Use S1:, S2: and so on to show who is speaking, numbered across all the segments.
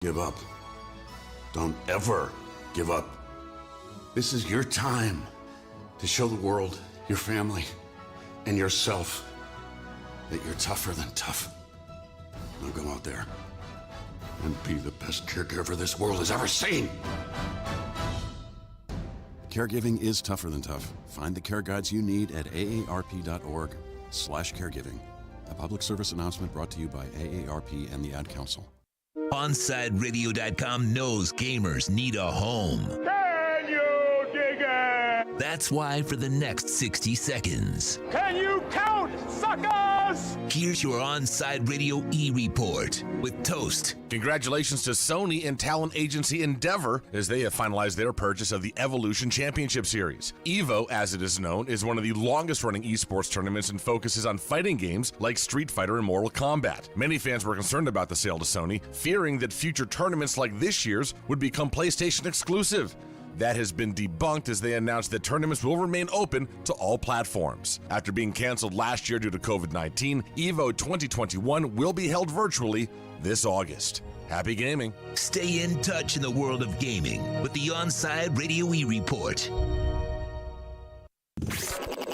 S1: give up. Don't ever give up. This is your time to show the world, your family, and yourself that you're tougher than tough. Now go out there and be the best caregiver this world has ever seen.
S2: Caregiving is tougher than tough. Find the care guides you need at aarp.org/caregiving. A public service announcement brought to you by AARP and the Ad Council.
S3: OnsideRadio.com knows gamers need a home.
S4: Can you dig it?
S3: That's why for the next 60 seconds,
S4: Can you count, suckers?
S3: here's your Onside Radio E-Report with Toast.
S5: Congratulations to Sony and talent agency Endeavor as they have finalized their purchase of the Evolution Championship Series. EVO, as it is known, is one of the longest-running esports tournaments and focuses on fighting games like Street Fighter and Mortal Kombat. Many fans were concerned about the sale to Sony, fearing that future tournaments like this year's would become PlayStation exclusive. That has been debunked as they announced that tournaments will remain open to all platforms. After being canceled last year due to COVID-19, EVO 2021 will be held virtually this August. Happy gaming.
S3: Stay in touch in the world of gaming with the Onside Radio E-Report.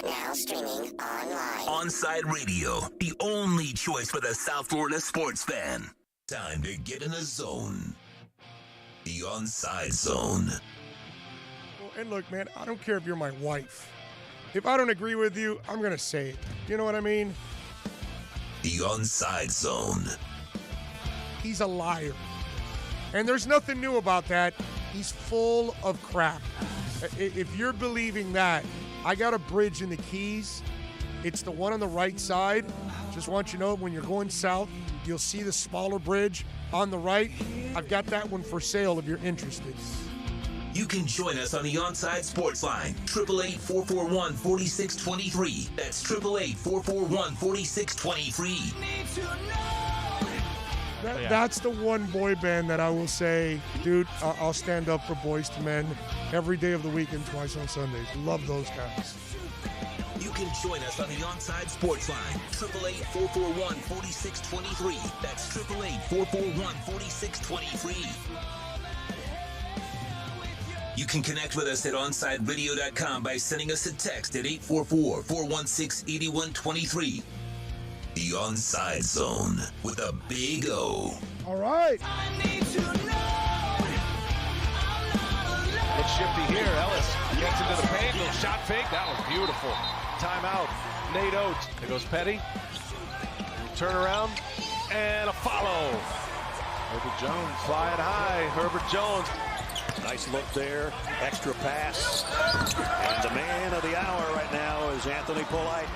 S6: Now streaming online.
S3: Onside Radio, the only choice for the South Florida sports fan. Time to get in the zone. The Onside Zone.
S7: And look, man, I don't care if you're my wife. If I don't agree with you, I'm going to say it. You know what I mean?
S3: The Onside Zone.
S7: He's a liar. And there's nothing new about that. He's full of crap. If you're believing that, I got a bridge in the Keys. It's the one on the right side. Just want you to know, when you're going south, you'll see the smaller bridge on the right. I've got that one for sale if you're interested.
S3: You can join us on the Onside Sports Line, 888-441-4623. That's 888-441-4623.
S7: That's the one boy band that I will say, dude, I'll stand up for Boys to Men every day of the week and twice on Sundays. Love those guys.
S3: You can join us on the Onside Sports Line, 888-441-4623. That's 888-441-4623. You can connect with us at OnsideRadio.com by sending us a text at 844-416-8123. The Onside Zone with a big O.
S7: All right.
S8: It's shifty here. Ellis gets into the paint. Little shot fake. That was beautiful. Timeout. Nate Oates. There goes Petty. Turn around. And a follow. Herbert Jones flying high. Herbert Jones.
S9: Nice look there. Extra pass. And the man of the hour right now is Anthony Polite.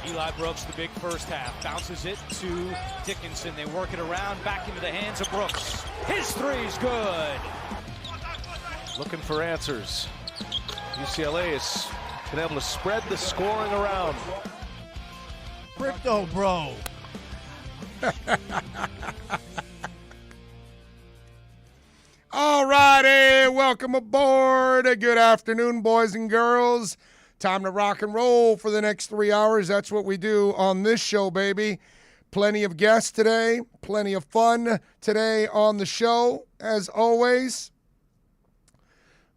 S10: Eli Brooks, the big first half. Bounces it to Dickinson. They work it around. Back into the hands of Brooks. His three's good.
S8: Looking for answers. UCLA has been able to spread the scoring around.
S7: Crypto, bro. All righty, welcome aboard. Good afternoon, boys and girls. Time to rock and roll for the next 3 hours. That's what we do on this show, baby. Plenty of guests today, plenty of fun today on the show, as always.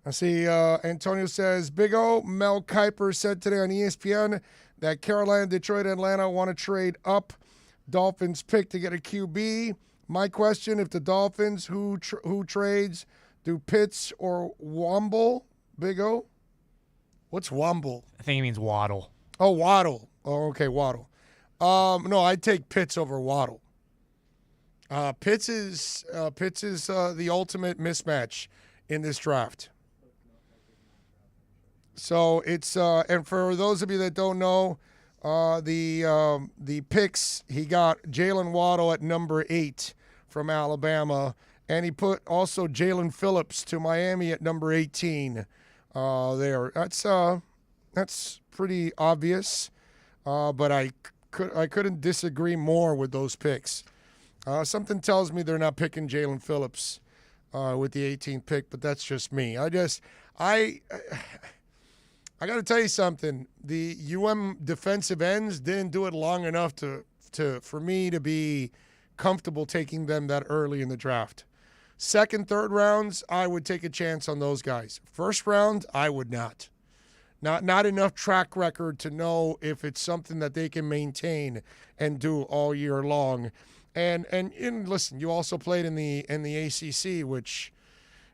S7: I see Antonio says, Big O, Mel Kiper said today on ESPN that Carolina, Detroit, Atlanta want to trade up. Dolphins pick to get a QB. My question, if the Dolphins, who trades, do Pitts or Womble? Big O? What's Womble?
S10: I think he means Waddle.
S7: Oh, Waddle. Oh, okay, Waddle. No, I'd take Pitts over Waddle. Pitts is the ultimate mismatch in this draft. So it's and for those of you that don't know, the picks, he got Jalen Waddle at number 8 from Alabama, and he put also Jalen Phillips to Miami at number 18. There, that's pretty obvious, but I couldn't disagree more with those picks. Something tells me they're not picking Jalen Phillips with the 18th pick, but that's just me. I got to tell you something. The UM defensive ends didn't do it long enough for me to be comfortable taking them that early in the draft. Second, third rounds, I would take a chance on those guys. First round, I would not. Not enough track record to know if it's something that they can maintain and do all year long. And listen, you also played in the ACC, which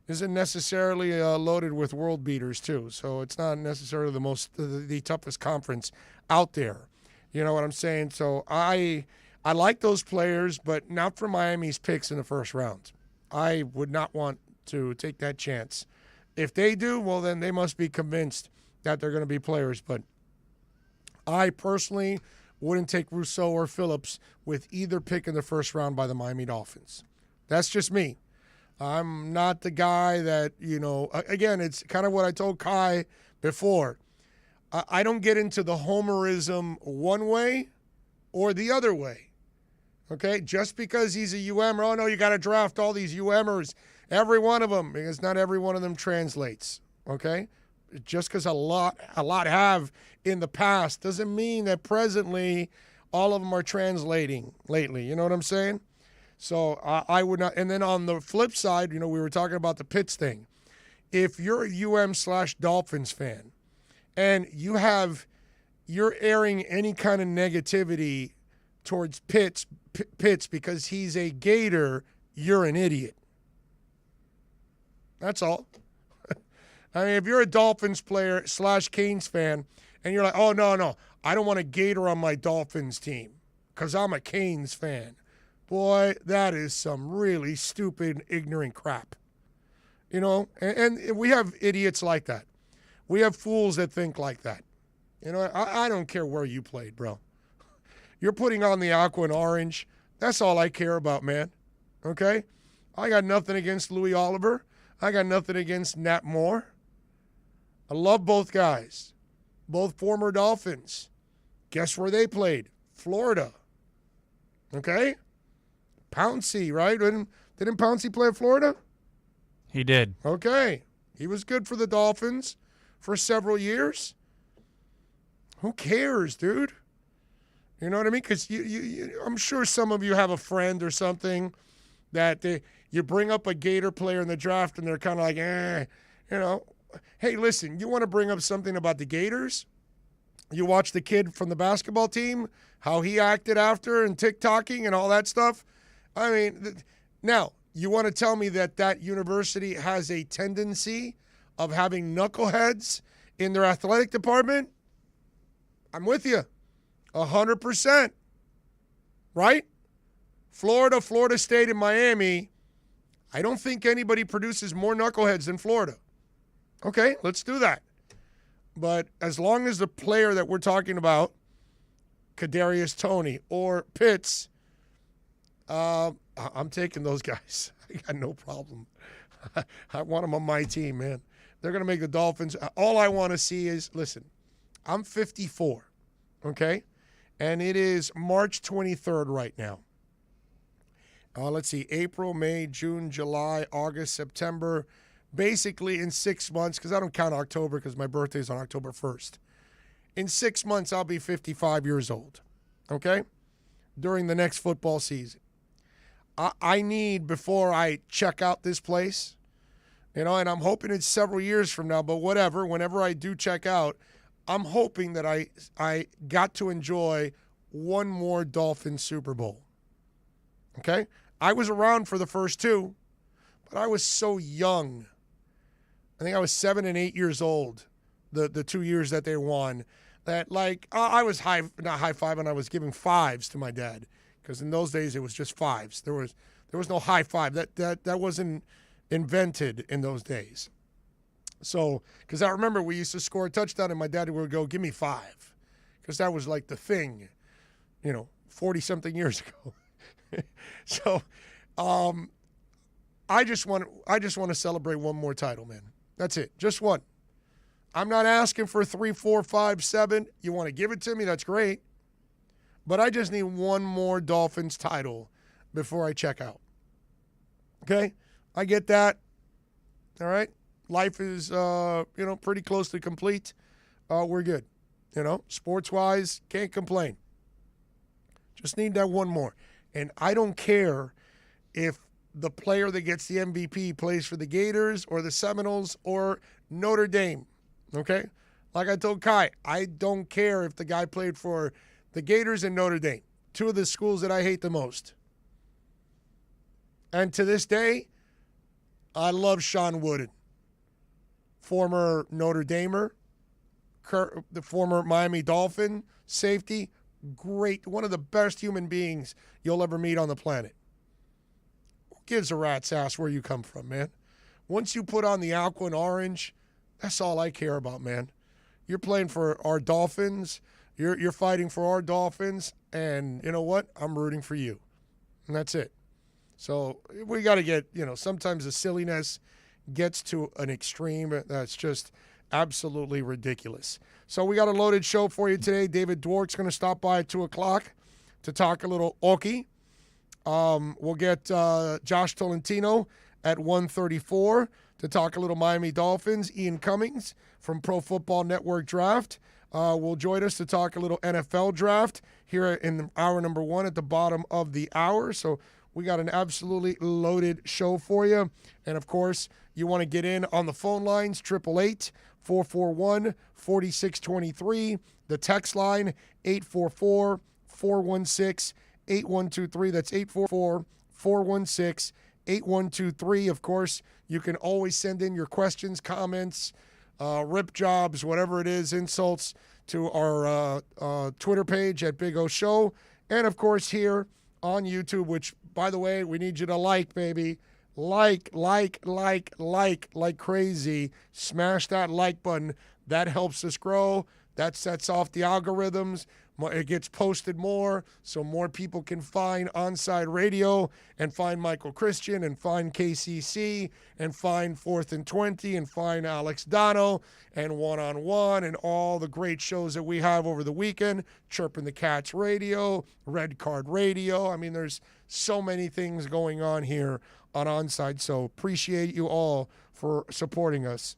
S7: isn't necessarily loaded with world beaters too. So it's not necessarily the toughest conference out there. You know what I'm saying? So I like those players, but not for Miami's picks in the first round. I would not want to take that chance. If they do, well, then they must be convinced that they're going to be players. But I personally wouldn't take Rousseau or Phillips with either pick in the first round by the Miami Dolphins. That's just me. I'm not the guy that, again, it's kind of what I told Kai before. I don't get into the homerism one way or the other way. Okay? Just because he's a UMer, oh no, you got to draft all these UMers, every one of them, because not every one of them translates. Okay? Just because a lot have in the past doesn't mean that presently all of them are translating lately. You know what I'm saying? So I would not. And then on the flip side, we were talking about the Pitts thing. If you're a UM/Dolphins fan and you're airing any kind of negativity towards Pitts because he's a Gator, you're an idiot. That's all. I mean, if you're a Dolphins player / Canes fan and you're like, oh, no, I don't want a Gator on my Dolphins team because I'm a Canes fan. Boy, that is some really stupid, ignorant crap. And we have idiots like that. We have fools that think like that. I don't care where you played, bro. You're putting on the aqua and orange. That's all I care about, man. Okay? I got nothing against Louis Oliver. I got nothing against Nat Moore. I love both guys. Both former Dolphins. Guess where they played? Florida. Okay? Pouncey, right? Didn't Pouncey play at Florida?
S11: He did.
S7: Okay. He was good for the Dolphins for several years. Who cares, dude? You know what I mean? Because I'm sure some of you have a friend or something that you bring up a Gator player in the draft and they're kind of like, Hey, listen, you want to bring up something about the Gators? You watch the kid from the basketball team, how he acted after and TikToking and all that stuff? I mean, now, you want to tell me that university has a tendency of having knuckleheads in their athletic department? I'm with you. 100%. Right? Florida State, and Miami, I don't think anybody produces more knuckleheads than Florida. Okay, let's do that. But as long as the player that we're talking about, Kadarius Toney or Pitts, I'm taking those guys. I got no problem. I want them on my team, man. They're going to make the Dolphins. All I want to see is, listen, I'm 54, okay? And it is March 23rd right now. Let's see, April, May, June, July, August, September. Basically in 6 months, because I don't count October because my birthday is on October 1st. In 6 months, I'll be 55 years old, okay? During the next football season. I need, before I check out this place, and I'm hoping it's several years from now, but whatever, whenever I do check out, I'm hoping that I got to enjoy one more Dolphins Super Bowl. Okay? I was around for the first two, but I was so young. I think I was 7 and 8 years old, the 2 years that they won, that I was not high-fiving, I was giving fives to my dad. Because in those days it was just fives. There was no high five. That wasn't invented in those days. So, because I remember we used to score a touchdown and my dad would go, give me five. Because that was like the thing, 40-something years ago. So, I just want to celebrate one more title, man. That's it. Just one. I'm not asking for 3, 4, 5, 7. You want to give it to me? That's great. But I just need one more Dolphins title before I check out. Okay? I get that. All right? Life is, pretty close to complete. We're good. Sports-wise, can't complain. Just need that one more. And I don't care if the player that gets the MVP plays for the Gators or the Seminoles or Notre Dame, okay? Like I told Kai, I don't care if the guy played for the Gators and Notre Dame, two of the schools that I hate the most. And to this day, I love Sean Wooden, former Notre Damer, the former Miami Dolphin safety, great, one of the best human beings you'll ever meet on the planet. Who gives a rat's ass where you come from, man? Once you put on the aqua and orange, that's all I care about, man. You're playing for our Dolphins. You're fighting for our Dolphins, and you know what? I'm rooting for you, and that's it. So we got to get, sometimes the silliness gets to an extreme that's just absolutely ridiculous. So we got a loaded show for you today. David Dwork's going to stop by at 2 o'clock to talk a little Okie. We'll get Josh Tolentino at 1:34 to talk a little Miami Dolphins. Ian Cummings from Pro Football Network Draft will join us to talk a little NFL Draft here in hour number 1 at the bottom of the hour. So we got an absolutely loaded show for you. And, of course, you want to get in on the phone lines, 888-441-4623. The text line, 844-416-8123. That's 844-416-8123. Of course, you can always send in your questions, comments, rip jobs, whatever it is, insults to our Twitter page at Big O Show. And, of course, here on YouTube, which, by the way, we need you to like, baby. Like crazy. Smash that like button. That helps us grow. That sets off the algorithms. It gets posted more so more people can find Onside Radio and find Michael Christian and find KCC and find 4th and 20 and find Alex Dono and One-on-One and all the great shows that we have over the weekend. Chirping the Cats Radio, Red Card Radio. I mean, there's so many things going on here on Onside, so appreciate you all for supporting us.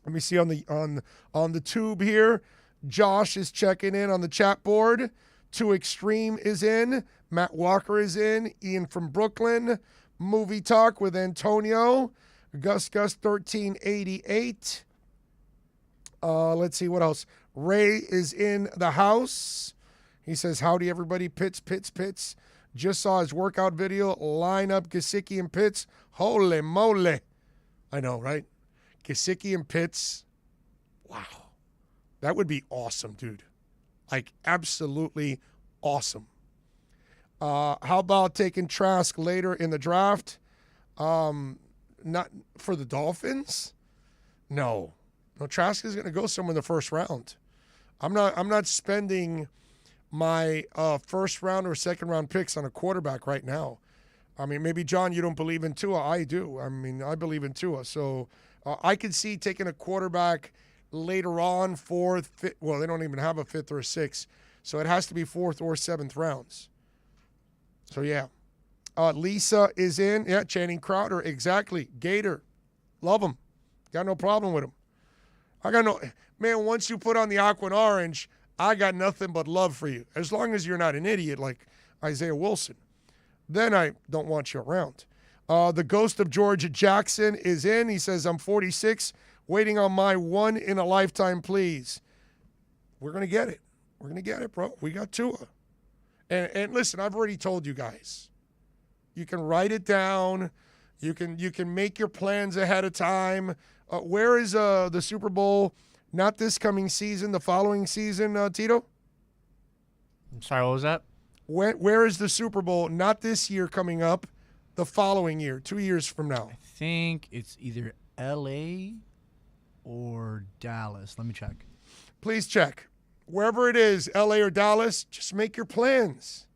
S7: Let me see on the tube here. Josh is checking in on the chat board. Too Extreme is in. Matt Walker is in. Ian from Brooklyn. Movie Talk with Antonio. Gus 1388. Let's see what else. Ray is in the house. He says, howdy everybody. Pitts. Just saw his workout video. Line up Gesicki and Pitts. Holy moly. I know, right? Gesicki and Pitts. Wow. That would be awesome, dude. Like, absolutely awesome. How about taking Trask later in the draft? Not for the Dolphins? No. Trask is going to go somewhere in the first round. I'm not spending my first round or second round picks on a quarterback right now. I mean, maybe, John, you don't believe in Tua. I do. I mean, I believe in Tua. So I could see taking a quarterback later on, 4th, 5th. Well, they don't even have a 5th or a 6th. So it has to be 4th or 7th rounds. So, yeah. Lisa is in. Yeah, Channing Crowder. Exactly. Gator. Love him. Got no problem with him. Man, once you put on the aqua and orange, I got nothing but love for you. As long as you're not an idiot like Isaiah Wilson. Then I don't want you around. The ghost of Georgia Jackson is in. He says, I'm 46, waiting on my one in a lifetime, please. We're going to get it. We're going to get it, bro. We got Tua. And listen, I've already told you guys. You can write it down. You can make your plans ahead of time. Where is the Super Bowl? Not this coming season, the following season, Tito?
S11: I'm sorry, what was that?
S7: Where is the Super Bowl? Not this year coming up, the following year, 2 years from now.
S11: I think it's either L.A. or Dallas. Let me check.
S7: Please check. Wherever it is, L.A. or Dallas, just make your plans.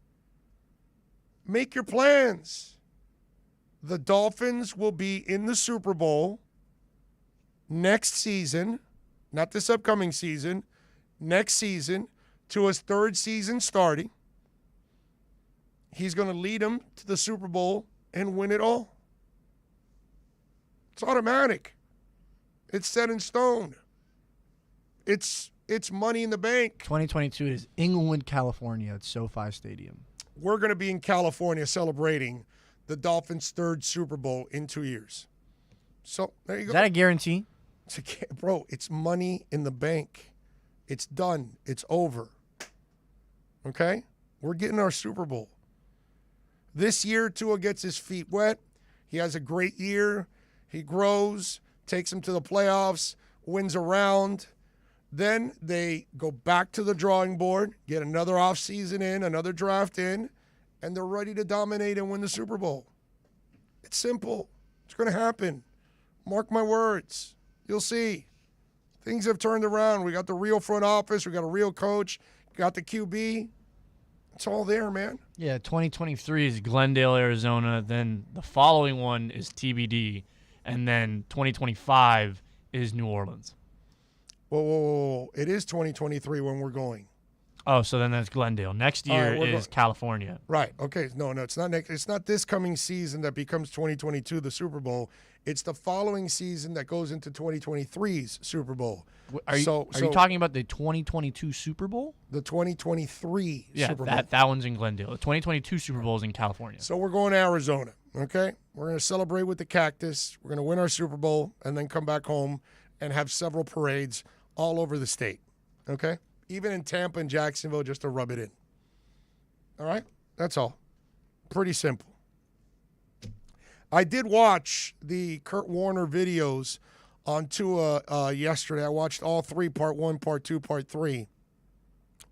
S7: Make your plans. The Dolphins will be in the Super Bowl next season, not this upcoming season, next season, to his third season starting. He's going to lead them to the Super Bowl and win it all. It's automatic. It's set in stone. It's money in the bank.
S11: 2022 is Inglewood, California. It's SoFi Stadium.
S7: we're going to be in California celebrating the Dolphins' 3rd Super Bowl in 2 years. So there you go.
S11: Is that a guarantee?
S7: Bro, it's money in the bank. It's done. It's over. Okay? We're getting our Super Bowl. This year, Tua gets his feet wet. He has a great year. He grows, takes him to the playoffs, wins a round. Then they go back to the drawing board, get another offseason in, another draft in, and they're ready to dominate and win the Super Bowl. It's simple. It's going to happen. Mark my words. You'll see. Things have turned around. We got the real front office. We got a real coach. Got the QB. It's all there, man.
S12: Yeah, 2023 is Glendale, Arizona. Then the following one is TBD. And then 2025 is New Orleans.
S7: Whoa. It is 2023 when we're going.
S12: Oh, so then that's Glendale. Next year is California.
S7: Right. Okay. No, it's not next. It's not this coming season that becomes 2022, the Super Bowl. It's the following season that goes into 2023's Super Bowl.
S12: Are you talking about the 2022 Super Bowl?
S7: The 2023 Super Bowl.
S12: Yeah, that one's in Glendale. The 2022 Super Bowl is in California.
S7: So we're going to Arizona, okay? We're going to celebrate with the Cactus. We're going to win our Super Bowl and then come back home and have several parades all over the state, okay? Even in Tampa and Jacksonville just to rub it in. All right? That's all. Pretty simple. I did watch the Kurt Warner videos on Tua yesterday. I watched all 3, part 1, part 2, part 3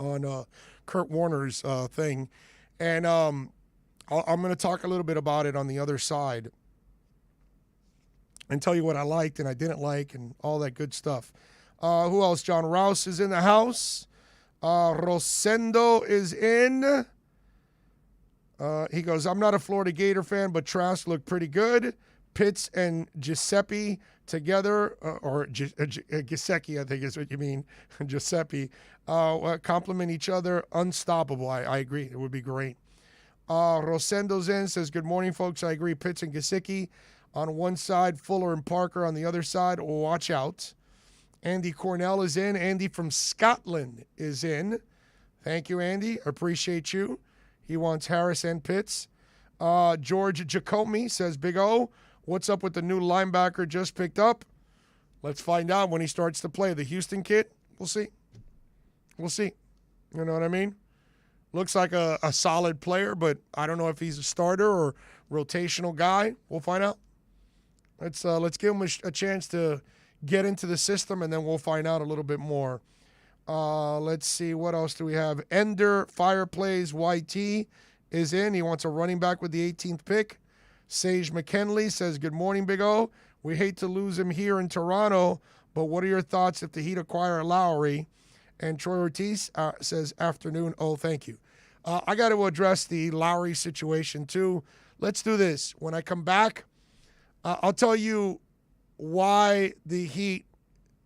S7: on Kurt Warner's thing. And I'm going to talk a little bit about it on the other side and tell you what I liked and I didn't like and all that good stuff. Who else? John Rouse is in the house. Rosendo is in. He goes, I'm not a Florida Gator fan, but Trask looked pretty good. Pitts and Giuseppe together, or Gisecki, I think is what you mean, Giuseppe, compliment each other. Unstoppable. I agree. It would be great. Rosendo's in, says, good morning, folks. I agree. Pitts and Gesicki on one side, Fuller and Parker on the other side. Watch out. Andy Cornell is in. Andy from Scotland is in. Thank you, Andy. Appreciate you. He wants Harris and Pitts. George Jacomi says, Big O, what's up with the new linebacker just picked up? Let's find out when he starts to play. The Houston kid? We'll see. We'll see. You know what I mean? Looks like a solid player, but I don't know if he's a starter or rotational guy. We'll find out. Let's give him a chance to get into the system, and then we'll find out a little bit more. Let's see. What else do we have? Ender Fireplays YT is in. He wants a running back with the 18th pick. Sage McKinley says, good morning, Big O. We hate to lose him here in Toronto, but what are your thoughts if the Heat acquire Lowry? And Troy Ortiz says, afternoon. Oh, thank you. I got to address the Lowry situation, too. Let's do this. When I come back, I'll tell you why the Heat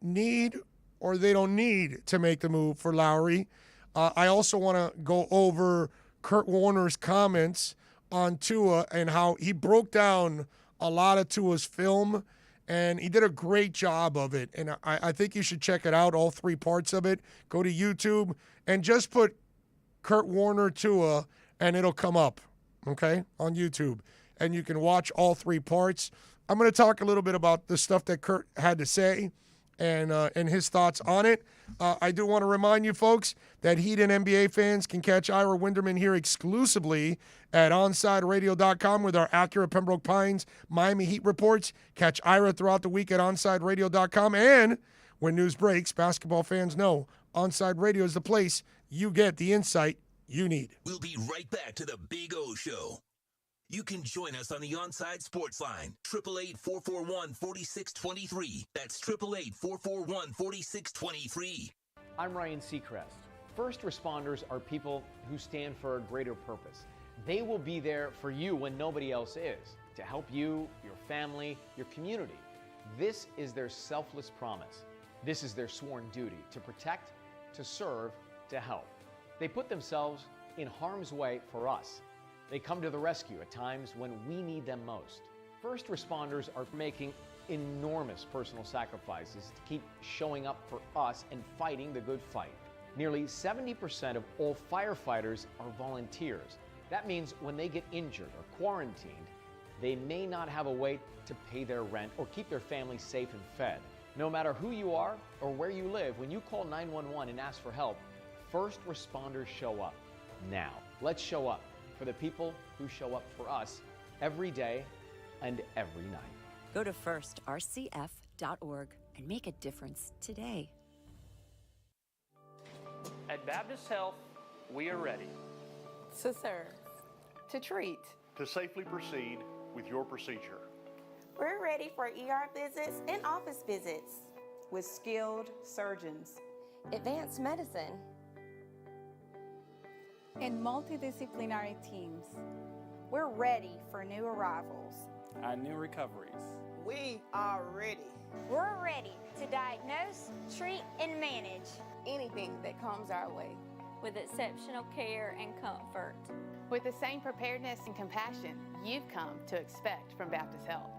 S7: need or they don't need to make the move for Lowry. I also want to go over Kurt Warner's comments on Tua and how he broke down a lot of Tua's film, and he did a great job of it. And I think you should check it out, all 3 parts of it. Go to YouTube and just put Kurt Warner Tua, and it'll come up, okay, on YouTube. And you can watch all 3 parts. I'm going to talk a little bit about the stuff that Kurt had to say and his thoughts on it. I do want to remind you folks that Heat and NBA fans can catch Ira Winderman here exclusively at OnsideRadio.com with our accurate Pembroke Pines Miami Heat reports. Catch Ira throughout the week at OnsideRadio.com. And when news breaks, basketball fans know Onside Radio is the place you get the insight you need.
S3: We'll be right back to the Big O Show. You can join us on the Onside Sports Line, 888-441-4623. That's 888-441-4623.
S13: I'm Ryan Seacrest. First responders are people who stand for a greater purpose. They will be there for you when nobody else is, to help you, your family, your community. This is their selfless promise. This is their sworn duty, to protect, to serve, to help. They put themselves in harm's way for us. They come to the rescue at times when we need them most. First responders are making enormous personal sacrifices to keep showing up for us and fighting the good fight. Nearly 70% of all firefighters are volunteers. That means when they get injured or quarantined, they may not have a way to pay their rent or keep their family safe and fed. No matter who you are or where you live, when you call 911 and ask for help, first responders show up. Now, let's show up for the people who show up for us every day and every night.
S14: Go to firstrcf.org and make a difference today.
S15: At Baptist Health, we are ready
S16: to serve, to treat,
S9: to safely proceed with your procedure.
S16: We're ready for ER visits and office visits with skilled surgeons,
S17: advanced medicine,
S18: and multidisciplinary teams.
S16: We're ready for new arrivals
S15: and new recoveries.
S16: We are ready.
S17: We're ready to diagnose, treat, and manage
S16: anything that comes our way
S18: with exceptional care and comfort.
S19: With the same preparedness and compassion you've come to expect from Baptist Health.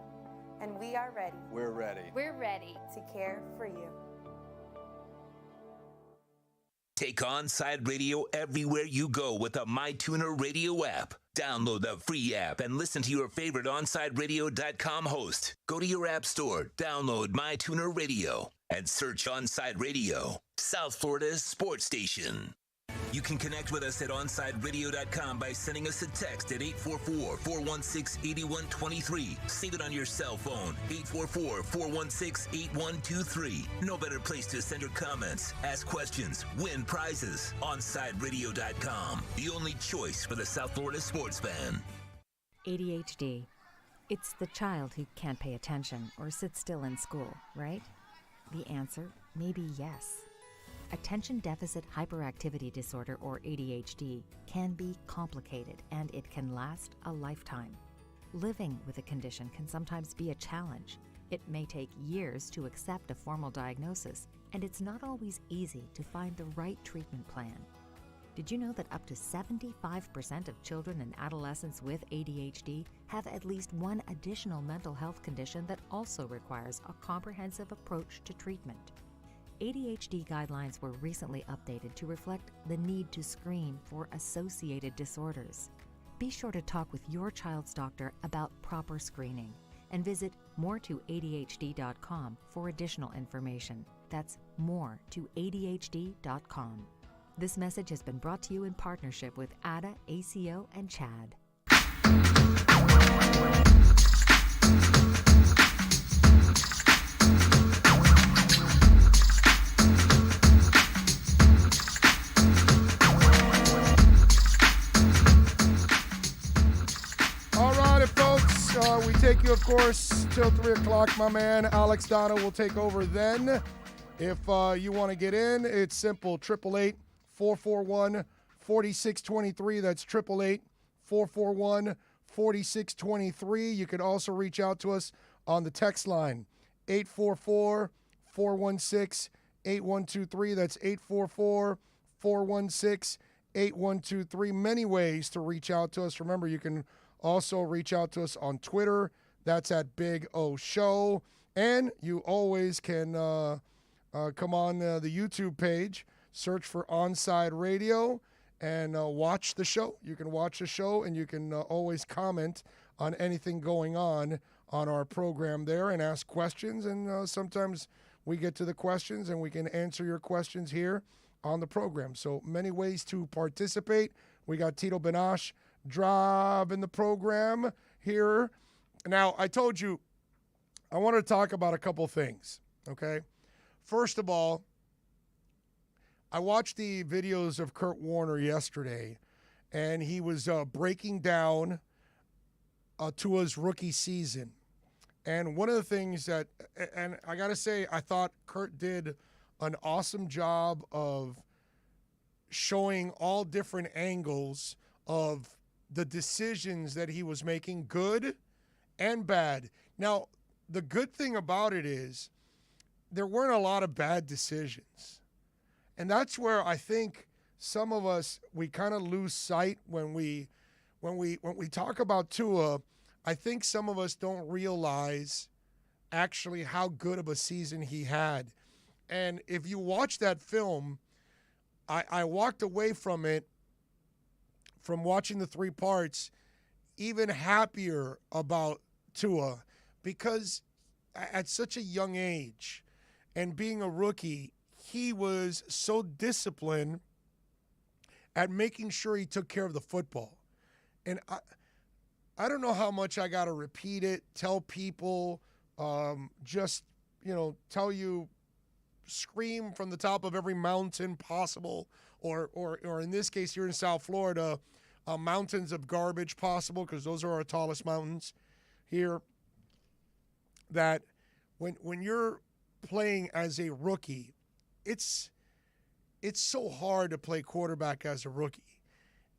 S16: And we are ready.
S15: We're ready.
S17: We're ready
S16: to care for you.
S3: Take Onside Radio everywhere you go with the MyTuner Radio app. Download the free app and listen to your favorite OnsideRadio.com host. Go to your app store, download MyTuner Radio, and search Onside Radio, South Florida's sports station. You can connect with us at OnsideRadio.com by sending us a text at 844-416-8123. Save it on your cell phone, 844-416-8123. No better place to send your comments, ask questions, win prizes. OnsideRadio.com, the only choice for the South Florida sports fan.
S20: ADHD. It's the child who can't pay attention or sit still in school, right? The answer may be yes. Attention Deficit Hyperactivity Disorder, or ADHD, can be complicated and it can last a lifetime. Living with a condition can sometimes be a challenge. It may take years to accept a formal diagnosis, and it's not always easy to find the right treatment plan. Did you know that up to 75% of children and adolescents with ADHD have at least one additional mental health condition that also requires a comprehensive approach to treatment? ADHD guidelines were recently updated to reflect the need to screen for associated disorders. Be sure to talk with your child's doctor about proper screening and visit moretoadhd.com for additional information. That's moretoadhd.com. This message has been brought to you in partnership with ADA, ACO, and CHAD.
S7: We take you, of course, till 3 o'clock. My man, Alex Donna, will take over then. If you want to get in, it's simple, 888-441-4623. That's 888-441-4623. You can also reach out to us on the text line, 844-416-8123. That's 844-416-8123. Many ways to reach out to us. Remember, you can also reach out to us on Twitter. That's at Big O Show. And you always can come on the YouTube page, search for Onside Radio, and watch the show. You can watch the show, and you can always comment on anything going on our program there and ask questions. And sometimes we get to the questions, and we can answer your questions here on the program. So many ways to participate. We got Tito Benash driving the program here. Now, I told you I want to talk about a couple things, okay? First of all, I watched the videos of Kurt Warner yesterday, and he was breaking down Tua's rookie season. And one of the things that, and I got to say, I thought Kurt did an awesome job of showing all different angles of the decisions that he was making, good and bad. Now, the good thing about it is there weren't a lot of bad decisions. And that's where I think some of us, we kind of lose sight when we talk about Tua. I think some of us don't realize actually how good of a season he had. And if you watch that film, I walked away from it from watching the 3 parts, even happier about Tua because at such a young age and being a rookie, he was so disciplined at making sure he took care of the football. And I don't know how much I got to repeat it, tell people, just, tell you, scream from the top of every mountain possible, or in this case here in South Florida, mountains of garbage possible, because those are our tallest mountains here, that when you're playing as a rookie, it's so hard to play quarterback as a rookie.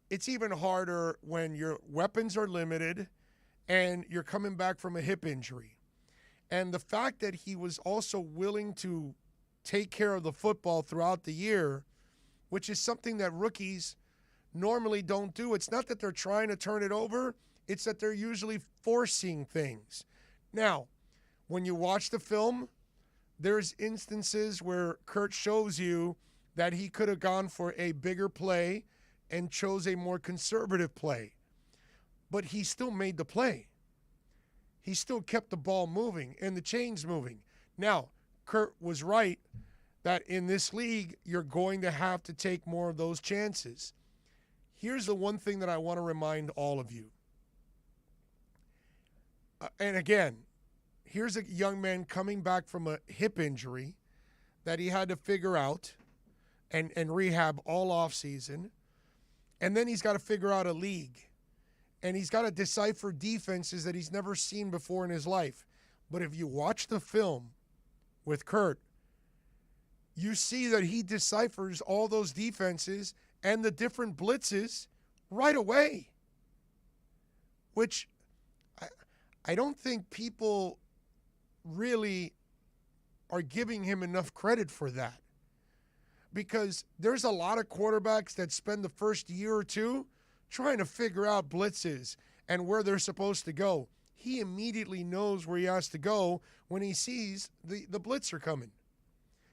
S7: It's even harder when your weapons are limited and you're coming back from a hip injury. And the fact that he was also willing to take care of the football throughout the year, which is something that rookies normally don't do. It's not that they're trying to turn it over, it's that they're usually forcing things. Now, when you watch the film, there's instances where Kurt shows you that he could have gone for a bigger play and chose a more conservative play. But he still made the play. He still kept the ball moving and the chains moving. Now, Kurt was right that in this league, you're going to have to take more of those chances. Here's the one thing that I want to remind all of you. And again, here's a young man coming back from a hip injury that he had to figure out and rehab all offseason. And then he's got to figure out a league. And he's got to decipher defenses that he's never seen before in his life. But if you watch the film with Kurt, you see that he deciphers all those defenses and the different blitzes right away. Which I don't think people really are giving him enough credit for that. Because there's a lot of quarterbacks that spend the first year or two trying to figure out blitzes and where they're supposed to go. He immediately knows where he has to go when he sees the blitzer coming.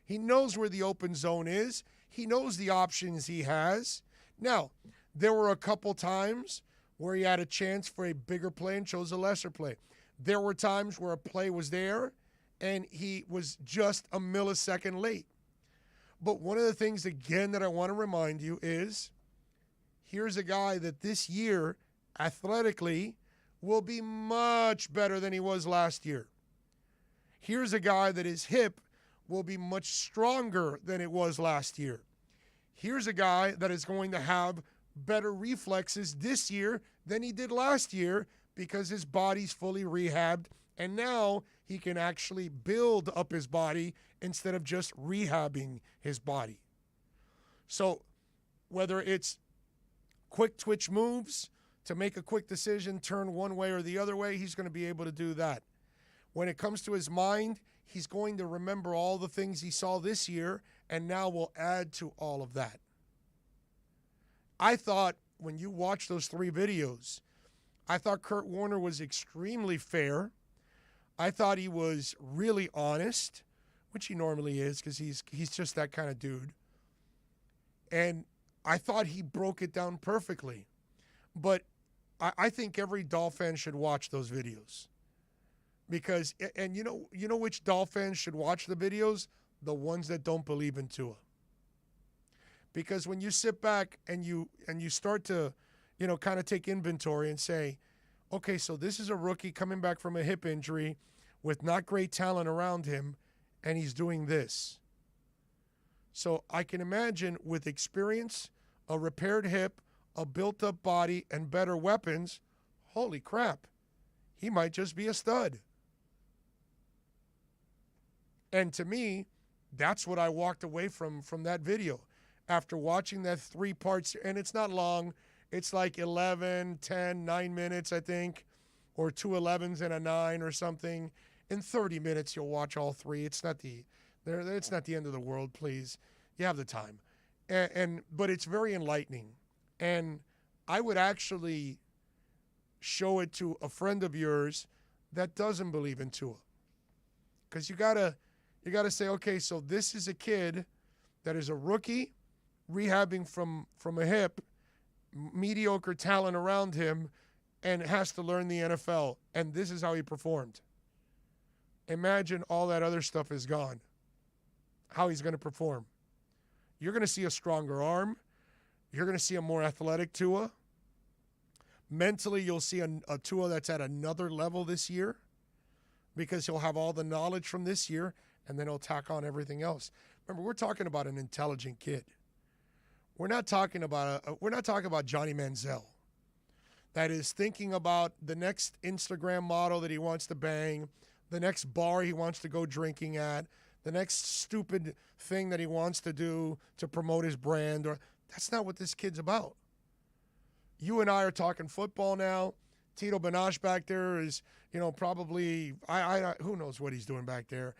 S7: He knows where the open zone is. He knows the options he has. Now, there were a couple times where he had a chance for a bigger play and chose a lesser play. There were times where a play was there and he was just a millisecond late. But one of the things, again, that I want to remind you is here's a guy that this year, athletically, will be much better than he was last year. Here's a guy that his hip will be much stronger than it was last year. Here's a guy that is going to have better reflexes this year than he did last year because his body's fully rehabbed, and now he can actually build up his body instead of just rehabbing his body. So whether it's quick twitch moves to make a quick decision, turn one way or the other way, he's going to be able to do that. When it comes to his mind, he's going to remember all the things he saw this year and now will add to all of that. I thought when you watch those 3 videos, I thought Kurt Warner was extremely fair. I thought he was really honest, which he normally is because he's just that kind of dude. And I thought he broke it down perfectly. But I think every Dolphin should watch those videos. Because, and you know which Dolphins should watch the videos? The ones that don't believe in Tua. Because when you sit back and you start to, kind of take inventory and say, okay, so this is a rookie coming back from a hip injury with not great talent around him, and he's doing this. So I can imagine with experience, a repaired hip, a built-up body, and better weapons, holy crap, he might just be a stud. And to me, that's what I walked away from that video. After watching that 3 parts, and it's not long, it's like 11, 10, 9 minutes, I think, or 2 11s and a 9 or something. In 30 minutes, you'll watch all 3. It's not the end of the world, please. You have the time. But it's very enlightening. And I would actually show it to a friend of yours that doesn't believe in Tua. Because you gotta say, okay, so this is a kid that is a rookie, rehabbing from a hip, mediocre talent around him and has to learn the NFL. And this is how he performed. Imagine all that other stuff is gone. How he's going to perform. You're going to see a stronger arm. You're going to see a more athletic Tua. Mentally, you'll see a Tua that's at another level this year because he'll have all the knowledge from this year, and then he'll tack on everything else. Remember, we're talking about an intelligent kid. We're not talking about Johnny Manziel that is thinking about the next Instagram model that he wants to bang, the next bar he wants to go drinking at, the next stupid thing that he wants to do to promote his brand. Or that's not what this kid's about. You and I are talking football now. Tito Banash back there is, probably I who knows what he's doing back there.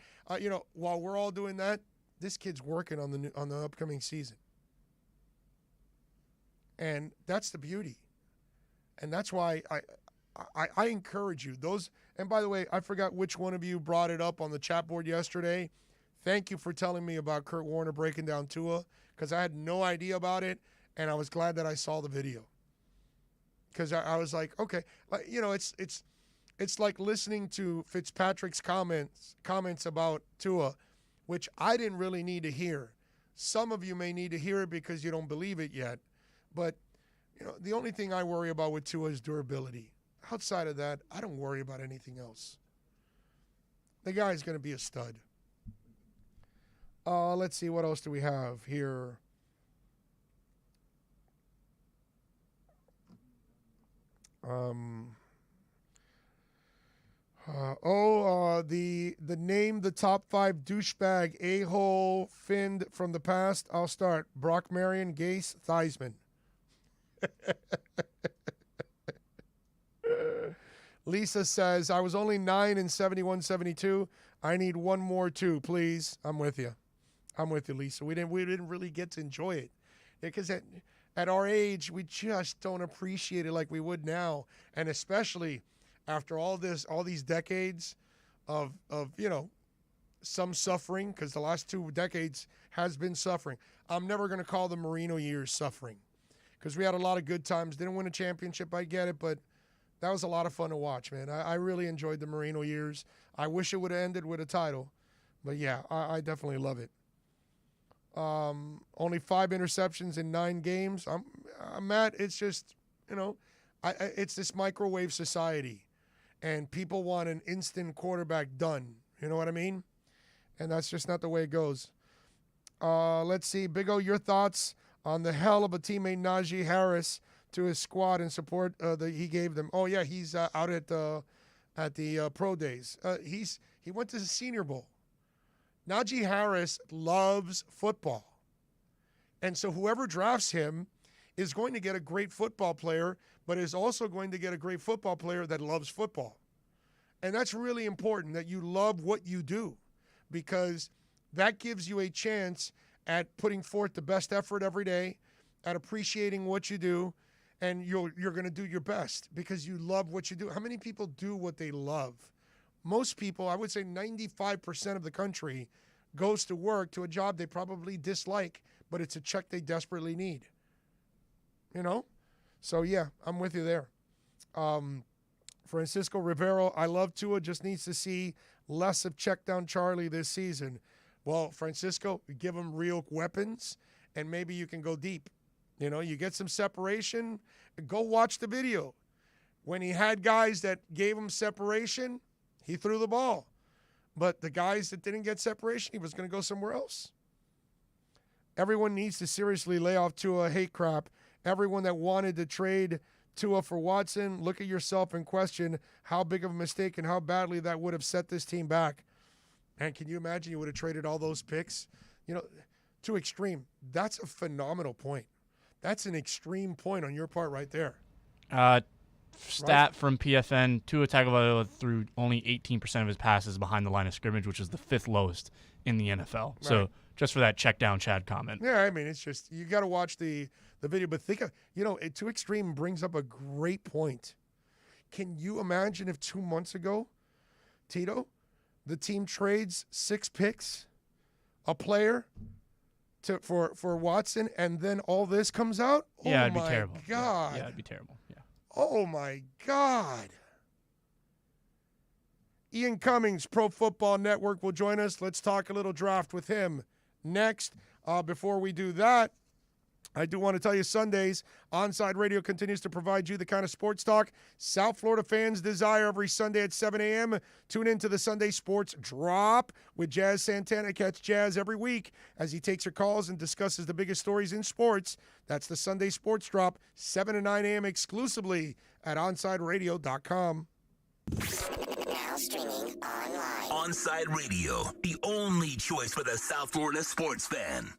S7: While we're all doing that, this kid's working on the upcoming season. And that's the beauty. And that's why I encourage you. And by the way, I forgot which one of you brought it up on the chat board yesterday. Thank you for telling me about Kurt Warner breaking down Tua, because I had no idea about it, and I was glad that I saw the video. Because I was like, okay, it's like listening to Fitzpatrick's comments about Tua, which I didn't really need to hear. Some of you may need to hear it because you don't believe it yet. But, the only thing I worry about with Tua is durability. Outside of that, I don't worry about anything else. The guy's going to be a stud. Let's see, what else do we have here? The name the top 5 douchebag a-hole finned from the past. I'll start. Brock Marion, Gase, Theismann. Lisa says, I was only 9 in 71-72. I need one more too, please. I'm with you, Lisa. We didn't really get to enjoy it. Because at our age, we just don't appreciate it like we would now. And especially after all these decades of some suffering, because the last 2 decades has been suffering. I'm never going to call the Marino years suffering, because we had a lot of good times. Didn't win a championship, I get it, but that was a lot of fun to watch, man. I really enjoyed the Marino years. I wish it would have ended with a title. But, yeah, I definitely love it. Only 5 interceptions in 9 games. Matt, it's just, it's this microwave society. And people want an instant quarterback done. You know what I mean? And that's just not the way it goes. Let's see. Big O, your thoughts on the hell of a teammate Najee Harris to his squad and support that he gave them. Oh, yeah, he's out at the pro days. He went to the Senior Bowl. Najee Harris loves football. And so whoever drafts him is going to get a great football player, but is also going to get a great football player that loves football. And that's really important, that you love what you do, because that gives you a chance at putting forth the best effort every day, at appreciating what you do, and you're going to do your best because you love what you do. How many people do what they love? Most people, I would say 95% of the country, goes to work to a job they probably dislike, but it's a check they desperately need. So, yeah, I'm with you there. Francisco Rivero, I love Tua, just needs to see less of check down Charlie this season. Well, Francisco, give him real weapons, and maybe you can go deep. You get some separation, go watch the video. When he had guys that gave him separation, he threw the ball. But the guys that didn't get separation, he was going to go somewhere else. Everyone needs to seriously lay off Tua hate crap. Everyone that wanted to trade Tua for Watson, look at yourself and question how big of a mistake and how badly that would have set this team back. And can you imagine you would have traded all those picks? Too extreme. That's a phenomenal point. That's an extreme point on your part right there.
S12: Stat from PFN, Tua Tagovailoa threw only 18% of his passes behind the line of scrimmage, which is the 5th lowest in the NFL. Right. So just for that check down Chad comment.
S7: Yeah, I mean, it's just, you got to watch the video. But think of, Too Extreme brings up a great point. Can you imagine if 2 months ago, Tito, the team trades 6 picks, a player, for Watson, and then all this comes out?
S12: Yeah,
S7: oh
S12: it'd be
S7: my
S12: terrible.
S7: God.
S12: Yeah, it'd be terrible. Yeah.
S7: Oh, my God. Ian Cummings, Pro Football Network, will join us. Let's talk a little draft with him next. Before we do that, I do want to tell you Sundays, Onside Radio continues to provide you the kind of sports talk South Florida fans desire every Sunday at 7 a.m. Tune into the Sunday Sports Drop with Jazz Santana. Catch Jazz every week as he takes your calls and discusses the biggest stories in sports. That's the Sunday Sports Drop, 7 to 9 a.m. exclusively at OnsideRadio.com.
S6: Now streaming online.
S3: Onside Radio, the only choice for the South Florida sports fan.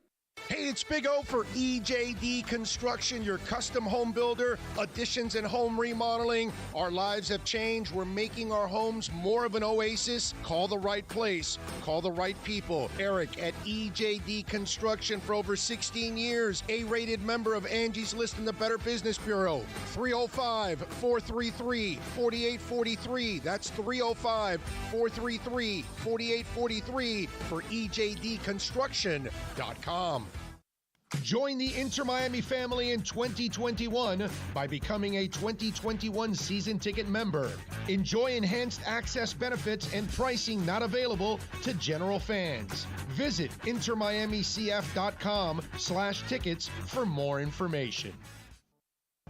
S7: Hey, it's Big O for EJD Construction, your custom home builder, additions and home remodeling. Our lives have changed. We're making our homes more of an oasis. Call the right place. Call the right people. Eric at EJD Construction for over 16 years. A-rated member of Angie's List in the Better Business Bureau. 305-433-4843. That's 305-433-4843 for EJDconstruction.com. Join the Inter Miami family in 2021 by becoming a 2021 season ticket member. Enjoy enhanced access benefits and pricing not available to general fans. Visit intermiamicf.com/tickets for more information.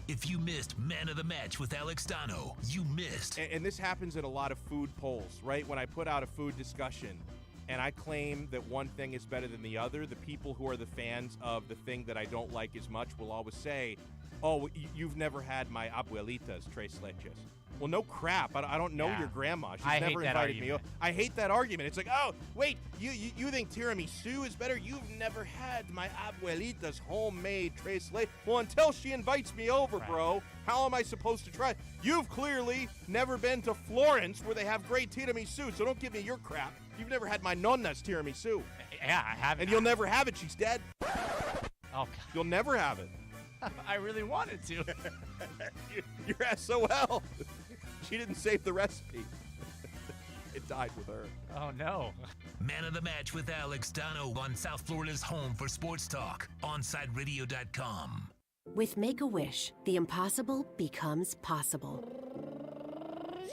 S3: If you missed Man of the Match with Alex Dano, you missed.
S21: And this happens in a lot of food polls, right? When I put out a food discussion and I claim that one thing is better than the other, the people who are the fans of the thing that I don't like as much will always say, oh, you've never had my abuelita's tres leches. Well, no crap. I don't know your grandma. She's never invited me over. I hate that argument. It's like, oh, wait, you think tiramisu is better? You've never had my abuelita's homemade tres leches. Well, until she invites me over, bro, how am I supposed to try? You've clearly never been to Florence where they have great tiramisu, so don't give me your crap. You've never had my nonna's tiramisu.
S12: Yeah, I haven't.
S21: And you'll never have it. She's dead.
S12: Oh, God.
S21: You'll never have it.
S12: I really wanted to.
S21: You're SOL. She didn't save the recipe. It died with her.
S12: Oh, no.
S3: Man of the Match with Alex Dano on South Florida's home for sports talk, OnsideRadio.com.
S22: With Make-A-Wish, the impossible becomes possible.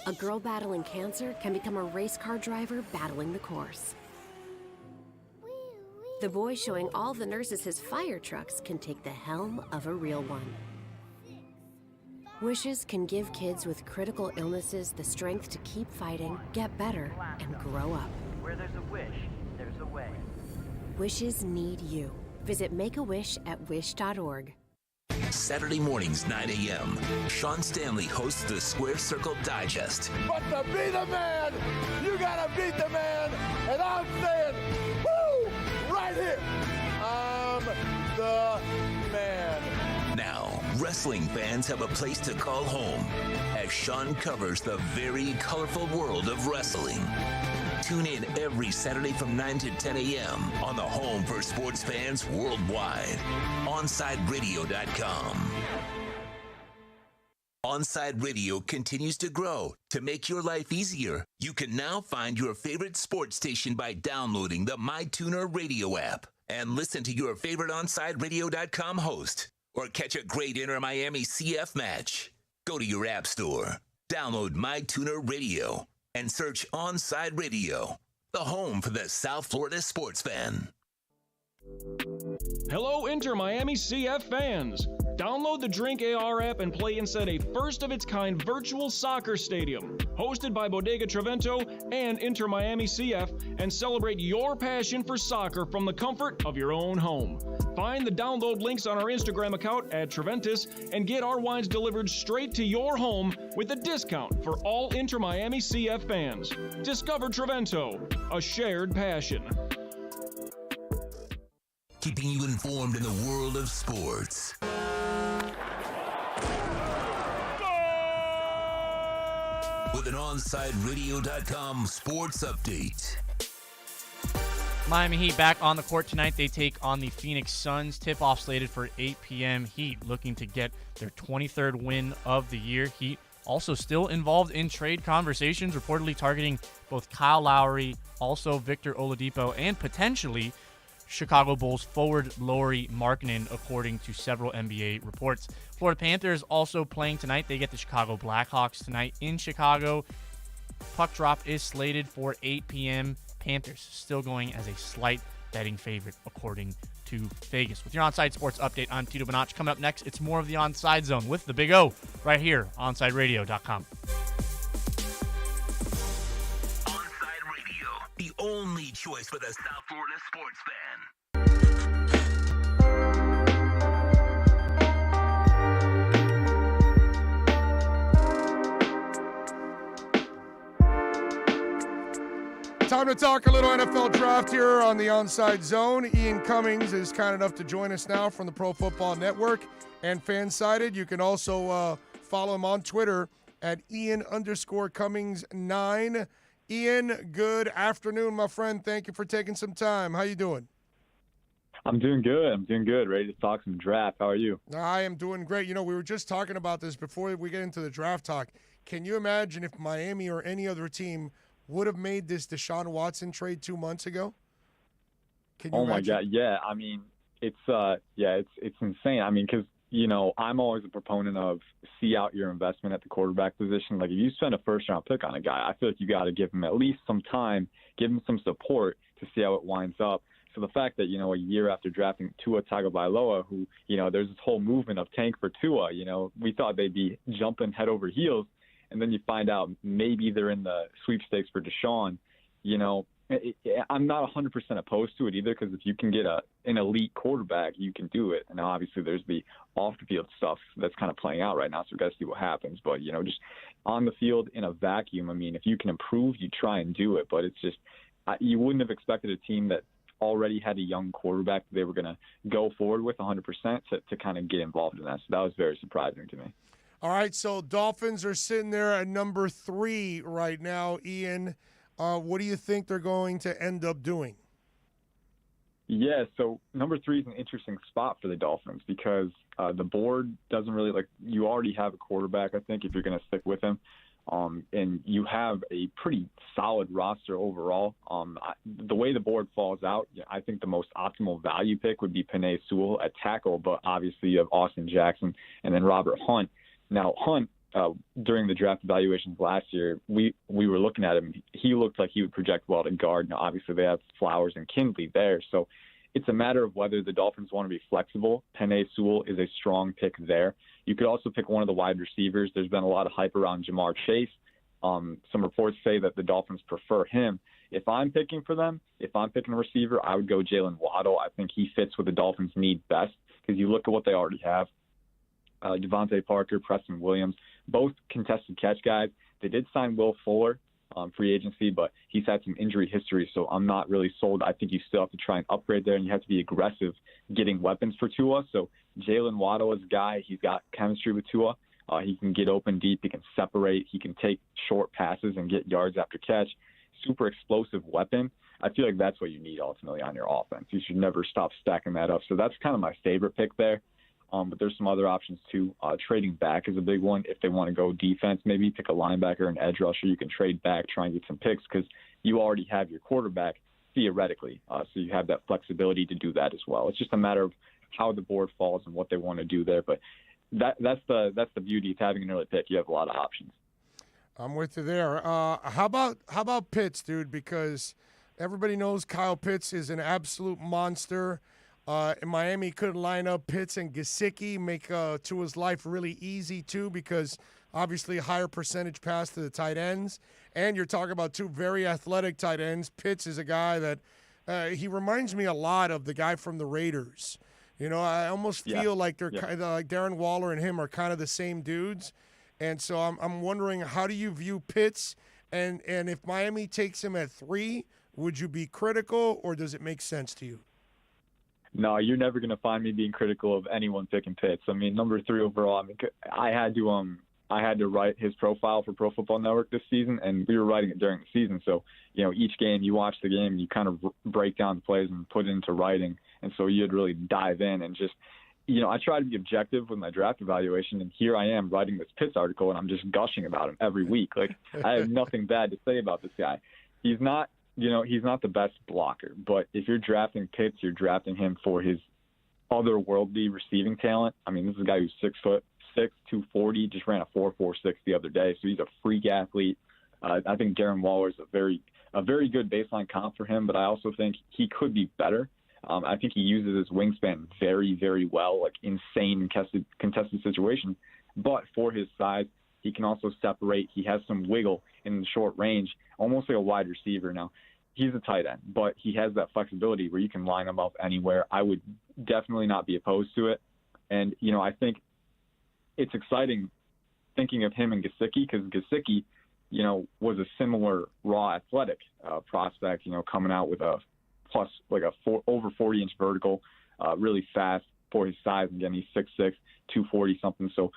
S22: A girl battling cancer can become a race car driver battling the course. The boy showing all the nurses his fire trucks can take the helm of a real one. Wishes can give kids with critical illnesses the strength to keep fighting, get better, and grow up.
S23: Where there's a wish, there's a way.
S22: Wishes need you. Visit Make-A-Wish at wish.org.
S3: Saturday mornings, 9 a.m., Sean Stanley hosts the Square Circle Digest.
S4: But to be the man, you gotta beat the man. And I'm saying, woo, right here. I'm the man.
S3: Now, wrestling fans have a place to call home as Sean covers the very colorful world of wrestling. Tune in every Saturday from 9 to 10 a.m. on the home for sports fans worldwide, OnsideRadio.com. Onside Radio continues to grow. To make your life easier, you can now find your favorite sports station by downloading the MyTuner Radio app and listen to your favorite OnsideRadio.com host or catch a great Inter Miami CF match. Go to your app store, download MyTuner Radio, and search Onside Radio, the home for the South Florida sports fan.
S24: Hello, Inter Miami CF fans. Download the Drink AR app and play inside a first-of-its-kind virtual soccer stadium, hosted by Bodega Trevento and Inter Miami CF, and celebrate your passion for soccer from the comfort of your own home. Find the download links on our Instagram account at Treventus and get our wines delivered straight to your home with a discount for all Inter Miami CF fans. Discover Trevento, a shared passion.
S3: Keeping you informed in the world of sports. With an OnsideRadio.com sports update.
S12: Miami Heat back on the court tonight. They take on the Phoenix Suns. Tip-off slated for 8 p.m. Heat looking to get their 23rd win of the year. Heat also still involved in trade conversations, reportedly targeting both Kyle Lowry, also Victor Oladipo, and potentially Chicago Bulls forward Lauri Markkanen, according to several NBA reports. Florida Panthers also playing tonight. They get the Chicago Blackhawks tonight in Chicago. Puck drop is slated for 8 p.m. Panthers still going as a slight betting favorite, according to Vegas. With your Onside Sports update, I'm Tito Bonacci. Coming up next, it's more of the Onside Zone with the Big O right here, OnsideRadio.com.
S3: Onside Radio, the only choice for the South Florida sports fan.
S7: Time to talk a little NFL draft here on the Onside Zone. Ian Cummings is kind enough to join us now from the Pro Football Network and Fansided. You can also follow him on Twitter at Ian_Cummings9. Ian, good afternoon, my friend. Thank you for taking some time. How you doing?
S1: I'm doing good. Ready to talk some draft. How are you?
S7: I am doing great. You know, we were just talking about this before we get into the draft talk. Can you imagine if Miami or any other team would have made this Deshaun Watson trade 2 months ago? Can you imagine?
S1: My God, yeah. I mean, it's insane. I mean, because I'm always a proponent of see out your investment at the quarterback position. Like if you spend a first-round pick on a guy, I feel like you got to give him at least some time, give him some support to see how it winds up. So the fact that a year after drafting Tua Tagovailoa, who there's this whole movement of tank for Tua. We thought they'd be jumping head over heels. And then you find out maybe they're in the sweepstakes for Deshaun. I'm not 100% opposed to it either, because if you can get an elite quarterback, you can do it. And now obviously there's the off-the-field stuff that's kind of playing out right now, so we've got to see what happens. But, just on the field in a vacuum, I mean, if you can improve, you try and do it. But it's just you wouldn't have expected a team that already had a young quarterback that they were going to go forward with 100% to kind of get involved in that. So that was very surprising to me.
S7: All right, so Dolphins are sitting there at number 3 right now. Ian, what do you think they're going to end up doing?
S1: Yeah, so number 3 is an interesting spot for the Dolphins because the board doesn't really you already have a quarterback, I think, if you're going to stick with him. And you have a pretty solid roster overall. The way the board falls out, I think the most optimal value pick would be Penei Sewell at tackle, but obviously you have Austin Jackson and then Robert Hunt. Now, Hunt, during the draft evaluations last year, we were looking at him. He looked like he would project well to guard. Now, obviously, they have Flowers and Kindley there. So it's a matter of whether the Dolphins want to be flexible. Penei Sewell is a strong pick there. You could also pick one of the wide receivers. There's been a lot of hype around Jamar Chase. Some reports say that the Dolphins prefer him. If I'm picking for them, if I'm picking a receiver, I would go Jalen Waddle. I think he fits what the Dolphins need best because you look at what they already have. Devontae Parker, Preston Williams, both contested catch guys. They did sign Will Fuller free agency, but he's had some injury history, so I'm not really sold. I think you still have to try and upgrade there, and you have to be aggressive getting weapons for Tua. So Jalen Waddle is a guy. He's got chemistry with Tua. He can get open deep. He can separate. He can take short passes and get yards after catch. Super explosive weapon. I feel like that's what you need ultimately on your offense. You should never stop stacking that up. So that's kind of my favorite pick there. But there's some other options too. Trading back is a big one. If they want to go defense, maybe pick a linebacker, an edge rusher. You can trade back, try and get some picks because you already have your quarterback theoretically. So you have that flexibility to do that as well. It's just a matter of how the board falls and what they want to do there. But that's the beauty of having an early pick. You have a lot of options.
S7: I'm with you there. How about Pitts, dude? Because everybody knows Kyle Pitts is an absolute monster. And Miami could line up Pitts and Gesicki, make Tua's life really easy too, because obviously higher percentage pass to the tight ends. And you're talking about 2 very athletic tight ends. Pitts is a guy that he reminds me a lot of the guy from the Raiders. I almost feel like they're kind of like Darren Waller and him are kind of the same dudes. And so I'm wondering, how do you view Pitts? And if Miami takes him at 3, would you be critical, or does it make sense to you?
S1: No, you're never going to find me being critical of anyone picking Pitts. I mean, number 3 overall. I mean, I had to write his profile for Pro Football Network this season, and we were writing it during the season. So, each game you watch the game, you kind of break down the plays and put it into writing, and so you'd really dive in and just, I try to be objective with my draft evaluation, and here I am writing this Pitts article, and I'm just gushing about him every week. Like, I have nothing bad to say about this guy. He's not he's not the best blocker, but if you're drafting Pitts, you're drafting him for his otherworldly receiving talent. I mean, this is a guy who's 6'6", 240, just ran a 4.46 the other day, so he's a freak athlete. I think Darren Waller is a very good baseline comp for him, but I also think he could be better. I think he uses his wingspan very, very well, like insane contested situations. But for his size, he can also separate. He has some wiggle in the short range, almost like a wide receiver. Now, he's a tight end, but he has that flexibility where you can line him up anywhere. I would definitely not be opposed to it. And, I think it's exciting thinking of him and Gesicki, because Gesicki, was a similar raw athletic prospect, coming out with a plus like over 40-inch vertical, really fast for his size. Again, he's 6'6", 240 something. So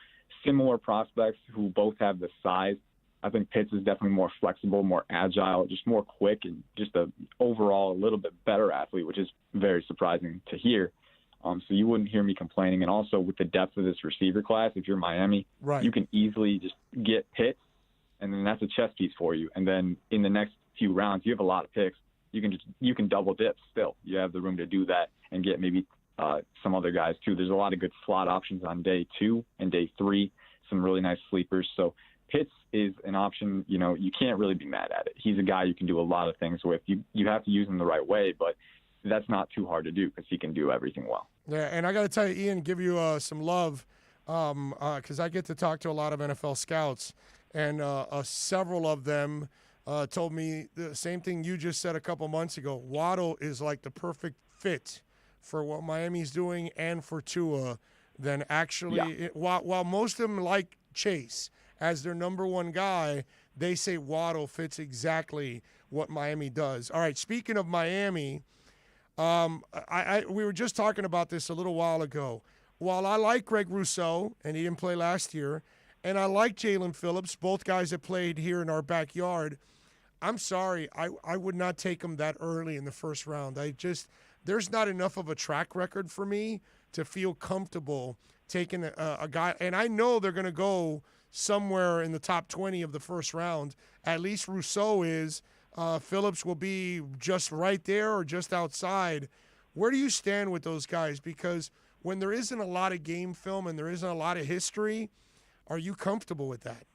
S1: similar prospects who both have the size. I think Pitts is definitely more flexible, more agile, just more quick, and just overall a little bit better athlete, which is very surprising to hear. So you wouldn't hear me complaining. And also with the depth of this receiver class, if you're Miami,
S7: right,
S1: you can easily just get Pitts, and then that's a chess piece for you. And then in the next few rounds, you have a lot of picks. You can double dip still. You have the room to do that and get maybe some other guys too. There's a lot of good slot options on day 2 and day 3, some really nice sleepers. So Pitts is an option, you can't really be mad at it. He's a guy you can do a lot of things with. You have to use him the right way, but that's not too hard to do because he can do everything well.
S7: Yeah, and I got to tell you, Ian, give you some love because I get to talk to a lot of NFL scouts, and several of them told me the same thing you just said a couple months ago. Waddle is like the perfect fit for what Miami's doing and for Tua. Then actually, while most of them like Chase as their number one guy, they say Waddle fits exactly what Miami does. All right, speaking of Miami, we were just talking about this a little while ago. While I like Greg Rousseau, and he didn't play last year, and I like Jalen Phillips, both guys that played here in our backyard, I'm sorry, I would not take them that early in the first round. There's not enough of a track record for me to feel comfortable taking a guy. And I know they're going to go somewhere in the top 20 of the first round. At least Rousseau is. Phillips will be just right there or just outside. Where do you stand with those guys? Because when there isn't a lot of game film and there isn't a lot of history, are you comfortable with that?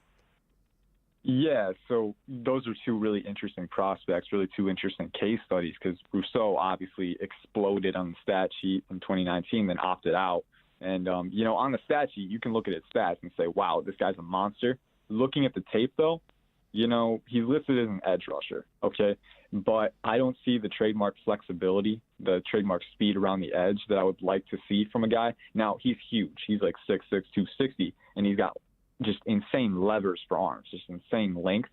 S1: Yeah, so those are two really interesting prospects, really two interesting case studies, because Rousseau obviously exploded on the stat sheet in 2019, then opted out. And, on the stat sheet, you can look at his stats and say, wow, this guy's a monster. Looking at the tape, though, he's listed as an edge rusher, okay? But I don't see the trademark flexibility, the trademark speed around the edge that I would like to see from a guy. Now, he's huge. He's like 6'6", 260, and he's got just insane levers for arms, just insane length.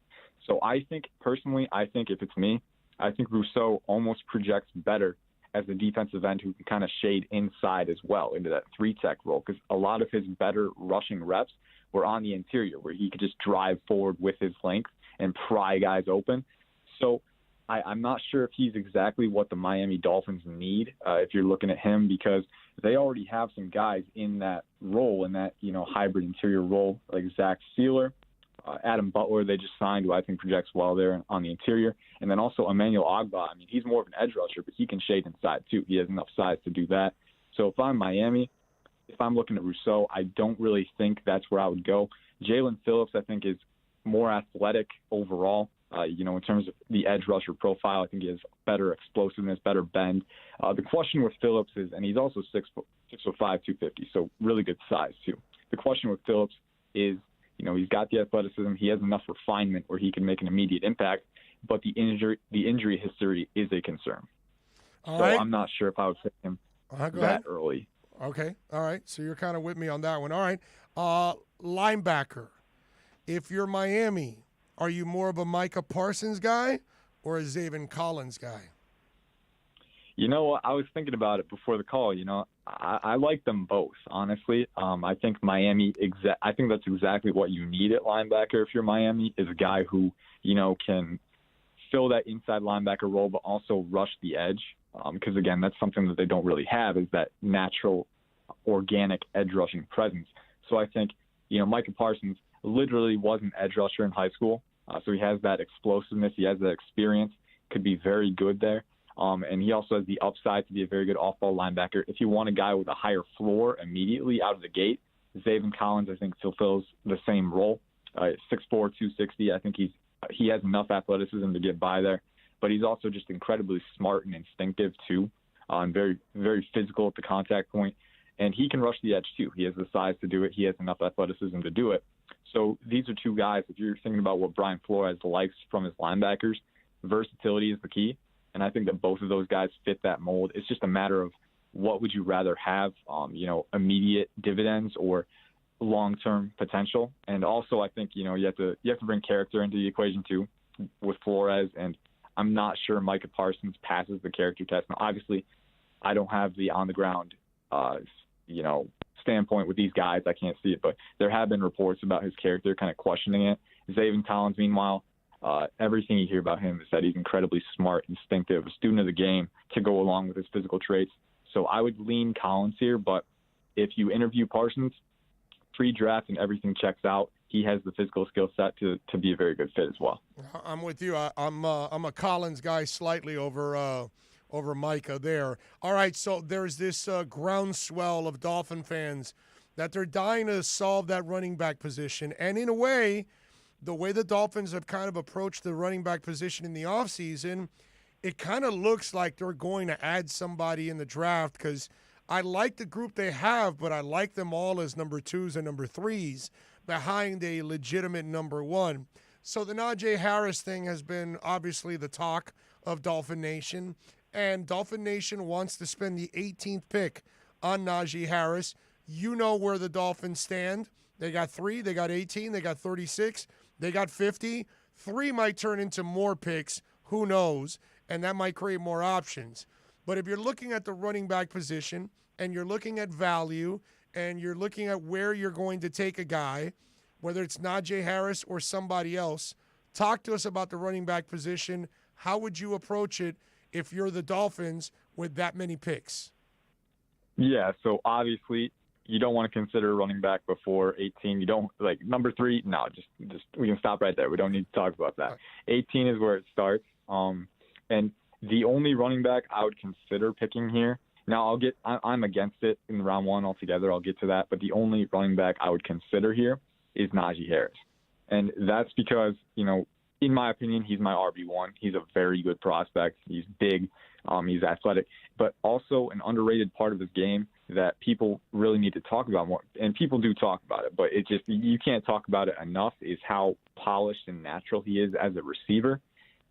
S1: So I think if it's me, I think Rousseau almost projects better as a defensive end who can kind of shade inside as well into that 3-tech role, because a lot of his better rushing reps were on the interior where he could just drive forward with his length and pry guys open. So I'm not sure if he's exactly what the Miami Dolphins need if you're looking at him, because they already have some guys in that role, in that, hybrid interior role, like Zach Sealer, Adam Butler they just signed, who I think projects well there on the interior. And then also Emmanuel Ogbah. I mean, he's more of an edge rusher, but he can shade inside too. He has enough size to do that. So if I'm Miami, if I'm looking at Rousseau, I don't really think that's where I would go. Jalen Phillips, I think, is more athletic overall. In terms of the edge rusher profile, I think he has better explosiveness, better bend. The question with Phillips is, and he's also 6'5", 250, so really good size too. The question with Phillips is, he's got the athleticism, he has enough refinement where he can make an immediate impact, but the injury history is a concern.
S7: All
S1: so
S7: right.
S1: I'm not sure if I would pick him that early.
S7: Okay, all right. So you're kind of with me on that one. All right. Linebacker. If you're Miami, are you more of a Micah Parsons guy or a Zaven Collins guy?
S1: I was thinking about it before the call. I like them both, honestly. I think Miami, I think that's exactly what you need at linebacker if you're Miami, is a guy who, can fill that inside linebacker role but also rush the edge. Because, again, that's something that they don't really have, is that natural, organic edge rushing presence. So I think, Micah Parsons literally was an edge rusher in high school. So he has that explosiveness. He has that experience. could be very good there. And he also has the upside to be a very good off-ball linebacker. If you want a guy with a higher floor immediately out of the gate, Zaven Collins, I think, fulfills the same role. 6'4", 260. I think he has enough athleticism to get by there. But he's also just incredibly smart and instinctive, too, and very, very physical at the contact point. And he can rush the edge, too. He has the size to do it. He has enough athleticism to do it. So these are two guys, if you're thinking about what Brian Flores likes from his linebackers, versatility is the key. And I think that both of those guys fit that mold. It's just a matter of what would you rather have, immediate dividends or long-term potential. And also, I think, you have to bring character into the equation too with Flores. And I'm not sure Micah Parsons passes the character test. Now, obviously, I don't have the on-the-ground, standpoint with these guys. I can't see it, but there have been reports about his character kind of questioning it. Zaven Collins, meanwhile, everything you hear about him is that he's incredibly smart, instinctive, a student of the game to go along with his physical traits. So I would lean Collins here, but if you interview Parsons, pre-draft and everything checks out, he has the physical skill set to be a very good fit as well.
S7: I'm with you. I'm a Collins guy slightly over Micah there. All right, so there's this groundswell of Dolphin fans that they're dying to solve that running back position. And in a way, the way the Dolphins have kind of approached the running back position in the offseason, it kind of looks like they're going to add somebody in the draft because I like the group they have, but I like them all as number 2s and number 3s behind a legitimate number 1. So the Najee Harris thing has been obviously the talk of Dolphin Nation, and Dolphin Nation wants to spend the 18th pick on Najee Harris. You know where the Dolphins stand. They got 3, they got 18, they got 36, they got 50. 3 might turn into more picks, who knows, and that might create more options. But if you're looking at the running back position and you're looking at value and you're looking at where you're going to take a guy, whether it's Najee Harris or somebody else, talk to us about the running back position. How would you approach it if you're the Dolphins with that many picks?
S1: Yeah, so obviously you don't want to consider running back before 18. You don't, number 3, no, just we can stop right there. We don't need to talk about that. 18 is where it starts. And the only running back I would consider picking here, now I'm against it in round 1 altogether. I'll get to that. But the only running back I would consider here is Najee Harris. And that's because, in my opinion, he's my RB1. He's a very good prospect. He's big. He's athletic. But also an underrated part of his game that people really need to talk about more. And people do talk about it, but you can't talk about it enough, is how polished and natural he is as a receiver.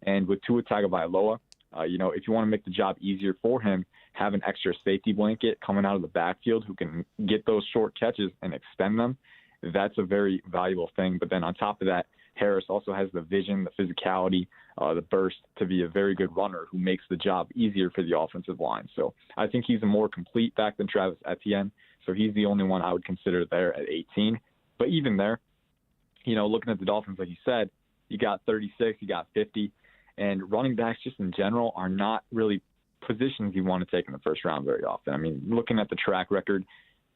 S1: And with Tua Tagovailoa, if you want to make the job easier for him, have an extra safety blanket coming out of the backfield who can get those short catches and extend them. That's a very valuable thing. But then on top of that, Harris also has the vision, the physicality, the burst to be a very good runner who makes the job easier for the offensive line. So I think he's a more complete back than Travis Etienne. So he's the only one I would consider there at 18. But even there, looking at the Dolphins, like you said, you got 36, you got 50. And running backs just in general are not really positions you want to take in the first round very often. I mean, looking at the track record,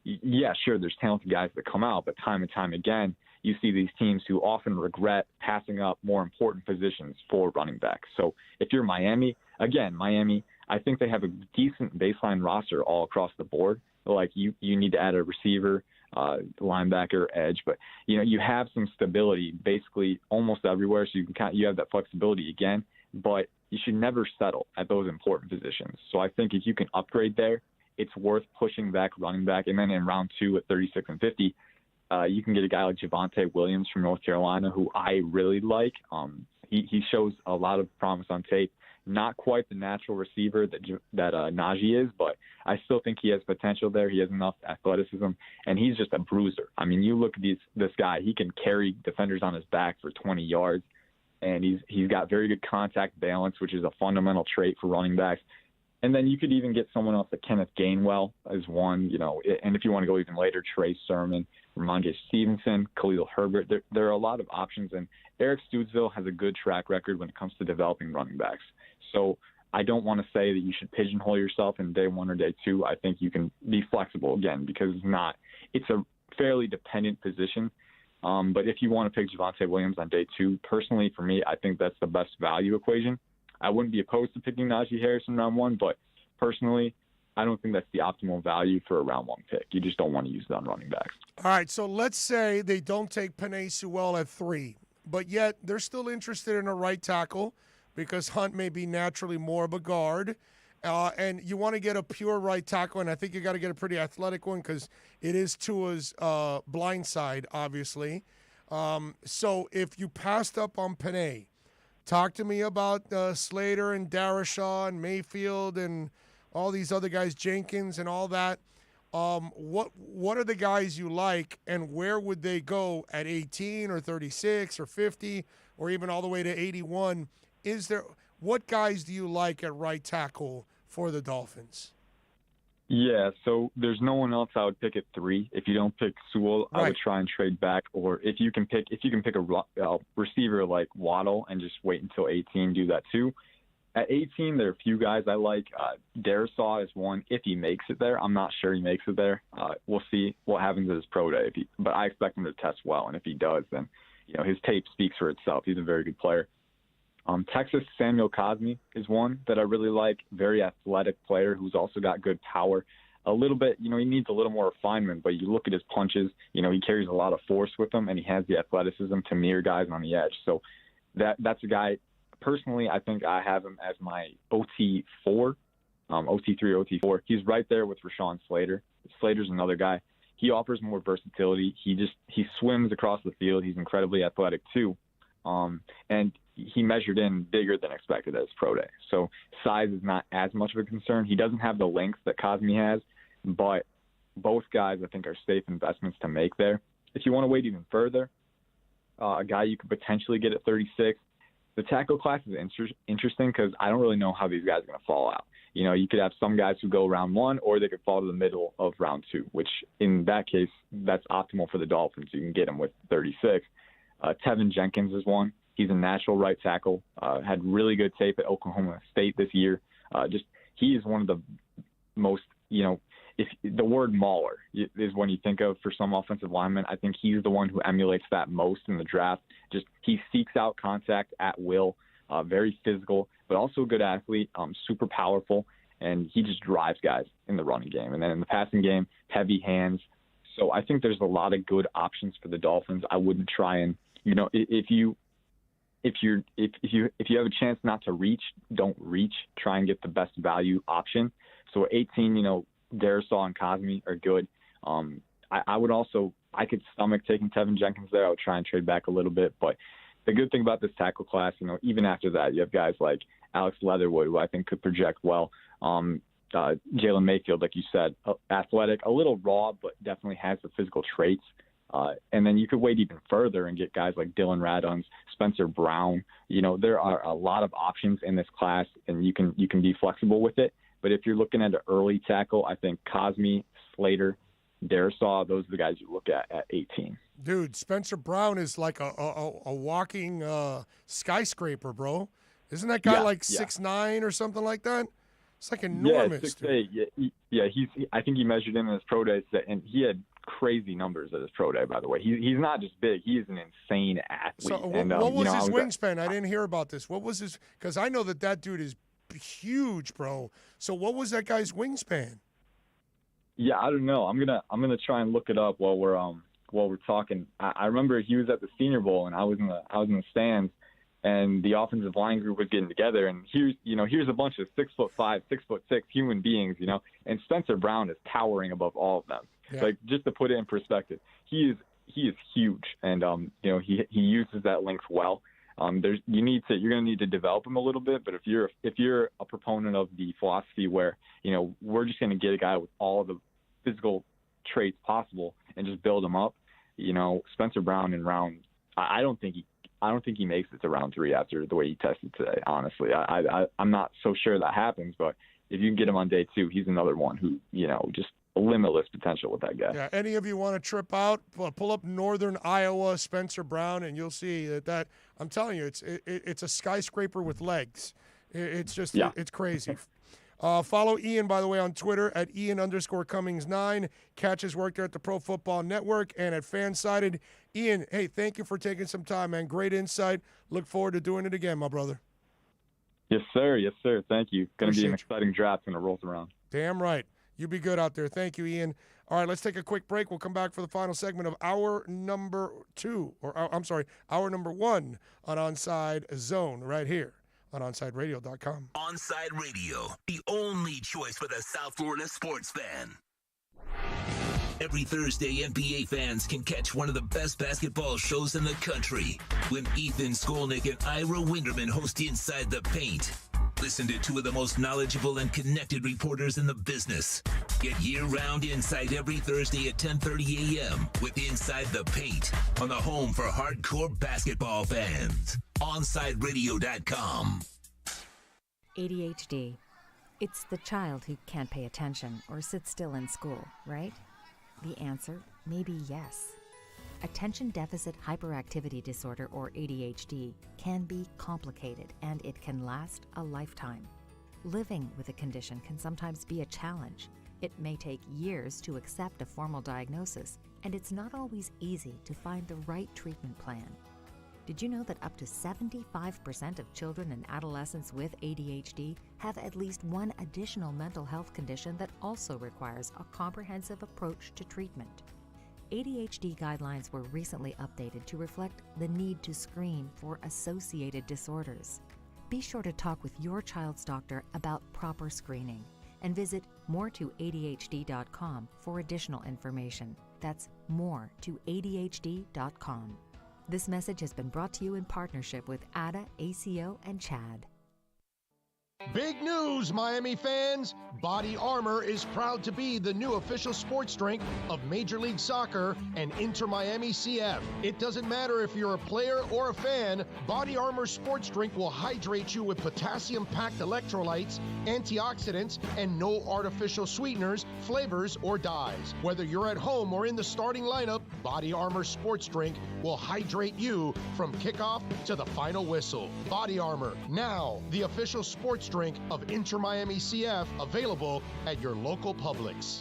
S1: yeah, sure, there's talented guys that come out, but time and time again, you see these teams who often regret passing up more important positions for running backs. So if you're Miami, I think they have a decent baseline roster all across the board. Like you need to add a receiver, linebacker, edge, but you have some stability basically almost everywhere, so you have that flexibility again. But you should never settle at those important positions. So I think if you can upgrade there, it's worth pushing back running back. And then in round 2 at 36 and 50, you can get a guy like Javonte Williams from North Carolina, who I really like. He shows a lot of promise on tape. Not quite the natural receiver that Najee is, but I still think he has potential there. He has enough athleticism, and he's just a bruiser. I mean, you look at this guy, he can carry defenders on his back for 20 yards, and he's got very good contact balance, which is a fundamental trait for running backs. And then you could even get someone else like Kenneth Gainwell as one, and if you want to go even later, Trey Sermon, Ramondre Stevenson, Khalil Herbert. There are a lot of options, and Eric Stoodsville has a good track record when it comes to developing running backs. So I don't want to say that you should pigeonhole yourself in day 1 or day 2. I think you can be flexible again because it's a fairly dependent position. But if you want to pick Javonte Williams on day 2, personally for me, I think that's the best value equation. I wouldn't be opposed to picking Najee Harris in round 1, but personally, I don't think that's the optimal value for a round 1 pick. You just don't want to use it on running backs.
S7: All right, so let's say they don't take Penei Sewell at 3, but yet they're still interested in a right tackle because Hunt may be naturally more of a guard. And you want to get a pure right tackle, and I think you got to get a pretty athletic one because it is Tua's blind side, obviously. So if you passed up on Penei, talk to me about Slater and Darashaw and Mayfield and all these other guys, Jenkins and all that. What are the guys you like, and where would they go at 18 or 36 or 50 or even all the way to 81? What guys do you like at right tackle for the Dolphins?
S1: Yeah, so there's no one else I would pick at 3. If you don't pick Sewell, I would try and trade back. Or if you can pick a receiver like Waddle and just wait until 18, do that too. At 18, there are a few guys I like. Darrisaw is one. If he makes it there, I'm not sure he makes it there. We'll see what happens at his pro day. But I expect him to test well, and if he does, then his tape speaks for itself. He's a very good player. Texas Samuel Cosmi is one that I really like. Very athletic player who's also got good power. A little bit, he needs a little more refinement, but you look at his punches, he carries a lot of force with him, and he has the athleticism to mirror guys on the edge. So that's a guy, personally, I think I have him as my OT4, OT3, OT4. He's right there with Rashawn Slater. Slater's another guy. He offers more versatility. He swims across the field. He's incredibly athletic too. And he measured in bigger than expected at his pro day. So size is not as much of a concern. He doesn't have the length that Cosmi has, but both guys I think are safe investments to make there. If you want to wait even further, a guy you could potentially get at 36, the tackle class is interesting because I don't really know how these guys are going to fall out. You could have some guys who go round 1, or they could fall to the middle of round 2, which in that case, that's optimal for the Dolphins. You can get them with 36. Tevin Jenkins is one. He's a natural right tackle, had really good tape at Oklahoma State this year. He is one of the most, if the word mauler is when you think of for some offensive linemen, I think he's the one who emulates that most in the draft. He seeks out contact at will, very physical, but also a good athlete, super powerful, and he just drives guys in the running game. And then in the passing game, heavy hands. So I think there's a lot of good options for the Dolphins. I wouldn't try and, if you have a chance not to reach, don't reach. Try and get the best value option. So at 18, Darrisaw and Cosmi are good. I could stomach taking Tevin Jenkins there. I would try and trade back a little bit. But the good thing about this tackle class, even after that, you have guys like Alex Leatherwood, who I think could project well. Jalen Mayfield, like you said, athletic, a little raw, but definitely has the physical traits. And then you could wait even further and get guys like Dylan Raduns, Spencer Brown. There are a lot of options in this class, and you can be flexible with it. But if you're looking at an early tackle, I think Cosmi, Slater, Darrisaw, those are the guys you look at 18.
S7: Dude, Spencer Brown is like a walking skyscraper, bro. Isn't that guy 6'9" or something like that? It's like enormous.
S1: Yeah, 6'8". Yeah, I think he measured in his pro day, and he had crazy numbers at his pro day, by the way. He's not just big. He is an insane athlete.
S7: So what was his wingspan? I didn't hear about this. What was his – because I know that dude is huge, bro. So what was that guy's wingspan?
S1: Yeah, I don't know. I'm gonna try and look it up while we're talking. I remember he was at the Senior Bowl, and I was in the stands, and the offensive line group was getting together, and here's a bunch of 6'5", 6'6" human beings, and Spencer Brown is towering above all of them. Yeah. Like, just to put it in perspective, he is huge, and he uses that length well. You're gonna need to develop him a little bit, but if you're a proponent of the philosophy where we're just gonna get a guy with all the physical traits possible and just build him up, Spencer Brown in round, I don't think he makes it to round 3 after the way he tested today. Honestly, I'm not so sure that happens, but if you can get him on day 2, he's another one who just limitless potential with that guy.
S7: Yeah, any of you want to trip out, pull up Northern Iowa, Spencer Brown, and you'll see that I'm telling you, it's a skyscraper with legs. It's just it's crazy. Follow Ian, by the way, on Twitter at Ian_Cummings9. Catch his work there at the Pro Football Network and at Fansided. Ian, hey, thank you for taking some time, man. Great insight. Look forward to doing it again, my brother.
S1: Yes, sir. Yes, sir. Thank you. Going to be an
S7: Appreciate
S1: exciting draft when it rolls around.
S7: Damn right. You be good out there. Thank you, Ian. All right, let's take a quick break. We'll come back for the final segment of hour number hour number 1 on Onside Zone right here on OnsideRadio.com.
S3: Onside Radio, the only choice for the South Florida sports fan. Every Thursday, NBA fans can catch one of the best basketball shows in the country when Ethan Skolnick and Ira Winderman host Inside the Paint. Listen to two of the most knowledgeable and connected reporters in the business. Get year-round insight every Thursday at 10:30 a.m. with Inside the Paint on the home for hardcore basketball fans. OnsideRadio.com.
S20: ADHD. It's the child who can't pay attention or sit still in school, right? The answer may be yes. Attention Deficit Hyperactivity Disorder, or ADHD, can be complicated and it can last a lifetime. Living with a condition can sometimes be a challenge. It may take years to accept a formal diagnosis, and it's not always easy to find the right treatment plan. Did you know that up to 75% of children and adolescents with ADHD have at least one additional mental health condition that also requires a comprehensive approach to treatment? ADHD guidelines were recently updated to reflect the need to screen for associated disorders. Be sure to talk with your child's doctor about proper screening and visit moretoadhd.com for additional information. That's moretoadhd.com. This message has been brought to you in partnership with ADA, ACO, and CHAD.
S2: Big news, Miami fans! Body Armor is proud to be the new official sports drink of Major League Soccer and Inter Miami CF. It doesn't matter if you're a player or a fan, Body Armor sports drink will hydrate you with potassium-packed electrolytes, antioxidants, and no artificial sweeteners, flavors, or dyes. Whether you're at home or in the starting lineup, Body Armor sports drink will hydrate you from kickoff to the final whistle. Body Armor, now the official sports drink of Inter Miami CF, available at your local Publix.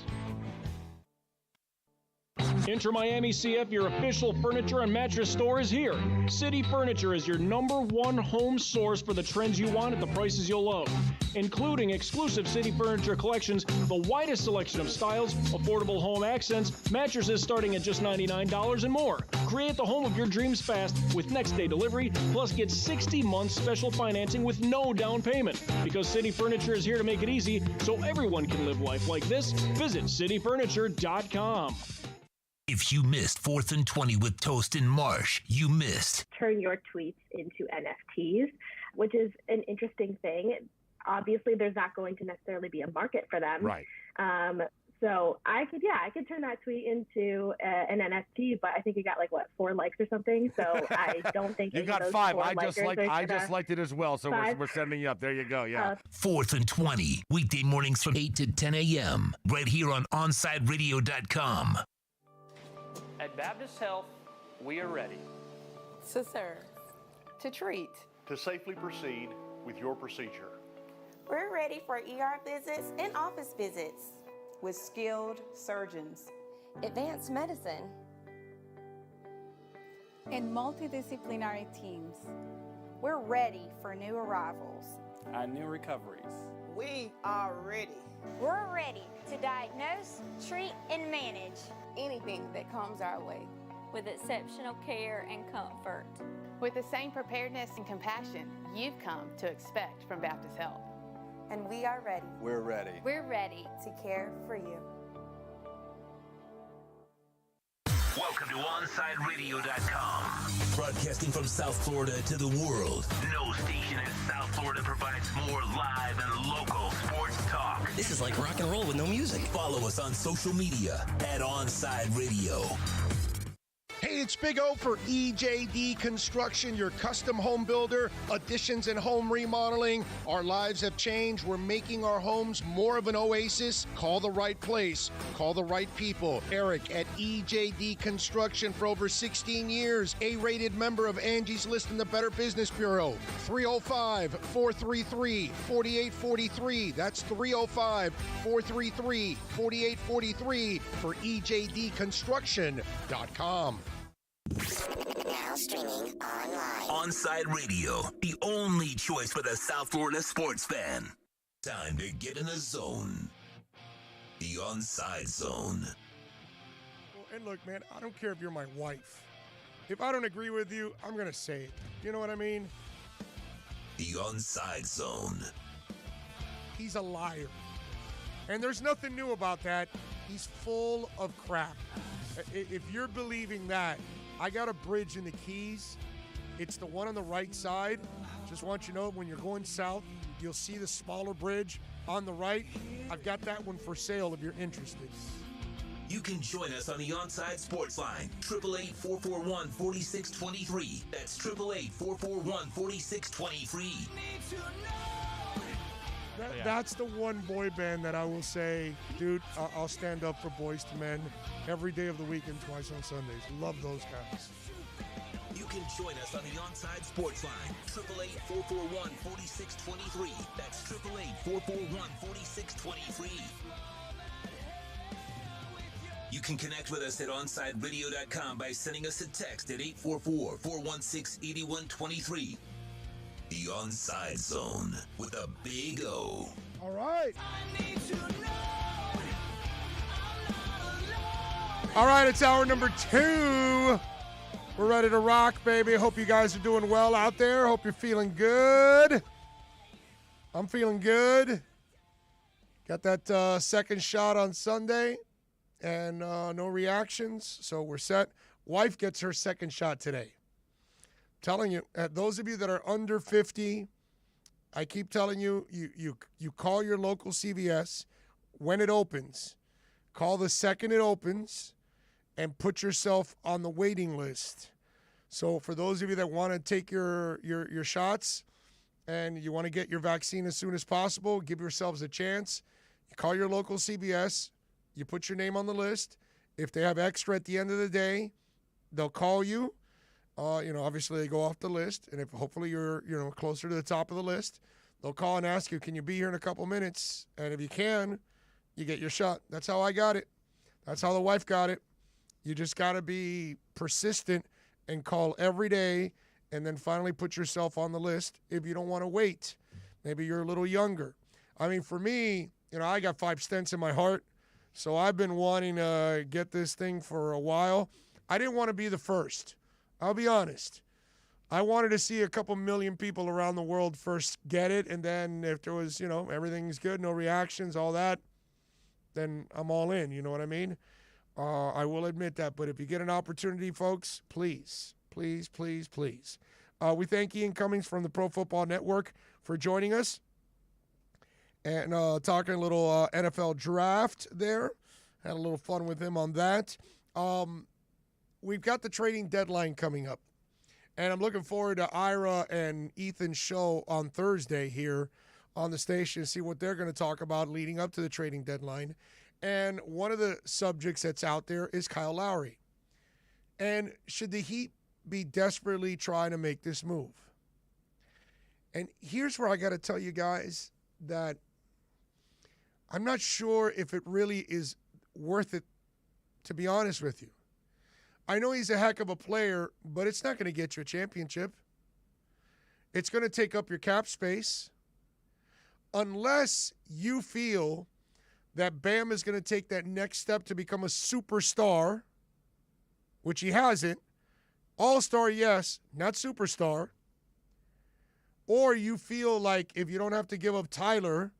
S24: Inter Miami CF, your official furniture and mattress store, is here. City Furniture is your #1 home source for the trends you want at the prices you'll love, including exclusive City Furniture collections, the widest selection of styles, affordable home accents, mattresses starting at just $99 and more. Create the home of your dreams fast with next-day delivery, plus get 60 months special financing with no down payment. Because City Furniture is here to make it easy so everyone can live life like this, visit cityfurniture.com.
S3: If you missed 4th and 20 with Toast and Marsh, you missed.
S5: Turn your tweets into NFTs, which is an interesting thing. Obviously, there's not going to necessarily be a market for them.
S7: Right.
S5: So I could turn that tweet into an NFT, but I think you got 4 likes or something. So I don't think
S7: you got 5. I just liked it as well. So we're sending you up. There you go. Yeah.
S3: 4th and 20 weekday mornings from 8 to 10 a.m. right here on OnsideRadio.com.
S15: At Baptist Health, we are ready.
S16: To serve. To treat.
S9: To safely proceed with your procedure.
S16: We're ready for ER visits and office visits with skilled surgeons.
S18: Advanced medicine. And multidisciplinary teams.
S16: We're ready for new arrivals.
S15: Our new recoveries.
S16: We are ready.
S17: We're ready to diagnose, treat, and manage
S16: anything that comes our way
S18: with exceptional care and comfort.
S19: With the same preparedness and compassion you've come to expect from Baptist Health.
S16: And we are ready.
S9: We're ready.
S18: We're ready
S16: to care for you.
S3: Welcome to OnsideRadio.com. Broadcasting from South Florida to the world. No station in South Florida provides more live and local sports talk.
S8: This is like rock and roll with no music.
S3: Follow us on social media at Onside Radio.
S2: Hey, it's Big O for EJD Construction, your custom home builder, additions and home remodeling. Our lives have changed. We're making our homes more of an oasis. Call the right place. Call the right people. Eric at EJD Construction for over 16 years. A-rated member of Angie's List in the Better Business Bureau. 305-433-4843. That's 305-433-4843 for EJDconstruction.com.
S6: Now Now streaming online.
S3: Onside Radio, the only choice for the South Florida sports fan. Time to get in the zone. The Onside Zone.
S7: And look, man, I don't care if you're my wife. If I don't agree with you, I'm going to say it. You know what I mean?
S3: The Onside Zone.
S7: He's a liar. And there's nothing new about that. He's full of crap. If you're believing that, I got a bridge in the Keys. It's the one on the right side. Just want you to know, when you're going south, you'll see the smaller bridge on the right. I've got that one for sale if you're interested.
S3: You can join us on the Onside Sports Line, 888-441-4623. That's 888-441-4623.
S7: That's the one boy band that I will say, dude, I'll stand up for Boys to Men every day of the week and twice on Sundays. Love those guys.
S3: You can join us on the Onside Sports Line, 888-441-4623. That's 888-441-4623. You can connect with us at OnsideRadio.com by sending us a text at 844-416-8123. The Onside Zone with a big O.
S7: All right. All right, it's hour number 2. We're ready to rock, baby. Hope you guys are doing well out there. Hope you're feeling good. I'm feeling good. Got that second shot on Sunday and no reactions, so we're set. Wife gets her second shot today. Telling you, those of you that are under 50, I keep telling you, you call your local CVS when it opens. Call the second it opens and put yourself on the waiting list. So for those of you that want to take your shots and you want to get your vaccine as soon as possible, give yourselves a chance. You call your local CVS. You put your name on the list. If they have extra at the end of the day, they'll call you. Obviously they go off the list, and if hopefully you're, closer to the top of the list, they'll call and ask you, can you be here in a couple minutes? And if you can, you get your shot. That's how I got it. That's how the wife got it. You just got to be persistent and call every day, and then finally put yourself on the list if you don't want to wait. Maybe you're a little younger. I mean, for me, I got 5 stents in my heart, so I've been wanting to get this thing for a while. I didn't want to be the first. I'll be honest. I wanted to see a couple million people around the world first get it, and then if there was, everything's good, no reactions, all that, then I'm all in, you know what I mean? I will admit that, but if you get an opportunity, folks, please, please, please, please. We thank Ian Cummings from the Pro Football Network for joining us and talking a little NFL draft there. Had a little fun with him on that. We've got the trading deadline coming up, and I'm looking forward to Ira and Ethan's show on Thursday here on the station, see what they're going to talk about leading up to the trading deadline. And one of the subjects that's out there is Kyle Lowry. And should the Heat be desperately trying to make this move? And here's where I got to tell you guys that I'm not sure if it really is worth it, to be honest with you. I know he's a heck of a player, but it's not going to get you a championship. It's going to take up your cap space. Unless you feel that Bam is going to take that next step to become a superstar, which he hasn't. All-star, yes, not superstar. Or you feel like if you don't have to give up Tyler,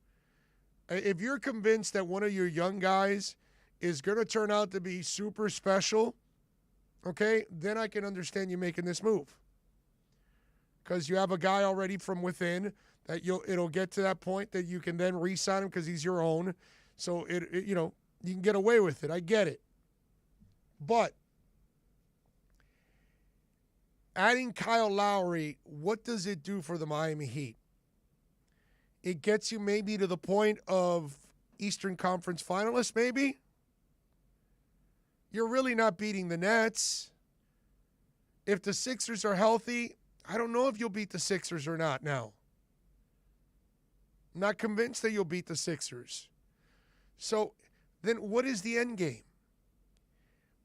S7: if you're convinced that one of your young guys is going to turn out to be super special, okay, then I can understand you making this move. Because you have a guy already from within that it'll get to that point that you can then re-sign him because he's your own. So, you can get away with it. I get it. But adding Kyle Lowry, what does it do for the Miami Heat? It gets you maybe to the point of Eastern Conference finalists, maybe. You're really not beating the Nets. If the Sixers are healthy, I don't know if you'll beat the Sixers or not now. I'm not convinced that you'll beat the Sixers. So then what is the end game?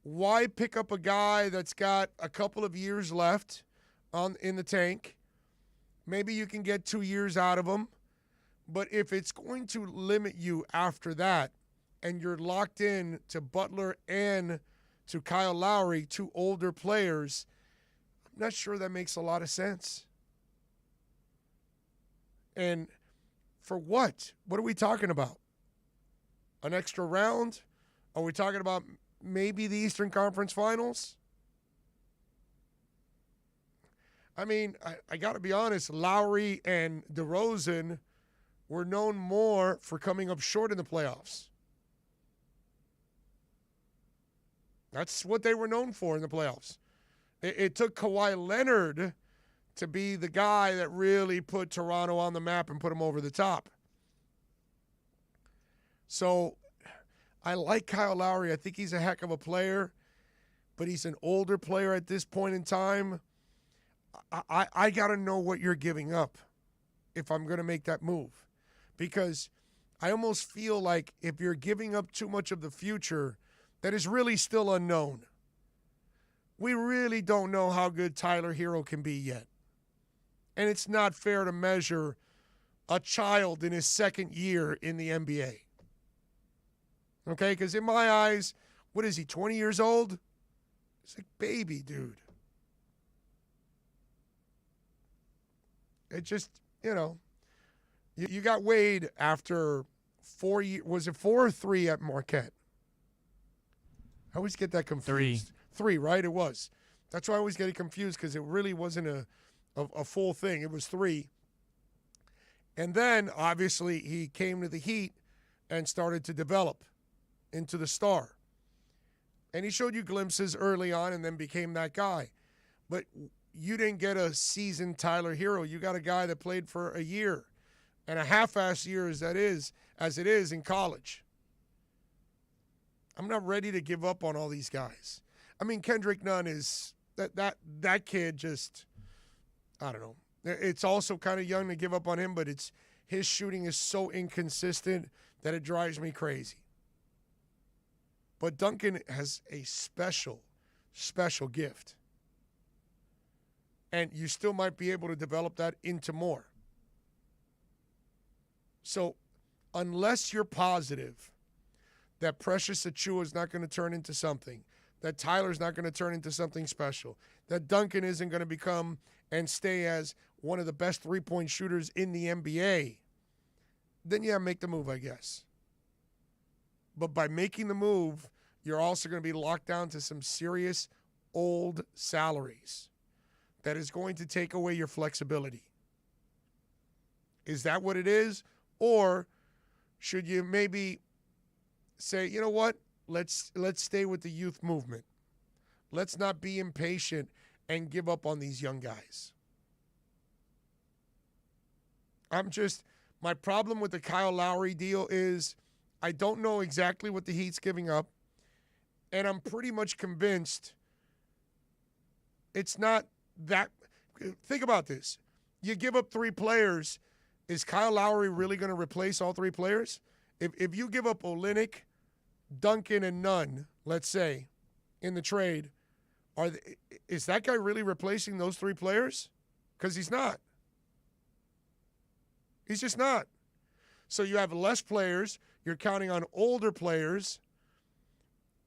S7: Why pick up a guy that's got a couple of years left in the tank? Maybe you can get 2 years out of him. But if it's going to limit you after that, and you're locked in to Butler and to Kyle Lowry, two older players, I'm not sure that makes a lot of sense. And for what? What are we talking about? An extra round? Are we talking about maybe the Eastern Conference Finals? I mean, I got to be honest, Lowry and DeRozan were known more for coming up short in the playoffs. That's what they were known for in the playoffs. It took Kawhi Leonard to be the guy that really put Toronto on the map and put them over the top. So I like Kyle Lowry. I think he's a heck of a player, but he's an older player at this point in time. I got to know what you're giving up if I'm going to make that move, because I almost feel like if you're giving up too much of the future that is really still unknown. We really don't know how good Tyler Hero can be yet. And it's not fair to measure a child in his second year in the NBA. Okay, because in my eyes, what is he, 20 years old? He's like, baby, dude. It just, you got Wade after 4 years. Was it 4 or 3 at Marquette? I always get that confused. 3, right? It was. That's why I always get it confused, because it really wasn't a full thing. It was 3. And then, obviously, he came to the Heat and started to develop into the star. And he showed you glimpses early on and then became that guy. But you didn't get a seasoned Tyler Hero. You got a guy that played for a year, and a half-ass year as it is in college. I'm not ready to give up on all these guys. I mean, Kendrick Nunn is that kid just, I don't know. It's also kind of young to give up on him, but his shooting is so inconsistent that it drives me crazy. But Duncan has a special, special gift. And you still might be able to develop that into more. So unless you're positive that Precious Achiuwa is not going to turn into something, that Tyler's not going to turn into something special, that Duncan isn't going to become and stay as one of the best three-point shooters in the NBA, then yeah, make the move, I guess. But by making the move, you're also going to be locked down to some serious old salaries that is going to take away your flexibility. Is that what it is? Or should you maybe say, you know what? Let's stay with the youth movement. Let's not be impatient and give up on these young guys. My problem with the Kyle Lowry deal is I don't know exactly what the Heat's giving up, and I'm pretty much convinced it's not that. Think about this. You give up 3 players. Is Kyle Lowry really going to replace all 3 players? If you give up Olynyk, Duncan, and Nunn, let's say, in the trade, is that guy really replacing those 3 players? Because he's not. He's just not. So you have less players. You're counting on older players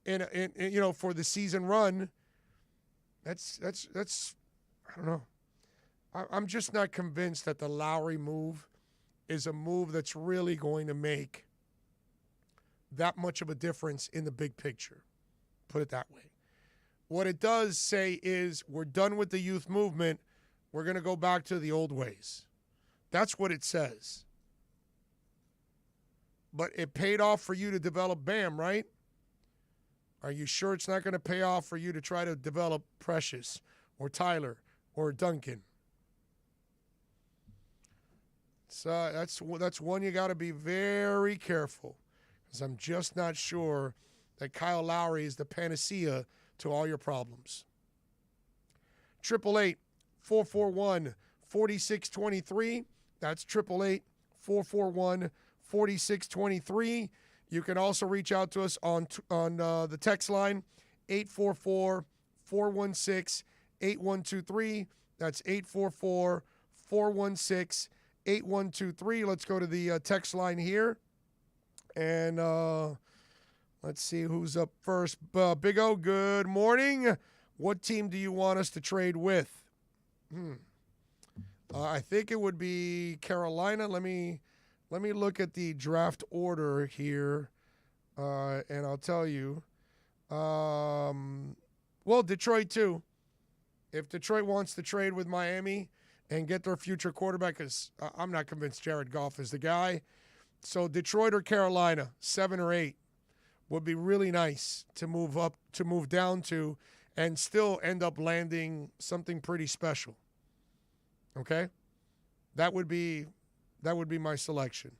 S7: in for the season run. That's I don't know. I'm just not convinced that the Lowry move is a move that's really going to make that much of a difference in the big picture. Put it that way. What it does say is we're done with the youth movement. We're going to go back to the old ways. That's what it says. But it paid off for you to develop Bam, right? Are you sure it's not going to pay off for you to try to develop Precious or Tyler or Duncan? So that's one you got to be very careful, because I'm just not sure that Kyle Lowry is the panacea to all your problems. 888-441-4623. That's 888-441-4623. You can also reach out to us on the text line, 844-416-8123. That's 844-416-8123. Let's go to the text line here. And let's see who's up first. Big O, good morning. What team do you want us to trade with? I think it would be Carolina. Let me look at the draft order here, and I'll tell you. Well, Detroit too. If Detroit wants to trade with Miami and get their future quarterback, because I'm not convinced Jared Goff is the guy. So Detroit or Carolina, 7 or 8, would be really nice to move down to, and still end up landing something pretty special. Okay? That would be my selection.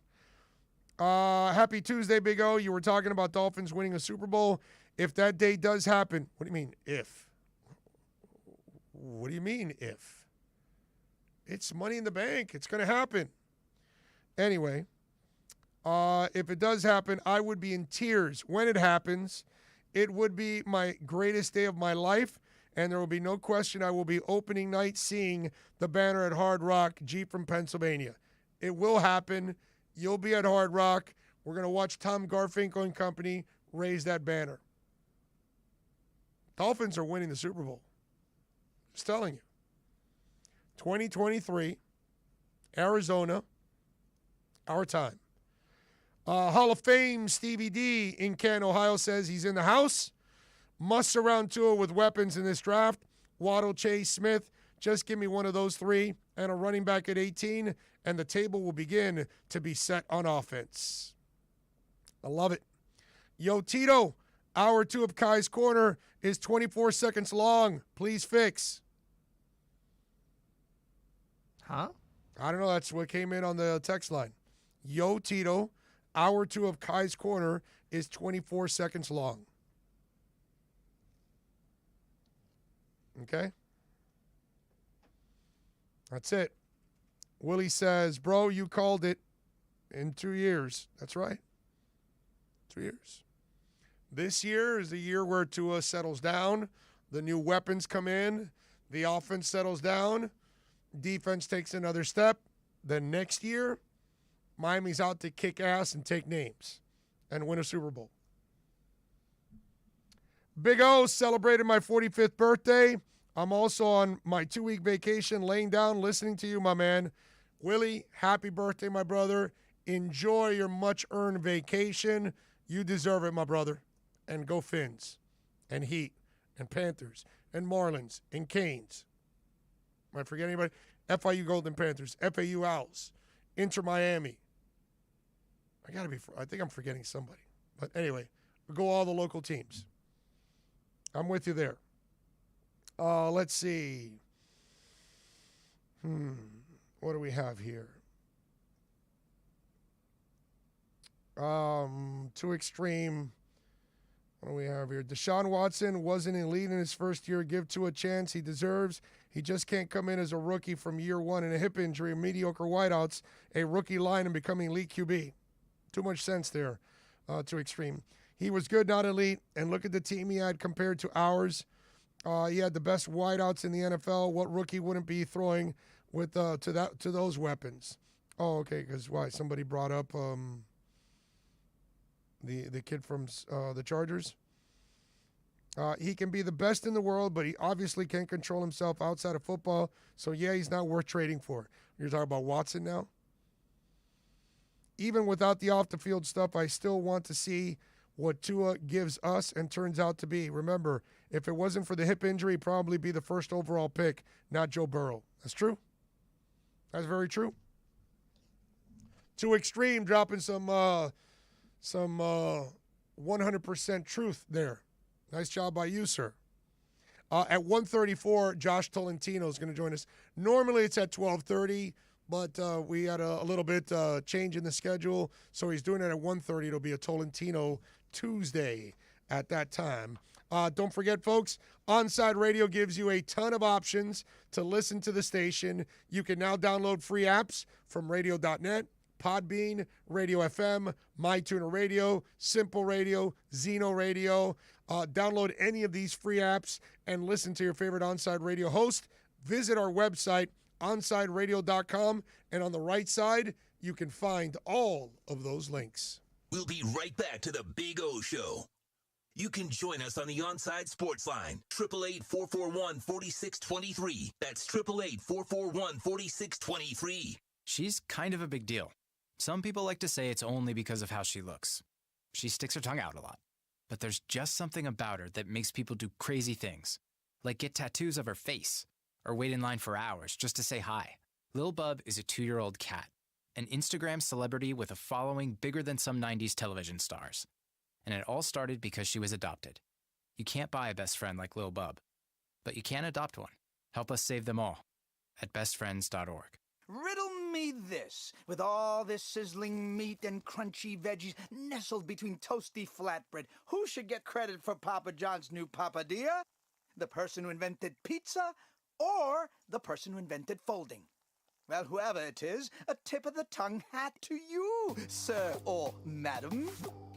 S7: Happy Tuesday, Big O. You were talking about Dolphins winning a Super Bowl. If that day does happen, what do you mean if? What do you mean if? It's money in the bank. It's going to happen. Anyway, if it does happen, I would be in tears when it happens. It would be my greatest day of my life, and there will be no question I will be opening night seeing the banner at Hard Rock, Jeep from Pennsylvania. It will happen. You'll be at Hard Rock. We're going to watch Tom Garfinkel and company raise that banner. Dolphins are winning the Super Bowl. Just telling you. 2023, Arizona, our time. Hall of Fame Stevie D in Canton, Ohio says he's in the house. Must surround Tua with weapons in this draft. Waddle, Chase, Smith. Just give me one of those three and a running back at 18, and the table will begin to be set on offense. I love it. Yo, Tito, hour 2 of Kai's Corner is 24 seconds long. Please fix.
S12: Huh?
S7: I don't know. That's what came in on the text line. Yo, Tito, hour 2 of Kai's Corner is 24 seconds long. Okay? That's it. Willie says, bro, you called it in 2 years. That's right. 2 years. This year is the year where Tua settles down. The new weapons come in. The offense settles down. Defense takes another step. Then next year, Miami's out to kick ass and take names and win a Super Bowl. Big O celebrated my 45th birthday. I'm also on my 2-week vacation, laying down, listening to you, my man. Willie, happy birthday, my brother. Enjoy your much-earned vacation. You deserve it, my brother. And go Fins, and Heat, and Panthers, and Marlins, and Canes. Am I forgetting anybody? FIU Golden Panthers, FAU Owls, Inter Miami. I think I'm forgetting somebody. But anyway, we'll go all the local teams. I'm with you there. Let's see. What do we have here? Too extreme. What do we have here? Deshaun Watson wasn't elite in his first year. Give Tua a chance he deserves. He just can't come in as a rookie from year one in a hip injury, mediocre wideouts, a rookie line, and becoming elite QB. Too much sense there. Too extreme. He was good, not elite. And look at the team he had compared to ours. He had the best wideouts in the NFL. What rookie wouldn't be throwing with to those weapons? Oh, okay. Because why? Somebody brought up the kid from the Chargers. He can be the best in the world, but he obviously can't control himself outside of football. So yeah, he's not worth trading for. You're talking about Watson now. Even without the off the field stuff, I still want to see what Tua gives us and turns out to be. Remember, if it wasn't for the hip injury, he'd probably be the first overall pick, not Joe Burrow. That's true. That's very true. Too extreme, dropping some 100% truth there. Nice job by you, sir. At 1:34, Josh Tolentino is going to join us. Normally it's at 12:30, but we had a little bit change in the schedule, so he's doing it at 1:30. It'll be a Tolentino Tuesday at that time. Don't forget, folks, Onside Radio gives you a ton of options to listen to the station. You can now download free apps from radio.net, Podbean, Radio FM, MyTuner Radio, Simple Radio, Zeno Radio. Download any of these free apps and listen to your favorite Onside Radio host. Visit our website, onsideradio.com, and on the right side, you can find all of those links.
S3: We'll be right back to the Big O Show. You can join us on the Onside Sports Line, 888-441-4623. That's 888-441-4623.
S10: She's kind of a big deal. Some people like to say it's only because of how she looks. She sticks her tongue out a lot. But there's just something about her that makes people do crazy things, like get tattoos of her face, or wait in line for hours just to say hi. Lil Bub is a 2-year-old cat, an Instagram celebrity with a following bigger than some 90s television stars. And it all started because she was adopted. You can't buy a best friend like Lil Bub, but you can adopt one. Help us save them all at bestfriends.org.
S11: Riddle me this. With all this sizzling meat and crunchy veggies nestled between toasty flatbread, who should get credit for Papa John's new papadilla? The person who invented pizza or the person who invented folding? Well, whoever it is, a tip of the tongue hat to you, sir or madam.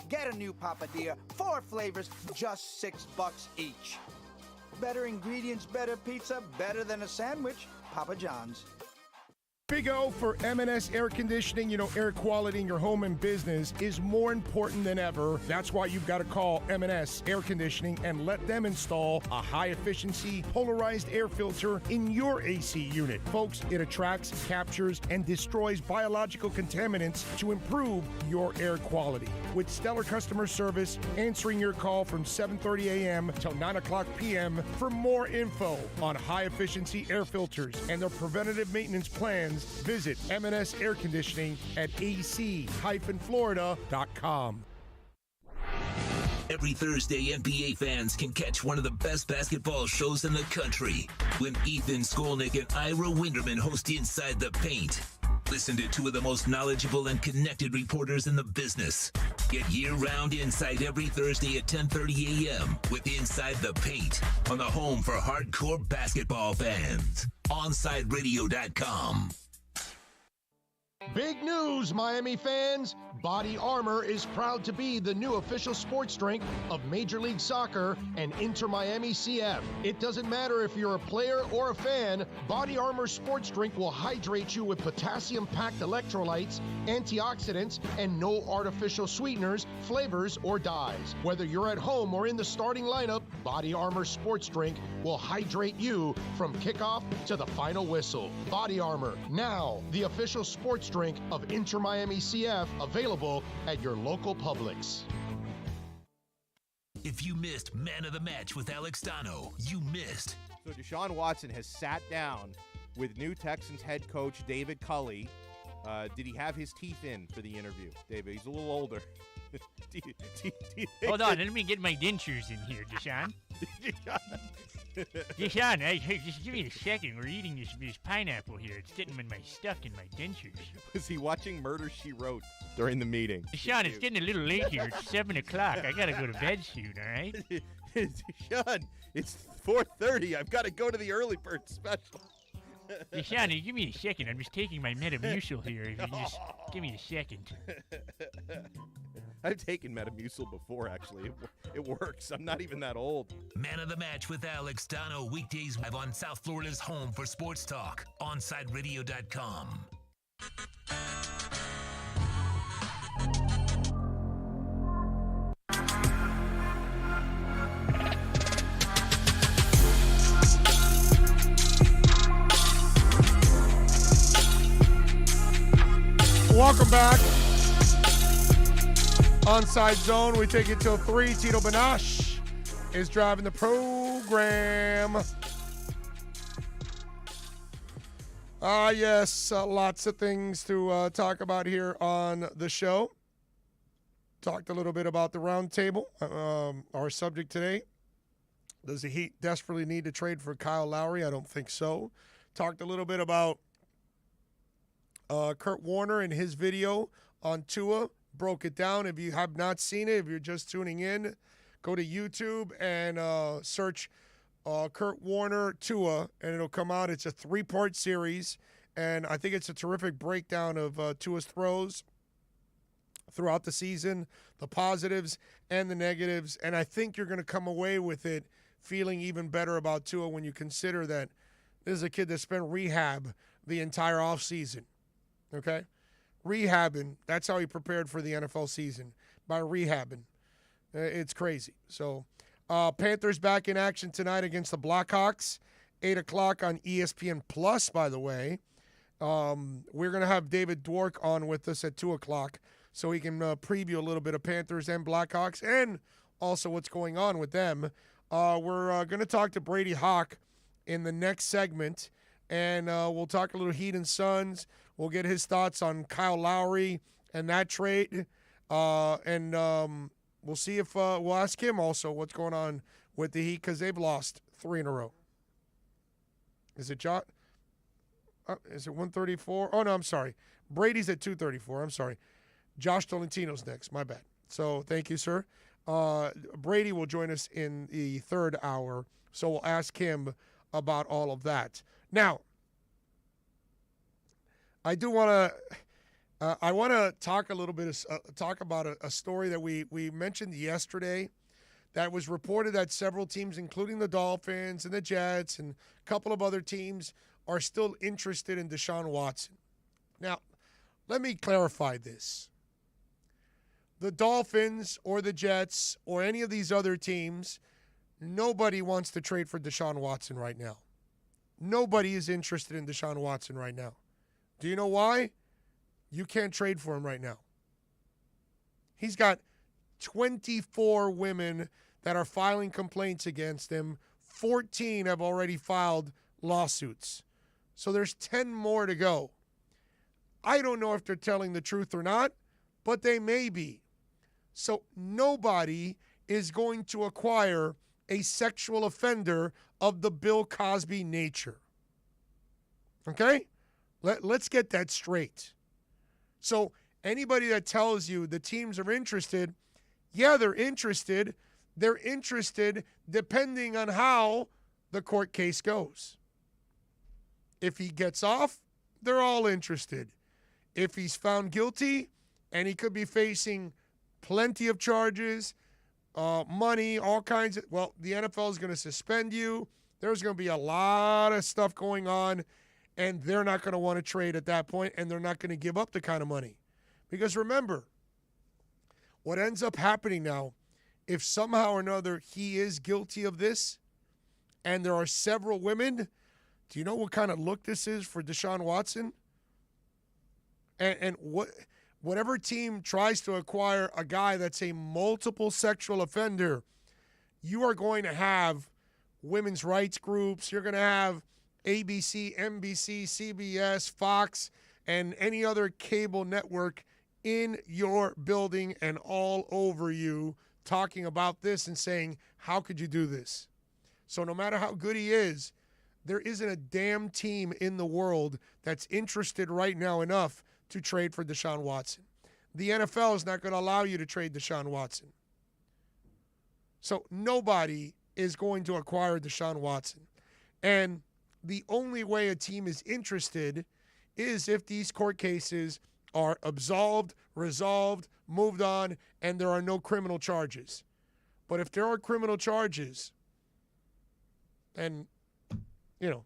S11: Get a new papadilla, 4 flavors, just $6 each. Better ingredients, better pizza, better than a sandwich. Papa John's.
S7: Big O for M&S Air Conditioning. You know, air quality in your home and business is more important than ever. That's why you've got to call M&S Air Conditioning and let them install a high-efficiency polarized air filter in your AC unit. Folks, it attracts, captures, and destroys biological contaminants to improve your air quality. With stellar customer service, answering your call from 7:30 a.m. till 9 o'clock p.m. For more info on high-efficiency air filters and their preventative maintenance plans, visit M&S Air Conditioning at ac-florida.com.
S3: Every Thursday, NBA fans can catch one of the best basketball shows in the country when Ethan Skolnick and Ira Winderman host Inside the Paint. Listen to 2 of the most knowledgeable and connected reporters in the business. Get year-round insight every Thursday at 10:30 a.m. with Inside the Paint on the home for hardcore basketball fans. OnsideRadio.com.
S2: Big news, Miami fans! Body Armor is proud to be the new official sports drink of Major League Soccer and Inter Miami CF. It doesn't matter if you're a player or a fan, Body Armor sports drink will hydrate you with potassium-packed electrolytes, antioxidants, and no artificial sweeteners, flavors, or dyes. Whether you're at home or in the starting lineup, Body Armor sports drink will hydrate you from kickoff to the final whistle. Body Armor, now the official sports drink of Inter Miami CF, available at your local Publix.
S3: If you missed Man of the Match with Alex Dano, you missed.
S21: So Deshaun Watson has sat down with new Texans head coach David Culley. Did he have his teeth in for the interview, David? He's a little older.
S13: Hold on, let me get my dentures in here, Deshaun. Deshaun, hey, just give me a second. We're eating this pineapple here. It's getting stuck in my dentures.
S21: Was he watching Murder, She Wrote during the meeting?
S13: Deshaun, it's getting a little late here. It's 7 o'clock. I got to go to bed soon, all right?
S21: Deshaun, it's 4:30. I've got to go to the early bird special.
S13: Deshaun, give me a second. I'm just taking my Metamucil here. If you just give me a second.
S21: I've taken Metamucil before, actually. It works. I'm not even that old.
S3: Man of the Match with Alex Dano, weekdays live on South Florida's home for sports talk, OnsideRadio.com.
S7: Welcome back. Onside Zone, we take it till 3. Tito Benash is driving the program. Yes, lots of things to talk about here on the show. Talked a little bit about the roundtable. Our subject today, does the Heat desperately need to trade for Kyle Lowry? I don't think so. Talked a little bit about Kurt Warner and his video on Tua. Broke it down. If you have not seen it, if you're just tuning in, go to YouTube and search Kurt Warner Tua, and it'll come out. It's a 3-part series, And I think it's a terrific breakdown of Tua's throws throughout the season, the positives and the negatives. And I think you're going to come away with it feeling even better about Tua when you consider that this is a kid that spent rehab the entire offseason. Okay? Rehabbing. That's how he prepared for the NFL season, by rehabbing. It's crazy. So, Panthers back in action tonight against the Blackhawks. 8 o'clock on ESPN Plus, by the way. We're going to have David Dwork on with us at 2 o'clock so he can preview a little bit of Panthers and Blackhawks and also what's going on with them. We're going to talk to Brady Hawk in the next segment, and we'll talk a little Heat and Suns. We'll get his thoughts on Kyle Lowry and that trade. And we'll see if we'll ask him also what's going on with the Heat because they've lost 3 in a row. Is it John? Is it 134? Oh, no, I'm sorry. Brady's at 234. I'm sorry. Josh Tolentino's next. My bad. So thank you, sir. Brady will join us in the third hour, so we'll ask him about all of that. Now, I do want to talk a little bit, talk about a story that we mentioned yesterday that was reported that several teams, including the Dolphins and the Jets and a couple of other teams, are still interested in Deshaun Watson. Now, let me clarify this. The Dolphins or the Jets or any of these other teams, nobody wants to trade for Deshaun Watson right now. Nobody is interested in Deshaun Watson right now. Do you know why? You can't trade for him right now. He's got 24 women that are filing complaints against him. 14 have already filed lawsuits. So there's 10 more to go. I don't know if they're telling the truth or not, but they may be. So nobody is going to acquire a sexual offender of the Bill Cosby nature. Okay? Let's get that straight. So anybody that tells you the teams are interested, yeah, they're interested. They're interested depending on how the court case goes. If he gets off, they're all interested. If he's found guilty, and he could be facing plenty of charges, money, all kinds of, well, the NFL is going to suspend you. There's going to be a lot of stuff going on, and they're not going to want to trade at that point, and they're not going to give up the kind of money. Because remember, what ends up happening now, if somehow or another he is guilty of this, and there are several women, do you know what kind of look this is for Deshaun Watson? And whatever team tries to acquire a guy that's a multiple sexual offender, you are going to have women's rights groups. You're going to have ABC, NBC, CBS, Fox, and any other cable network in your building and all over you talking about this and saying, how could you do this? So no matter how good he is, there isn't a damn team in the world that's interested right now enough to trade for Deshaun Watson. The NFL is not going to allow you to trade Deshaun Watson. So nobody is going to acquire Deshaun Watson. And the only way a team is interested is if these court cases are absolved, resolved, moved on, and there are no criminal charges. But if there are criminal charges, and, you know,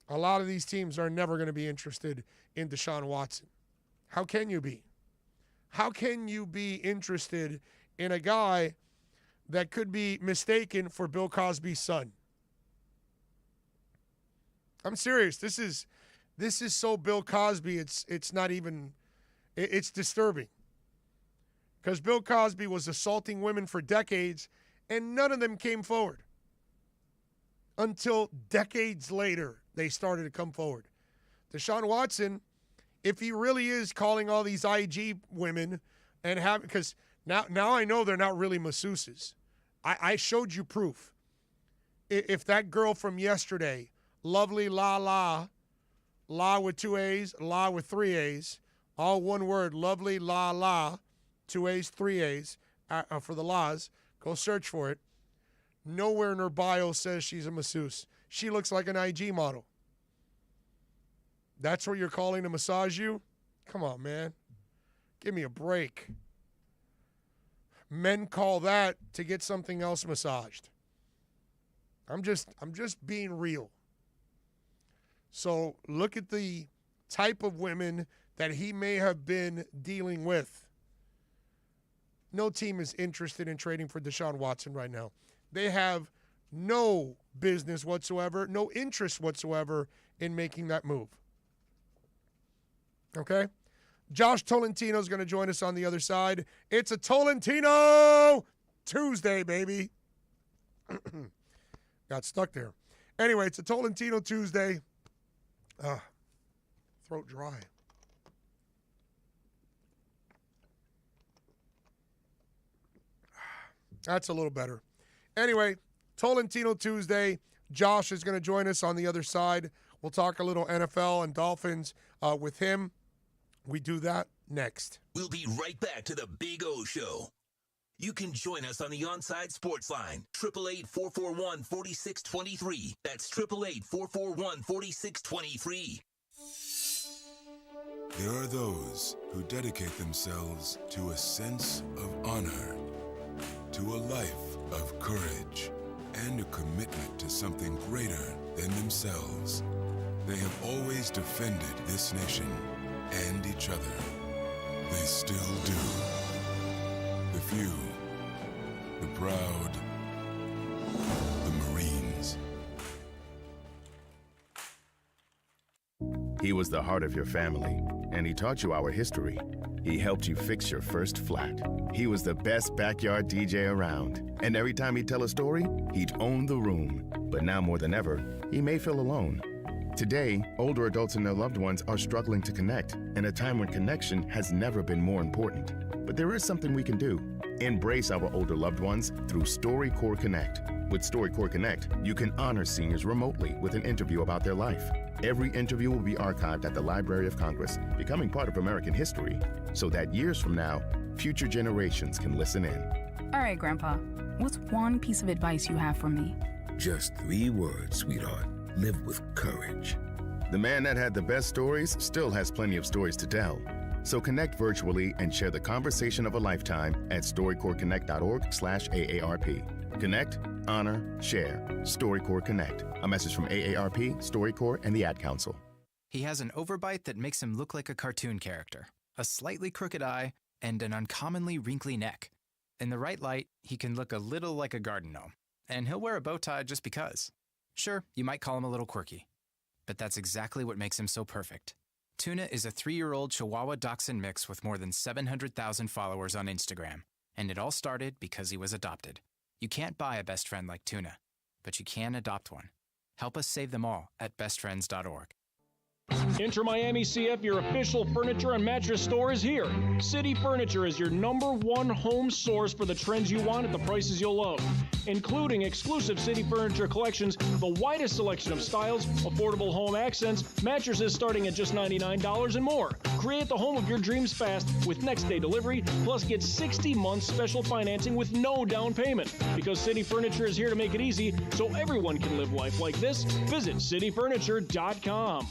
S7: a lot of these teams are never going to be interested in Deshaun Watson. How can you be? How can you be interested in a guy that could be mistaken for Bill Cosby's son? I'm serious. This is so Bill Cosby, it's not even, it's disturbing. Because Bill Cosby was assaulting women for decades, and none of them came forward. Until decades later, they started to come forward. Deshaun Watson, if he really is calling all these IG women and have, because now I know they're not really masseuses. I showed you proof. If that girl from yesterday, lovely La with 2 A's, La with 3 A's, all one word, lovely La, 2 A's, 3 A's for the La's, go search for it. Nowhere in her bio says she's a masseuse. She looks like an IG model. That's what you're calling to massage you? Come on, man. Give me a break. Men call that to get something else massaged. I'm just being real. So look at the type of women that he may have been dealing with. No team is interested in trading for Deshaun Watson right now. They have no business whatsoever, no interest whatsoever in making that move. Okay? Josh Tolentino is going to join us on the other side. It's a Tolentino Tuesday, baby. Got stuck there. Anyway, it's a Tolentino Tuesday. Throat dry. That's a little better. Anyway, Tolentino Tuesday. Josh is going to join us on the other side. We'll talk a little NFL and Dolphins with him. We do that next.
S3: We'll be right back to the Big O Show. You can join us on the Onside Sports Line, 888-441-4623. That's 888-441-4623.
S4: There are those who dedicate themselves to a sense of honor, to a life of courage, and a commitment to something greater than themselves. They have always defended this nation and each other. They still do. The few, the proud, the Marines.
S14: He was the heart of your family, and he taught you our history. He helped you fix your first flat. He was the best backyard DJ around, and every time he'd tell a story, he'd own the room. But now more than ever, he may feel alone. Today, older adults and their loved ones are struggling to connect, in a time when connection has never been more important. But there is something we can do. Embrace our older loved ones through StoryCorps Connect. With StoryCorps Connect, you can honor seniors remotely with an interview about their life. Every interview will be archived at the Library of Congress, becoming part of American history, so that years from now, future generations can listen in.
S22: All right, Grandpa, what's one piece of advice you have for me?
S14: Just 3 words, sweetheart. Live with courage. The man that had the best stories still has plenty of stories to tell. So connect virtually and share the conversation of a lifetime at storycorpsconnect.org/AARP. Connect, honor, share. StoryCorps Connect. A message from AARP, StoryCorps, and the Ad Council.
S10: He has an overbite that makes him look like a cartoon character, a slightly crooked eye, and an uncommonly wrinkly neck. In the right light, he can look a little like a garden gnome, and he'll wear a bow tie just because. Sure, you might call him a little quirky, but that's exactly what makes him so perfect. Tuna is a 3-year-old Chihuahua Dachshund mix with more than 700,000 followers on Instagram, and it all started because he was adopted. You can't buy a best friend like Tuna, but you can adopt one. Help us save them all at bestfriends.org.
S24: Inter Miami CF, your official furniture and mattress store, is here. City Furniture is your #1 home source for the trends you want at the prices you'll love, including exclusive City Furniture collections, the widest selection of styles, affordable home accents, mattresses starting at just $99 and more. Create the home of your dreams fast with next-day delivery, plus get 60 months special financing with no down payment. Because City Furniture is here to make it easy so everyone can live life like this, visit cityfurniture.com.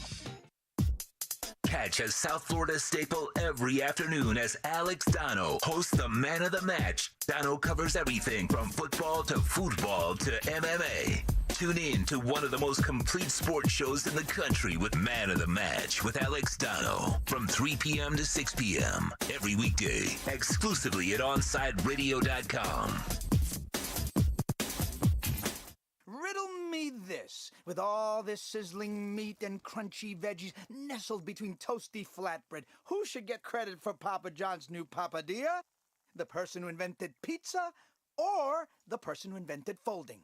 S3: Catch a South Florida staple every afternoon as Alex Dano hosts the Man of the Match. Dano covers everything from football to football to MMA. Tune in to one of the most complete sports shows in the country with Man of the Match with Alex Dano from 3 p.m. to 6 p.m. every weekday, exclusively at OnsideRadio.com.
S11: Riddle me this. With all this sizzling meat and crunchy veggies nestled between toasty flatbread, who should get credit for Papa John's new papadilla? The person who invented pizza or the person who invented folding?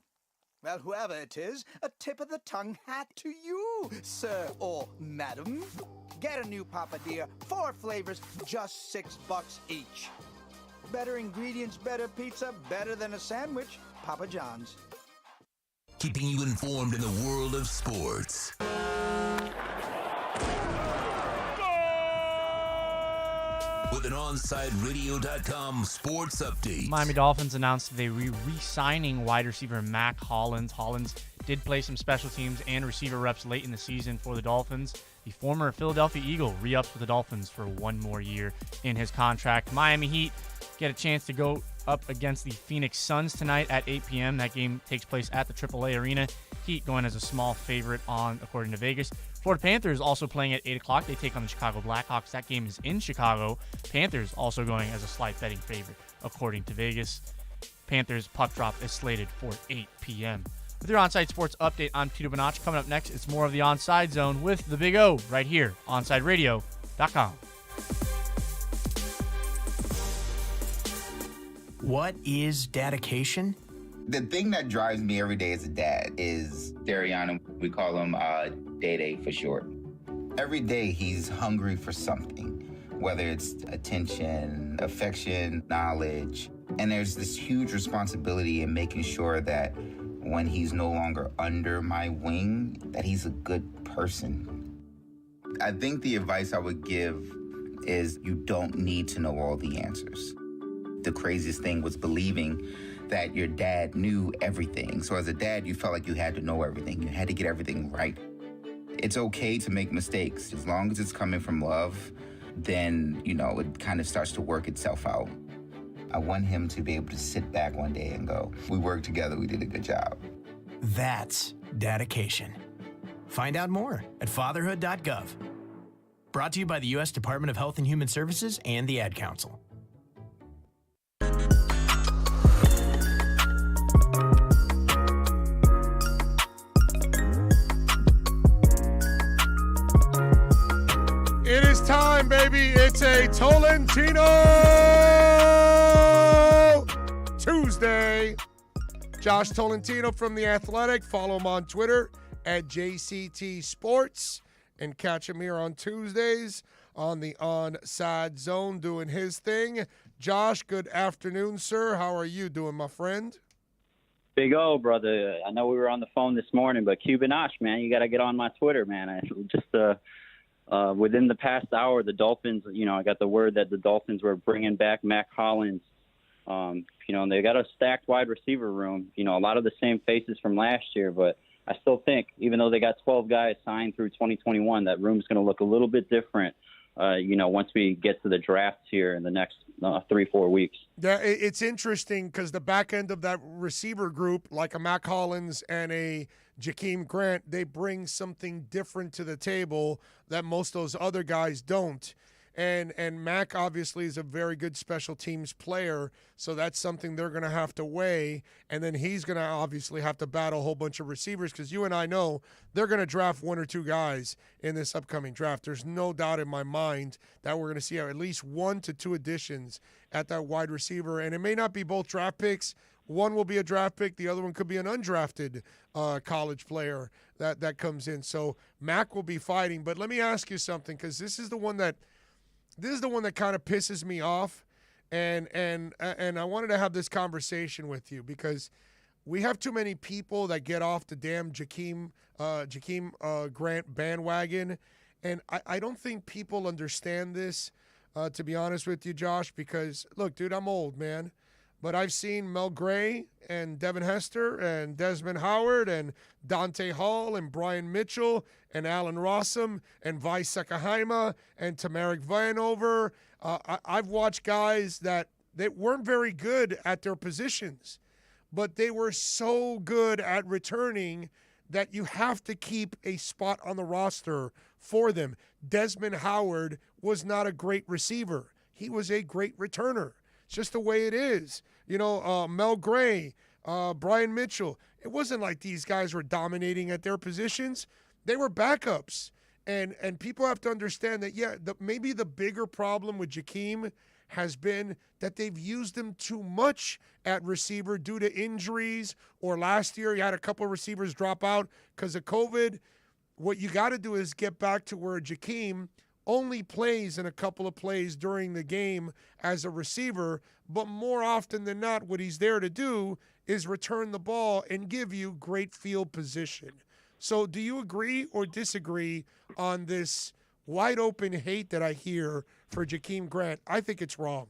S11: Well, whoever it is, a tip of the tongue hat to you, sir or madam. Get a new papadilla, 4 flavors, just $6 each. Better ingredients, better pizza, better than a sandwich. Papa John's.
S3: Keeping you informed in the world of sports. With an OnsideRadio.com sports update.
S12: Miami Dolphins announced they were re-signing wide receiver Mac Hollins. Hollins did play some special teams and receiver reps late in the season for the Dolphins. The former Philadelphia Eagle re-ups with the Dolphins for one more year in his contract. Miami Heat get a chance to go up against the Phoenix Suns tonight at 8 p.m. That game takes place at the AAA Arena. Heat going as a small favorite according to Vegas. Florida Panthers also playing at 8 o'clock. They take on the Chicago Blackhawks. That game is in Chicago. Panthers also going as a slight betting favorite according to Vegas. Panthers puck drop is slated for 8 p.m. With your Onside Sports update, I'm Tito Bonacci. Coming up next, it's more of the Onside Zone with the Big O right here, OnsideRadio.com.
S8: What is dedication?
S1: The thing that drives me every day as a dad is Darian. We call him Day for short. Every day he's hungry for something, whether it's attention, affection, knowledge. And there's this huge responsibility in making sure that when he's no longer under my wing, that he's a good person. I think the advice I would give is you don't need to know all the answers. The craziest thing was believing that your dad knew everything. So as a dad, you felt like you had to know everything. You had to get everything right. It's okay to make mistakes. As long as it's coming from love, then, it kind of starts to work itself out. I want him to be able to sit back one day and go, we worked together, we did a good job.
S8: That's dedication. Find out more at fatherhood.gov. Brought to you by the U.S. Department of Health and Human Services and the Ad Council.
S7: It is time, baby. It's a Tolentino Tuesday. Josh Tolentino from The Athletic. Follow him on Twitter at JCT Sports. And catch him here on Tuesdays on the Onside Zone doing his thing. Josh, good afternoon, sir. How are you doing, my friend?
S5: Big O, brother. I know we were on the phone this morning, but Cubanash, man, you got to get on my Twitter, man. Within the past hour, the Dolphins, I got the word that the Dolphins were bringing back Mac Hollins. And they got a stacked wide receiver room, a lot of the same faces from last year. But I still think, even though they got 12 guys signed through 2021, that room's going to look a little bit different, once we get to the drafts here in the next 3-4 weeks.
S7: Yeah, it's interesting because the back end of that receiver group, like a Mac Hollins and a Jakeem Grant, they bring something different to the table that most of those other guys don't. And Mac obviously is a very good special teams player, so that's something they're going to have to weigh. And then he's going to obviously have to battle a whole bunch of receivers because you and I know they're going to draft one or two guys in this upcoming draft. There's no doubt in my mind that we're going to see at least 1 to 2 additions at that wide receiver. And it may not be both draft picks. One will be a draft pick. The other one could be an undrafted college player that comes in. So Mac will be fighting. But let me ask you something, because this is the one that kind of pisses me off, and I wanted to have this conversation with you because we have too many people that get off the damn Jakeem Grant bandwagon, and I don't think people understand this, to be honest with you, Josh, because, look, dude, I'm old, man. But I've seen Mel Gray and Devin Hester and Desmond Howard and Dante Hall and Brian Mitchell and Alan Rossum and Vi Sekahaima and Tamarick Vanover. I've watched guys that weren't very good at their positions, but they were so good at returning that you have to keep a spot on the roster for them. Desmond Howard was not a great receiver. He was a great returner. It's just the way it is. Mel Gray, Brian Mitchell. It wasn't like these guys were dominating at their positions. They were backups. And people have to understand that, maybe the bigger problem with Jakeem has been that they've used him too much at receiver due to injuries, or last year he had a couple of receivers drop out because of COVID. What you got to do is get back to where Jakeem only plays in a couple of plays during the game as a receiver, but more often than not, what he's there to do is return the ball and give you great field position. So do you agree or disagree on this wide open hate that I hear for Jakeem Grant? I think it's wrong.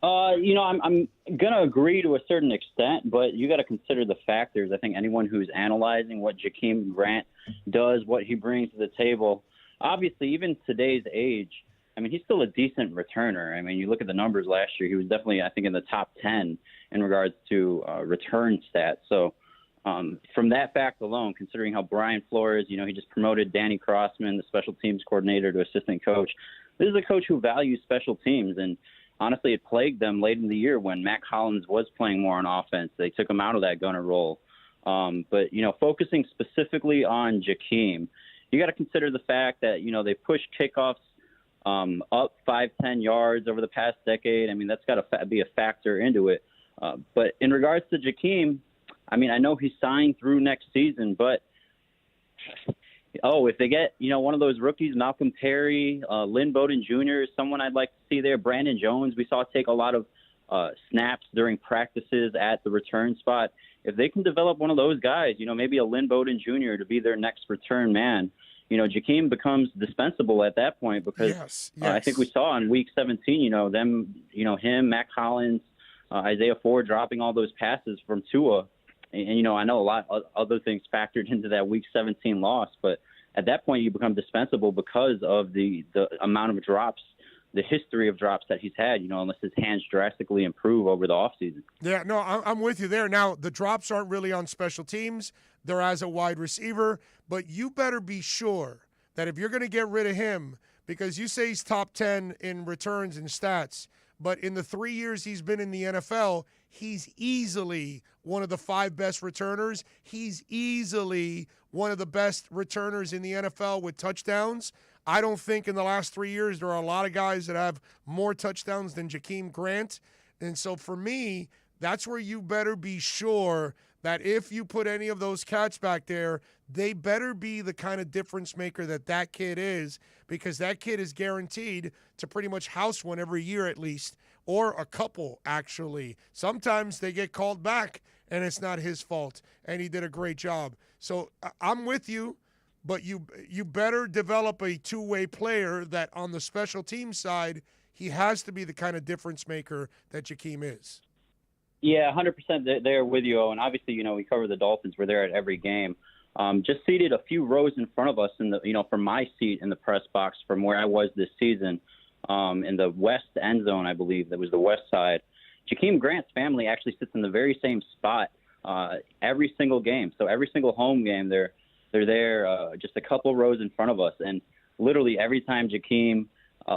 S5: I'm going to agree to a certain extent, but you got to consider the factors. I think anyone who's analyzing what Jakeem Grant does, what he brings to the table, obviously, even today's age, I mean, he's still a decent returner. I mean, you look at the numbers last year, he was definitely, I think, in the top 10 in regards to return stats. So from that fact alone, considering how Brian Flores, he just promoted Danny Crossman, the special teams coordinator, to assistant coach. This is a coach who values special teams, and honestly, it plagued them late in the year when Mac Hollins was playing more on offense. They took him out of that gunner role. But focusing specifically on Jakeem, you got to consider the fact that, they pushed kickoffs up 5-10 yards over the past decade. I mean, that's got to be a factor into it. But in regards to Jakeem, I mean, I know he's signed through next season, but if they get, one of those rookies, Malcolm Perry, Lynn Bowden Jr. is someone I'd like to see there. Brandon Jones, we saw take a lot of snaps during practices at the return spot. If they can develop one of those guys, maybe a Lynn Bowden Jr. to be their next return man, Jakeem becomes dispensable at that point because
S7: yes.
S5: I think we saw in Week 17, him, Mac Hollins, Isaiah Ford dropping all those passes from Tua. And, I know a lot of other things factored into that Week 17 loss, but at that point you become dispensable because of the amount of drops, the history of drops that he's had, unless his hands drastically improve over the offseason.
S7: Yeah, no, I'm with you there. Now, the drops aren't really on special teams. They're as a wide receiver, but you better be sure that if you're going to get rid of him, because you say he's top 10 in returns and stats, but in the 3 years he's been in the NFL, he's easily one of the 5 best returners. He's easily one of the best returners in the NFL with touchdowns. I don't think in the last 3 years there are a lot of guys that have more touchdowns than Jakeem Grant. And so for me, that's where you better be sure that if you put any of those cats back there, they better be the kind of difference maker that kid is, because that kid is guaranteed to pretty much house one every year at least, or a couple, actually. Sometimes they get called back, and it's not his fault, and he did a great job. So I'm with you, but you better develop a two-way player that on the special team side, he has to be the kind of difference maker that Jakeem is.
S5: Yeah, 100% there with you, Owen. Obviously, we cover the Dolphins. We're there at every game. Just seated a few rows in front of us in the, from my seat in the press box from where I was this season, in the west end zone, I believe. That was the west side. Jakeem Grant's family actually sits in the very same spot every single game. So every single home game, they're there just a couple rows in front of us. And literally every time Jakeem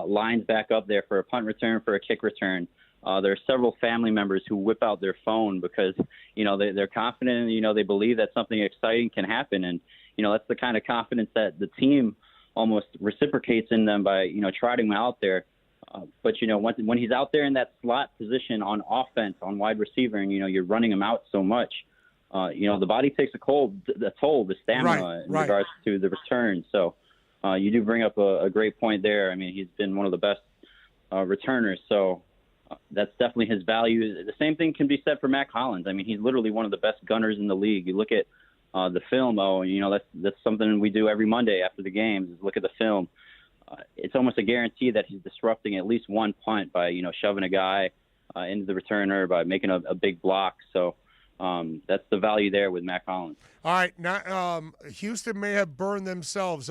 S5: lines back up there for a punt return, for a kick return, there are several family members who whip out their phone because, they're confident and, they believe that something exciting can happen. And, that's the kind of confidence that the team almost reciprocates in them by, trotting him out there. But, when he's out there in that slot position on offense, on wide receiver, and, you're running him out so much, the body takes a toll, the stamina in regards to the return. So you do bring up a great point there. I mean, he's been one of the best returners. So that's definitely his value. The same thing can be said for Mac Hollins. I mean, he's literally one of the best gunners in the league. You look at the film, that's something we do every Monday after the games is look at the film. It's almost a guarantee that he's disrupting at least one punt by, shoving a guy into the returner, by making a big block. So that's the value there with Mac Hollins.
S7: All right. Now, Houston may have burned themselves,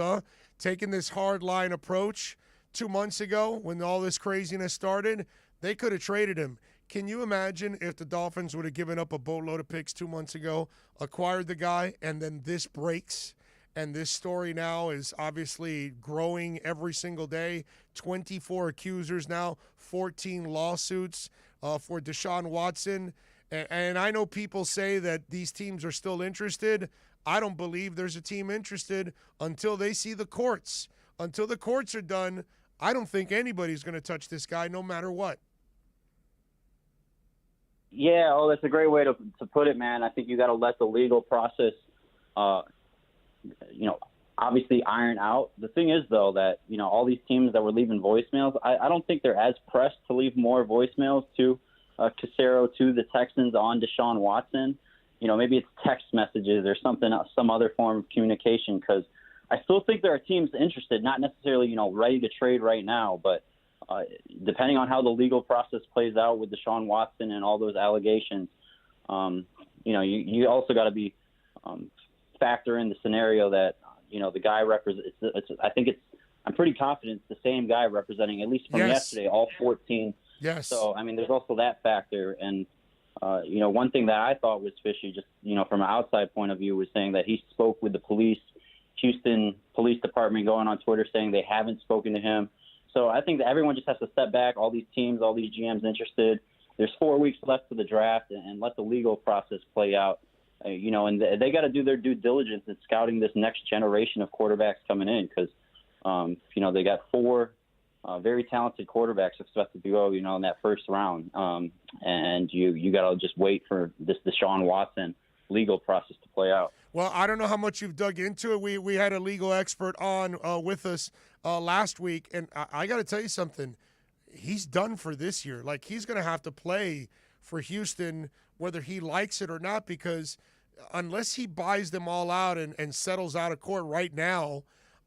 S7: taking this hard line approach 2 months ago when all this craziness started. They could have traded him. Can you imagine if the Dolphins would have given up a boatload of picks 2 months ago, acquired the guy, and then this breaks? And this story now is obviously growing every single day. 24 accusers now, 14 lawsuits for Deshaun Watson. And I know people say that these teams are still interested. I don't believe there's a team interested until they see the courts. Until the courts are done, I don't think anybody's going to touch this guy no matter what.
S5: Yeah, that's a great way to put it, man. I think you got to let the legal process, obviously iron out. The thing is, though, that, all these teams that were leaving voicemails, I don't think they're as pressed to leave more voicemails to Casero, to the Texans on Deshaun Watson. Maybe it's text messages or something, some other form of communication, because I still think there are teams interested, not necessarily, ready to trade right now, but depending on how the legal process plays out with Deshaun Watson and all those allegations, you also got to be factor in the scenario that the guy represents. I'm pretty confident it's the same guy representing, at least from yesterday, all 14.
S7: Yes.
S5: So I mean, there's also that factor, and one thing that I thought was fishy, just from an outside point of view, was saying that he spoke with the police, Houston Police Department, going on Twitter saying they haven't spoken to him. So I think that everyone just has to step back. All these teams, all these GMs interested. There's 4 weeks left for the draft, and let the legal process play out. And they got to do their due diligence in scouting this next generation of quarterbacks coming in, because they got 4 very talented quarterbacks expected to go, in that first round. And you got to just wait for this Deshaun Watson legal process to play out.
S7: Well, I don't know how much you've dug into it. We had a legal expert on with us last week, and I got to tell you something. He's done for this year. Like, he's going to have to play for Houston whether he likes it or not, because unless he buys them all out and settles out of court right now,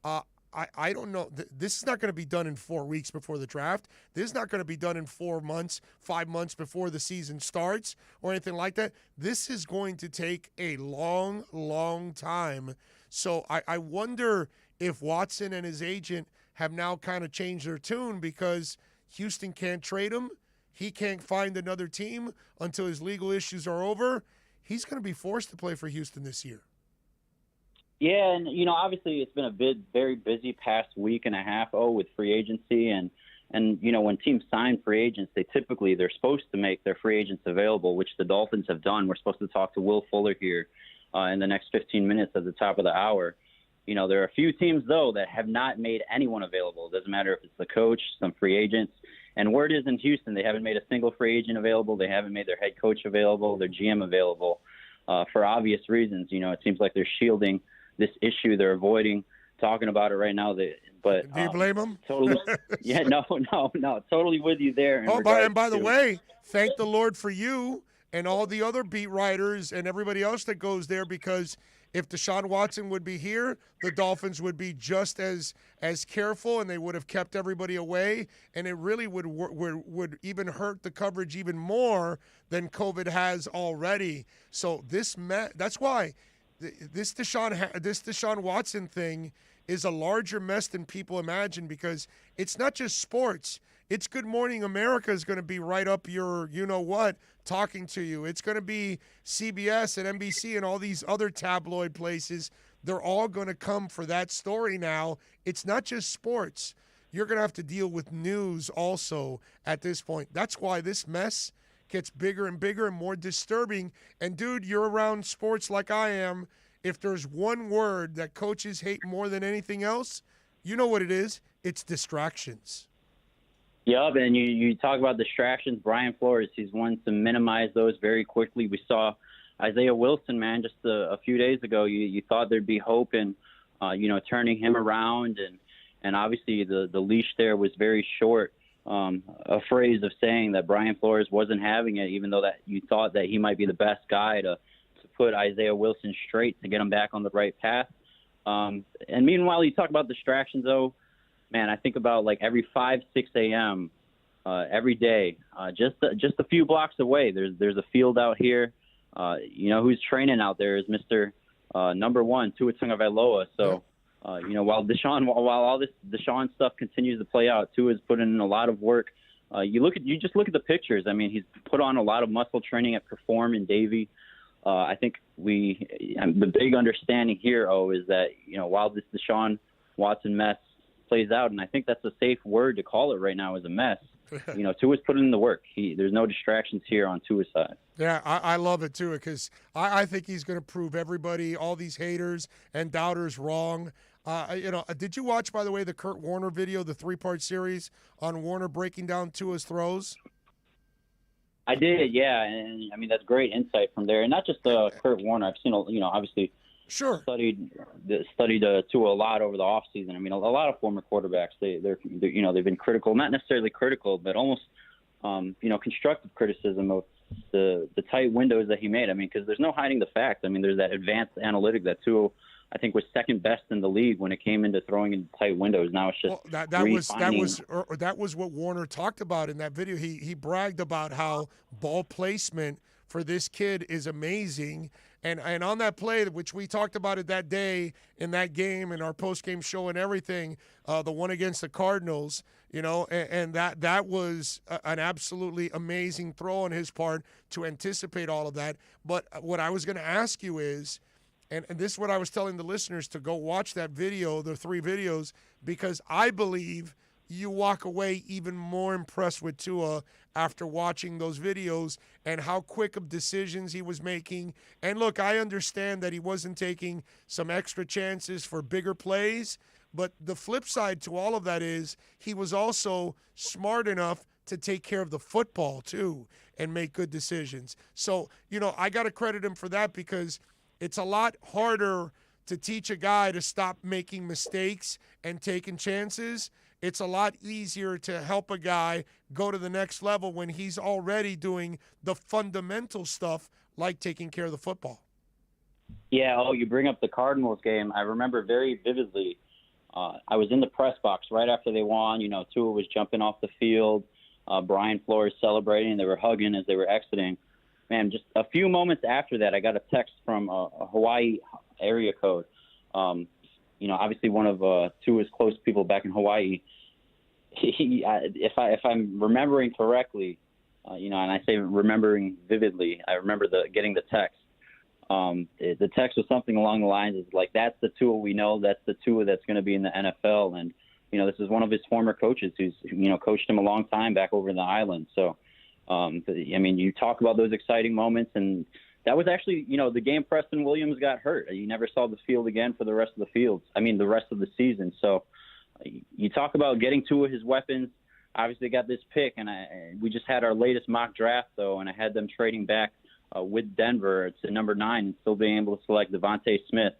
S7: I don't know. This is not going to be done in 4 weeks before the draft. This is not going to be done in 4 months, 5 months before the season starts or anything like that. This is going to take a long, long time. So I wonder if Watson and his agent have now kind of changed their tune, because Houston can't trade him. He can't find another team until his legal issues are over. He's going to be forced to play for Houston this year.
S5: Yeah, and obviously it's been a very busy past week and a half with free agency, and when teams sign free agents, they're supposed to make their free agents available, which the Dolphins have done. We're supposed to talk to Will Fuller here in the next 15 minutes at the top of the hour. There are a few teams though that have not made anyone available. It doesn't matter if it's the coach, some free agents. And word is in Houston, they haven't made a single free agent available. They haven't made their head coach available, their GM available, for obvious reasons. It seems like they're shielding this issue. They're avoiding talking about it right now. But
S7: do you blame them?
S5: Totally. Yeah, no, totally with you there.
S7: And by the way, thank the Lord for you and all the other beat writers and everybody else that goes there, because if Deshaun Watson would be here, the Dolphins would be just as careful, and they would have kept everybody away, and it really would even hurt the coverage even more than COVID has already. So that's why this Deshaun Watson thing is a larger mess than people imagine, because it's not just sports. It's Good Morning America is going to be right up your you-know-what talking to you. It's going to be CBS and NBC and all these other tabloid places. They're all going to come for that story now. It's not just sports. You're going to have to deal with news also at this point. That's why this mess gets bigger and bigger and more disturbing. And, dude, you're around sports like I am. If there's one word that coaches hate more than anything else, you know what it is. It's distractions.
S5: Yep, and you talk about distractions. Brian Flores, he's one to minimize those very quickly. We saw Isaiah Wilson, man, just a few days ago. You thought there'd be hope in, turning him around, and obviously the leash there was very short. A phrase of saying that Brian Flores wasn't having it, even though that you thought that he might be the best guy to put Isaiah Wilson straight to get him back on the right path. And meanwhile, you talk about distractions, though. Man, I think about like every 5, 6 a.m. Every day, just a few blocks away. There's a field out here. Who's training out there is Mr. Number 1, Tua Tagovailoa. So, while all this Deshaun stuff continues to play out, Tua's putting in a lot of work. You just look at the pictures. I mean, he's put on a lot of muscle training at Perform in Davie. I think the big understanding here, is that while this Deshaun Watson mess plays out, and I think that's a safe word to call it right now, is a mess. Tua's putting in the work. There's no distractions here on Tua's side.
S7: Yeah, I love it too, because I think he's going to prove everybody, all these haters and doubters, wrong. Did you watch, by the way, the Kurt Warner video, the 3-part series on Warner breaking down Tua's throws?
S5: I did, yeah, and I mean that's great insight from there, and not just Kurt Warner. I've seen, obviously.
S7: Sure.
S5: Studied Tua a lot over the offseason. I mean, a lot of former quarterbacks, they've been critical, not necessarily critical, but almost constructive criticism of the tight windows that he made. I mean, because there's no hiding the fact. I mean, there's that advanced analytic that Tua, I think was second best in the league when it came into throwing in tight windows. Now it's just
S7: that was what Warner talked about in that video. He bragged about how ball placement for this kid is amazing. And on that play, which we talked about it that day in that game in our post-game show and everything, the one against the Cardinals, and that was an absolutely amazing throw on his part to anticipate all of that. But what I was going to ask you is, and this is what I was telling the listeners, to go watch that video, the 3 videos, because I believe you walk away even more impressed with Tua after watching those videos and how quick of decisions he was making. And look, I understand that he wasn't taking some extra chances for bigger plays, but the flip side to all of that is he was also smart enough to take care of the football too and make good decisions. So, I got to credit him for that, because it's a lot harder to teach a guy to stop making mistakes and taking chances. It's a lot easier to help a guy go to the next level when he's already doing the fundamental stuff like taking care of the football.
S5: Yeah, you bring up the Cardinals game. I remember very vividly. I was in the press box right after they won. Tua was jumping off the field. Brian Flores celebrating. They were hugging as they were exiting. Man, just a few moments after that, I got a text from a Hawaii area code. Obviously one of Tua's close people back in Hawaii. If I'm remembering correctly, and I say remembering vividly, I remember getting the text. The text was something along the lines of like, "That's the Tua we know. That's the Tua that's going to be in the NFL." And this is one of his former coaches who's coached him a long time back over in the island. So. You talk about those exciting moments, and that was actually, the game Preston Williams got hurt. You never saw the field again for the rest of the rest of the season. So you talk about getting to his weapons. Obviously got this pick, and we just had our latest mock draft, though, and I had them trading back with Denver to number 9 and still being able to select Devontae Smith.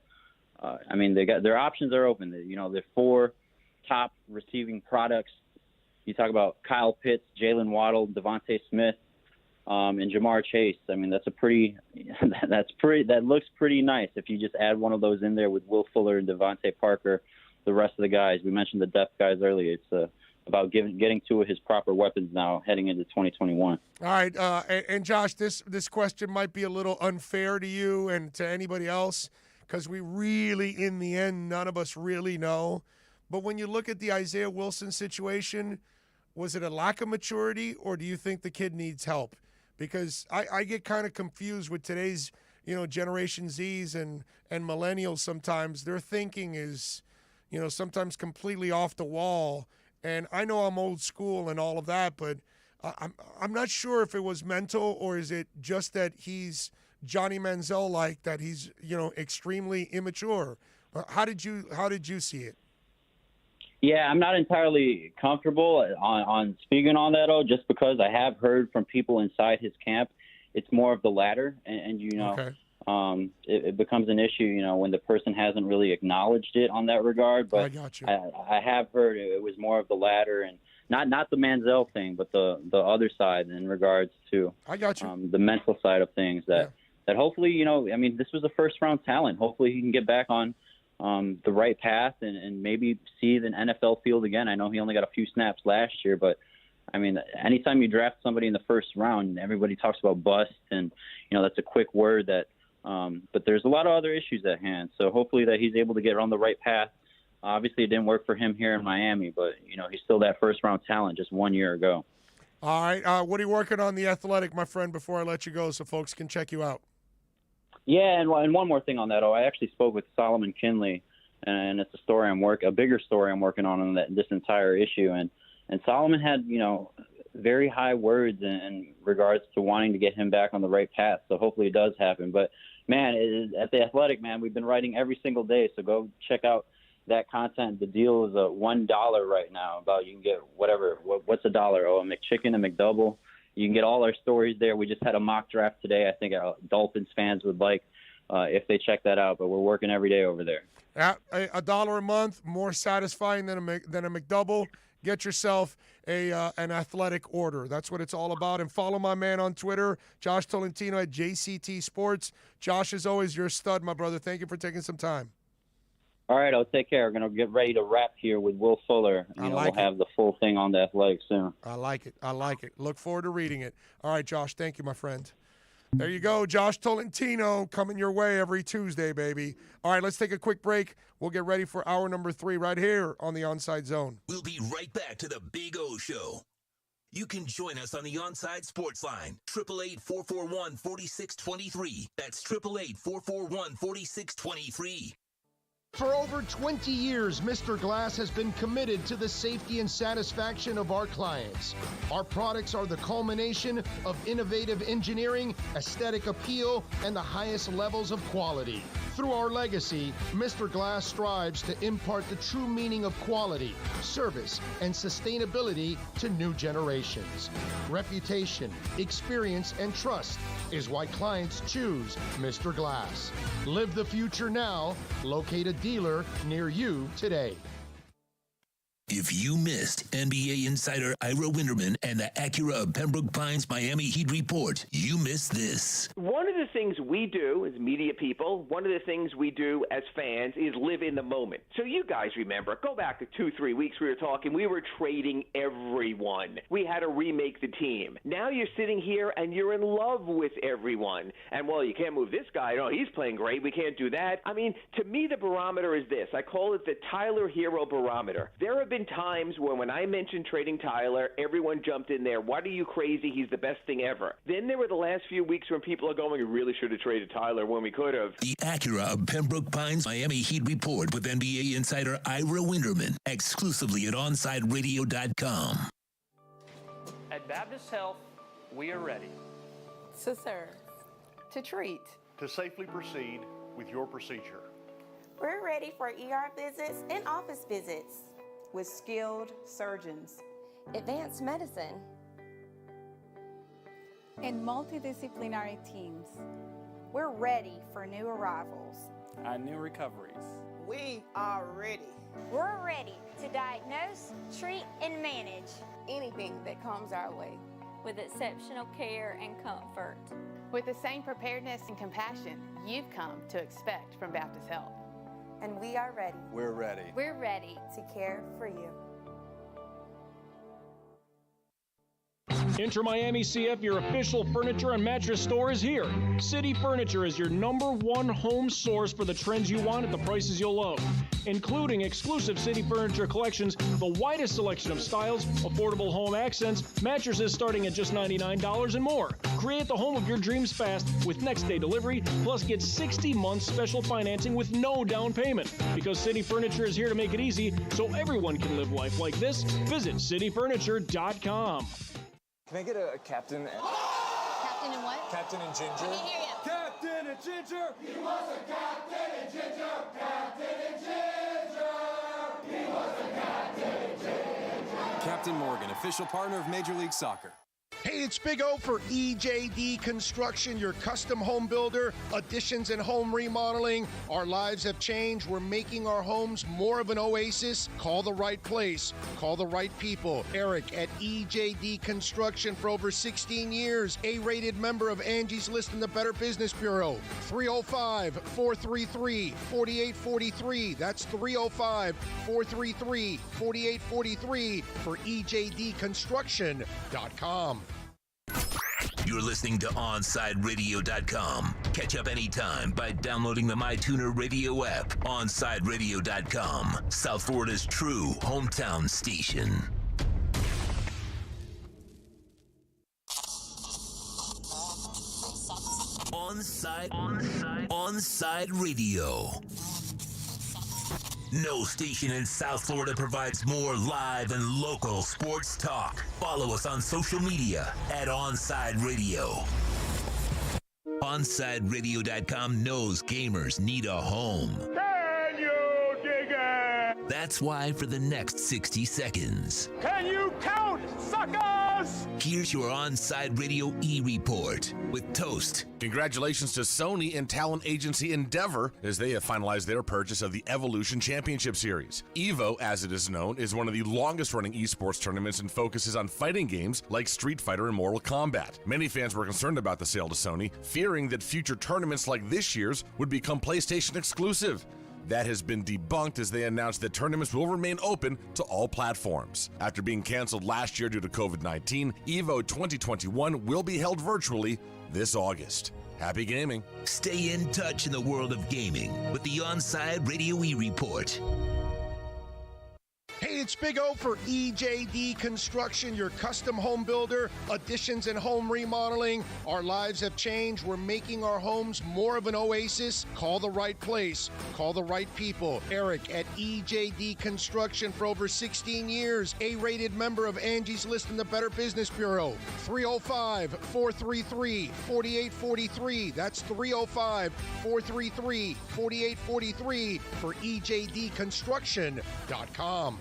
S5: Their options are open. They're 4 top receiving products. You talk about Kyle Pitts, Jalen Waddle, Devontae Smith, and Jamar Chase. That looks pretty nice if you just add one of those in there with Will Fuller and Devontae Parker, the rest of the guys. We mentioned the depth guys earlier. It's about getting to his proper weapons now heading into 2021.
S7: All right, and Josh, this question might be a little unfair to you and to anybody else, because we really, in the end, none of us really know. But when you look at the Isaiah Wilson situation, was it a lack of maturity, or do you think the kid needs help? Because I get kind of confused with today's, Generation Zs and millennials sometimes. Their thinking is, sometimes completely off the wall. And I know I'm old school and all of that, but I'm not sure if it was mental, or is it just that he's Johnny Manziel-like, that he's, extremely immature. How did you see it?
S5: Yeah, I'm not entirely comfortable on speaking on that, just because I have heard from people inside his camp, it's more of the latter, and okay. It becomes an issue, when the person hasn't really acknowledged it on that regard. But
S7: I got you.
S5: I have heard it was more of the latter, and not the Manziel thing, but the other side in regards to
S7: I got you.
S5: The mental side of things. That hopefully, this was a first round talent. Hopefully he can get back on the right path and maybe see the NFL field again. I know he only got a few snaps last year, but anytime you draft somebody in the first round, everybody talks about bust, and that's a quick word that. But there's a lot of other issues at hand. So hopefully that he's able to get on the right path. Obviously, it didn't work for him here in Miami, but he's still that first round talent just 1 year ago.
S7: All right, what are you working on The Athletic, my friend? Before I let you go, so folks can check you out.
S5: Yeah, and one more thing on that. I actually spoke with Solomon Kinley, and it's a bigger story I'm working on this entire issue. And Solomon had, very high words in regards to wanting to get him back on the right path. So hopefully it does happen. But man, at The Athletic, man, we've been writing every single day. So go check out that content. The deal is $1 right now. You can get whatever. What's $1? Oh, a McChicken, a McDouble. You can get all our stories there. We just had a mock draft today. I think Dolphins fans would like if they check that out. But we're working every day over there.
S7: $1 a month, more satisfying than a McDouble. Get yourself an Athletic order. That's what it's all about. And follow my man on Twitter, Josh Tolentino at JCT Sports. Josh, as always, you're a stud, my brother. Thank you for taking some time.
S5: All right, I'll take care. We're going to get ready to wrap here with Will Fuller. We'll have the full thing on the Athletic soon.
S7: I like it. I like it. Look forward to reading it. All right, Josh, thank you, my friend. There you go, Josh Tolentino coming your way every Tuesday, baby. All right, let's take a quick break. We'll get ready for hour number 3 right here on the Onside Zone.
S3: We'll be right back to the Big O Show. You can join us on the Onside Sports Line, 888-441-4623. That's 888-441-4623.
S2: For over 20 years, Mr. Glass has been committed to the safety and satisfaction of our clients. Our products are the culmination of innovative engineering, aesthetic appeal, and the highest levels of quality. Through our legacy, Mr. Glass strives to impart the true meaning of quality, service, and sustainability to new generations. Reputation, experience, and trust is why clients choose Mr. Glass. Live the future now. Locate a dealer near you today.
S3: If you missed NBA insider Ira Winderman and the Acura of Pembroke Pines Miami Heat report, you missed this.
S15: One of the things we do as media people, one of the things we do as fans is live in the moment. So you guys remember, go back to 2-3 weeks we were talking, we were trading everyone. We had to remake the team. Now you're sitting here and you're in love with everyone. And well, you can't move this guy. No, he's playing great. We can't do that. I mean, to me, the barometer is this. I call it the Tyler Hero barometer. There have been times when I mentioned trading Tyler, everyone jumped in there. What are you crazy? He's the best thing ever. Then there were the last few weeks when people are going, we really should have traded Tyler when we could have.
S3: The Acura of Pembroke Pines Miami Heat report with NBA insider Ira Winderman, exclusively at OnsideRadio.com.
S17: At Baptist Health, we are ready
S19: to serve, to treat,
S9: to safely proceed with your procedure.
S16: We're ready for ER visits and office visits with skilled surgeons,
S18: advanced medicine,
S19: and multidisciplinary teams.
S18: We're ready for new arrivals
S17: and new recoveries.
S11: We are ready.
S18: We're ready to diagnose, treat, and manage
S19: anything that comes our way
S18: with exceptional care and comfort.
S19: With the same preparedness and compassion you've come to expect from Baptist Health.
S16: And we are ready.
S9: We're ready.
S18: We're ready
S16: to care for you.
S24: Inter Miami CF, your official furniture and mattress store, is here. City Furniture is your #1 home source for the trends you want at the prices you'll love, including exclusive City Furniture collections, the widest selection of styles, affordable home accents, mattresses starting at just $99 and more. Create the home of your dreams fast with next-day delivery, plus get 60 months special financing with no down payment. Because City Furniture is here to make it easy so everyone can live life like this, visit cityfurniture.com.
S20: Can I get a captain?
S19: Captain and what?
S20: Captain and ginger.
S19: I can't hear you.
S20: Captain and ginger.
S23: He was a captain and ginger. Captain and ginger. He was a captain and ginger.
S25: Captain Morgan, official partner of Major League Soccer.
S2: Hey, it's Big O for EJD Construction, your custom home builder, additions and home remodeling. Our lives have changed. We're making our homes more of an oasis. Call the right place. Call the right people. Eric at EJD Construction for over 16 years. A-rated member of Angie's List and the Better Business Bureau. 305-433-4843. That's 305-433-4843 for EJDconstruction.com.
S3: You're listening to OnsideRadio.com. Catch up anytime by downloading the MyTuner Radio app. OnsideRadio.com, South Florida's true hometown station. Onside Radio. No station in South Florida provides more live and local sports talk. Follow us on social media at Onside Radio. OnsideRadio.com knows gamers need a home.
S23: Can you dig it?
S3: That's why for the next 60 seconds,
S23: Can you count, suckers?
S3: here's your Onside Radio E-Report with Toast.
S26: Congratulations to Sony and talent agency Endeavor as they have finalized their purchase of the Evolution Championship Series. EVO, as it is known, is one of the longest-running esports tournaments and focuses on fighting games like Street Fighter and Mortal Kombat. Many fans were concerned about the sale to Sony, fearing that future tournaments like this year's would become PlayStation exclusive. That has been debunked as they announced that tournaments will remain open to all platforms. After being canceled last year due to COVID-19, EVO 2021 will be held virtually this August. Happy gaming.
S3: Stay in touch in the world of gaming with the Onside Radio E-Report.
S2: Hey, it's Big O for EJD Construction, your custom home builder, additions and home remodeling. Our lives have changed. We're making our homes more of an oasis. Call the right place. Call the right people. Eric at EJD Construction for over 16 years. A-rated member of Angie's List in the Better Business Bureau. 305-433-4843. That's 305-433-4843 for EJDconstruction.com.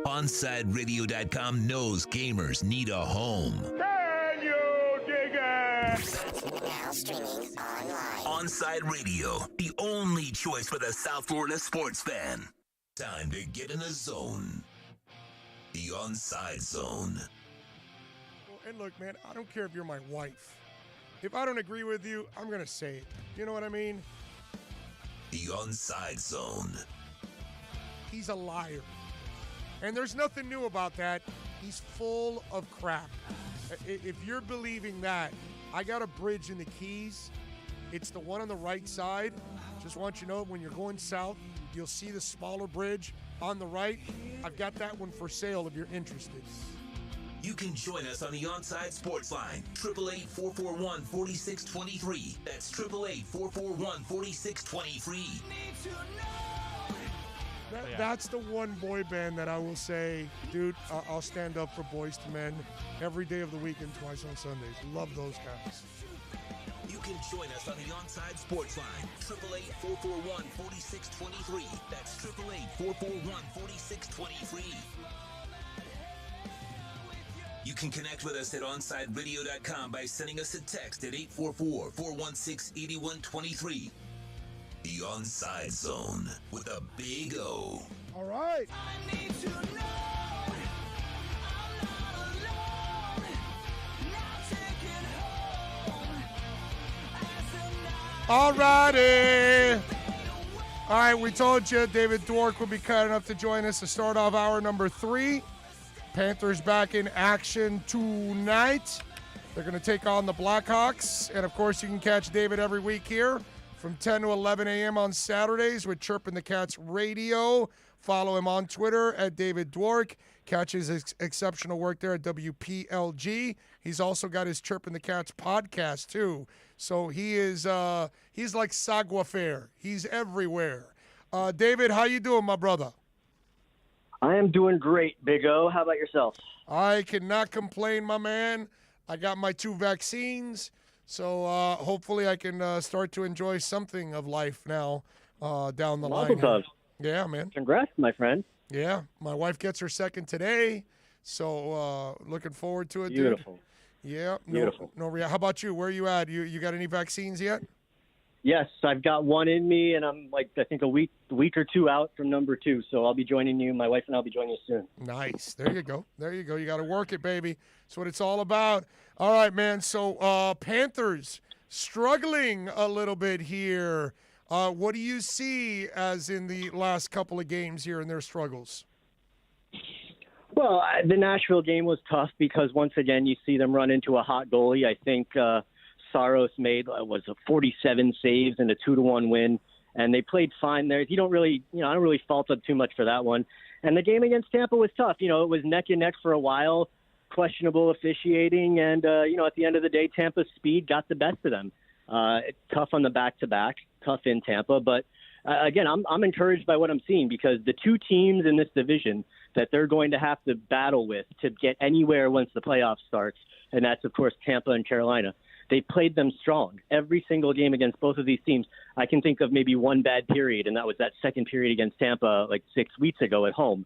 S3: OnsideRadio.com knows gamers need a home.
S2: Can you dig it?
S3: Now streaming online. Onside Radio, the only choice for the South Florida sports fan. Time to get in the zone. The Onside Zone.
S7: And look, man, I don't care if you're my wife. If I don't agree with you, I'm going to say it. You know what I mean?
S3: The Onside Zone.
S7: He's a liar. And there's nothing new about that. He's full of crap. If you're believing that, I got a bridge in the Keys. It's the one on the right side. Just want you to know, when you're going south, you'll see the smaller bridge on the right. I've got that one for sale if you're interested.
S3: You can join us on the Onside Sports Line, 888-441-4623. That's 888-441-4623.
S7: That's the one boy band that I will say, dude, I'll stand up for Boys to Men every day of the week and twice on Sundays. Love those guys.
S3: You can join us on the Onside Sports Line, 888-441-4623. That's 888-441-4623. You can connect with us at OnsideRadio.com by sending us a text at 844-416-8123. The Onside Zone with a big O.
S7: All right. All righty. All right, we told you David Dwork would be kind enough to join us to start off hour number 3. Panthers back in action tonight. They're going to take on the Blackhawks. And, of course, you can catch David every week here from 10 to 11 a.m. on Saturdays with Chirpin' the Cats Radio. Follow him on Twitter at David Dwork. Catch his exceptional work there at WPLG. He's also got his Chirpin' the Cats podcast, too. So he's like savoir-faire. He's everywhere. David, how you doing, my brother?
S4: I am doing great, Big O. How about yourself?
S7: I cannot complain, my man. I got my 2 vaccines. So hopefully I can start to enjoy something of life now down the line. Yeah, man.
S4: Congrats, my friend.
S7: Yeah, my wife gets her second today, so looking forward to it,
S4: Beautiful.
S7: Dude. Yeah.
S4: Beautiful.
S7: How about you? Where are you at? You got any vaccines yet?
S4: Yes, I've got one in me, and I'm I think a week or 2 out from number 2. So I'll be joining you. My wife and I'll be joining you soon.
S7: Nice. There you go. You got to work it, baby. That's what it's all about. All right, man. So Panthers struggling a little bit here. What do you see as in the last couple of games here in their struggles?
S4: Well, the Nashville game was tough because once again you see them run into a hot goalie. I think Saros made was 47 saves and a 2-1 win, and they played fine there. I don't really fault them too much for that one. And the game against Tampa was tough. It was neck and neck for a while, questionable officiating, and at the end of the day, Tampa's speed got the best of them. Tough on the back-to-back, tough in Tampa, but again, I'm encouraged by what I'm seeing because the 2 teams in this division that they're going to have to battle with to get anywhere once the playoffs starts, and that's of course Tampa and Carolina. They played them strong. Every single game against both of these teams, I can think of maybe one bad period, and that was that second period against Tampa like 6 weeks ago at home.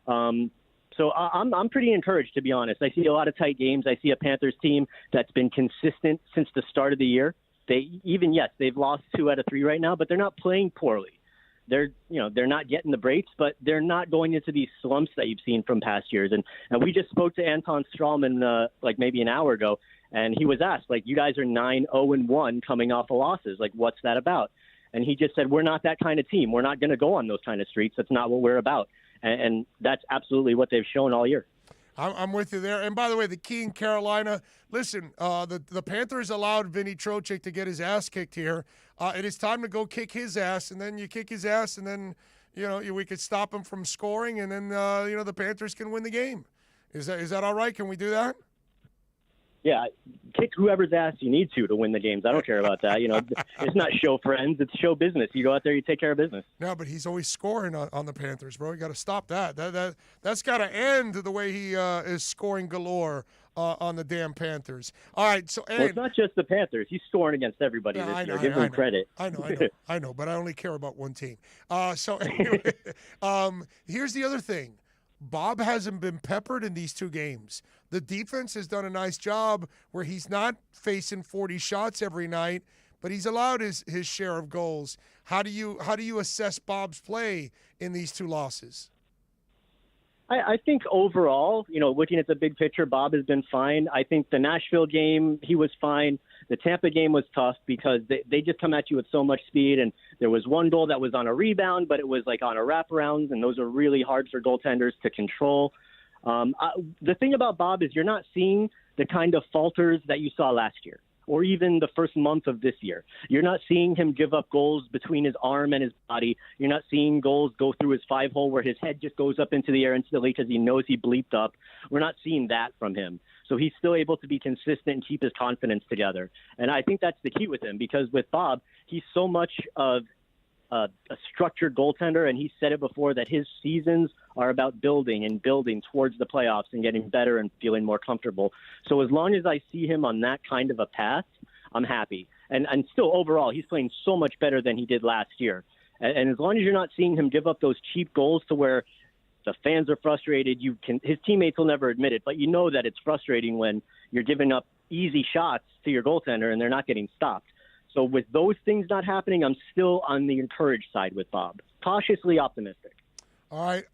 S4: So I'm pretty encouraged, to be honest. I see a lot of tight games. I see a Panthers team that's been consistent since the start of the year. They've lost 2 out of 3 right now, but they're not playing poorly. They're not getting the breaks, but they're not going into these slumps that you've seen from past years. And we just spoke to Anton Strawman like maybe an hour ago, and he was asked, like, you guys are 9-0-1 coming off of losses. Like, what's that about? And he just said, we're not that kind of team. We're not going to go on those kind of streaks. That's not what we're about. And that's absolutely what they've shown all year.
S7: I'm with you there. And by the way, the key in Carolina, listen, the Panthers allowed Vinny Trocheck to get his ass kicked here. It is time to go kick his ass, and then you kick his ass, and then, we could stop him from scoring, and then, the Panthers can win the game. Is that all right? Can we do that?
S4: Yeah, kick whoever's ass you need to win the games. I don't care about that. It's not show friends. It's show business. You go out there, you take care of business.
S7: No, but he's always scoring on the Panthers, bro. You got to stop that. That's got to end the way he is scoring galore on the damn Panthers. All right, so
S4: well, it's not just the Panthers. He's scoring against everybody this year. Give him credit.
S7: I know, but I only care about one team. So anyway, here's the other thing. Bob hasn't been peppered in these two games. The defense has done a nice job where he's not facing 40 shots every night, but he's allowed his share of goals. How do you assess Bob's play in these two losses?
S4: I think overall, looking at the big picture, Bob has been fine. I think the Nashville game, he was fine. The Tampa game was tough because they just come at you with so much speed, and there was one goal that was on a rebound, but it was like on a wraparound, and those are really hard for goaltenders to control. The thing about Bob is you're not seeing the kind of falters that you saw last year or even the first month of this year. You're not seeing him give up goals between his arm and his body. You're not seeing goals go through his 5-hole where his head just goes up into the air instantly because he knows he bleeped up. We're not seeing that from him. So he's still able to be consistent and keep his confidence together. And I think that's the key with him, because with Bob, he's so much of a structured goaltender, and he said it before that his seasons are about building towards the playoffs and getting better and feeling more comfortable. So as long as I see him on that kind of a path, I'm happy. And still overall, he's playing so much better than he did last year. And as long as you're not seeing him give up those cheap goals to where the fans are frustrated, his teammates will never admit it, but you know that it's frustrating when you're giving up easy shots to your goaltender and they're not getting stopped. So with those things not happening, I'm still on the encouraged side with Bob. Cautiously optimistic.
S7: All right.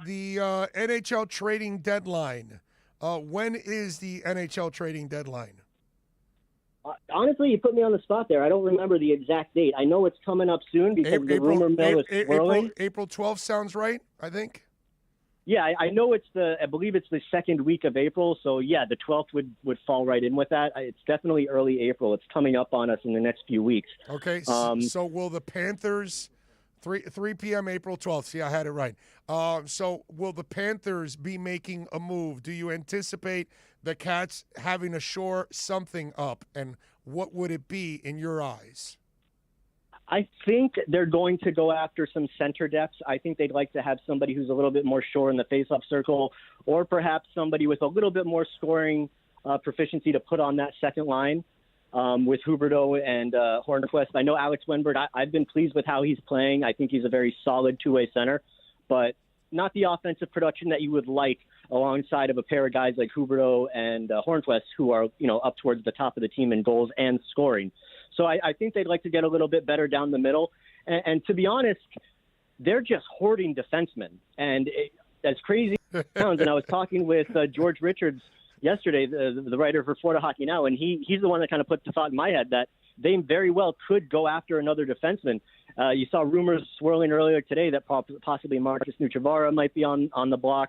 S7: The NHL trading deadline. When is the NHL trading deadline?
S4: Honestly, you put me on the spot there. I don't remember the exact date. I know it's coming up soon because the rumor mill is swirling.
S7: April 12th sounds right, I think.
S4: Yeah, I know I believe it's the second week of April. So, yeah, the 12th would fall right in with that. It's definitely early April. It's coming up on us in the next few weeks.
S7: Okay, so will the Panthers, 3 p.m. April 12th, see, I had it right. So will the Panthers be making a move? Do you anticipate the Cats having to shore something up, and what would it be in your eyes?
S4: I think they're going to go after some center depth. I think they'd like to have somebody who's a little bit more sure in the face-off circle, or perhaps somebody with a little bit more scoring proficiency to put on that second line with Huberdeau and Hornquist. I know Alex Wenberg, I've been pleased with how he's playing. I think he's a very solid two-way center, but not the offensive production that you would like alongside of a pair of guys like Huberdeau and Hornquist, who are up towards the top of the team in goals and scoring. So I think they'd like to get a little bit better down the middle. And to be honest, they're just hoarding defensemen. And as crazy as it sounds, and I was talking with George Richards yesterday, the writer for Florida Hockey Now, and he's the one that kind of put the thought in my head that they very well could go after another defenseman. You saw rumors swirling earlier today that possibly Marcus Nuchavara might be on the block.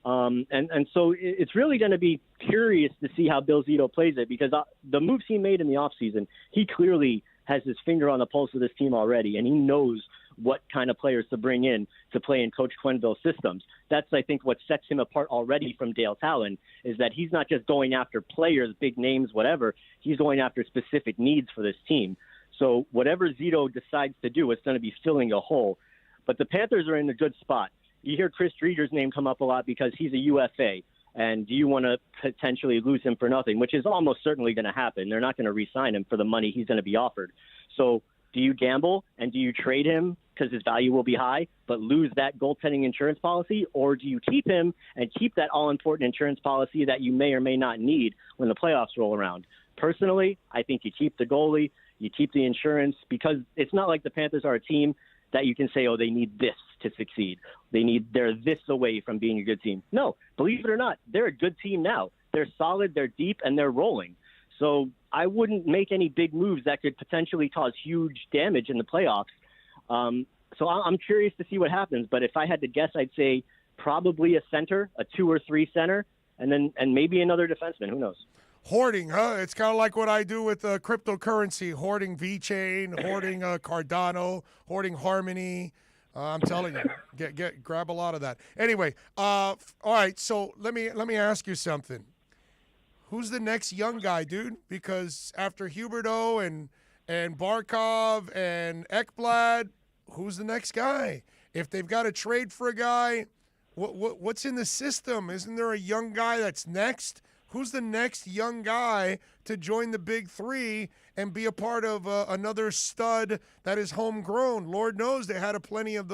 S4: And so it's really going to be curious to see how Bill Zito plays it, because the moves he made in the offseason, he clearly has his finger on the pulse of this team already, and he knows what kind of players to bring in to play in Coach Quenneville's systems. That's, I think, what sets him apart already from Dale Talon, is that he's not just going after players, big names, whatever. He's going after specific needs for this team. So whatever Zito decides to do, it's going to be filling a hole. But the Panthers are in a good spot. You hear Chris Driedger's name come up a lot because he's a UFA, and do you want to potentially lose him for nothing, which is almost certainly going to happen. They're not going to re-sign him for the money he's going to be offered. So do you gamble and do you trade him because his value will be high, but lose that goaltending insurance policy, or do you keep him and keep that all-important insurance policy that you may or may not need when the playoffs roll around? Personally, I think you keep the goalie, you keep the insurance, because it's not like the Panthers are a team that you can say, oh, they need this to succeed. They're this away from being a good team. No, believe it or not, they're a good team now. They're solid, they're deep, and they're rolling. So I wouldn't make any big moves that could potentially cause huge damage in the playoffs. So I'm curious to see what happens. But if I had to guess, I'd say probably a center, a 2 or 3 center, and maybe another defenseman. Who knows?
S7: Hoarding, huh? It's kind of like what I do with cryptocurrency, hoarding VeChain, hoarding Cardano, hoarding Harmony. I'm telling you, grab a lot of that. Anyway, all right. So let me ask you something. Who's the next young guy, dude? Because after Huberdeau and Barkov and Ekblad, who's the next guy? If they've got to trade for a guy, what's in the system? Isn't there a young guy that's next? Who's the next young guy to join the big three and be a part of another stud that is homegrown? Lord knows they had plenty of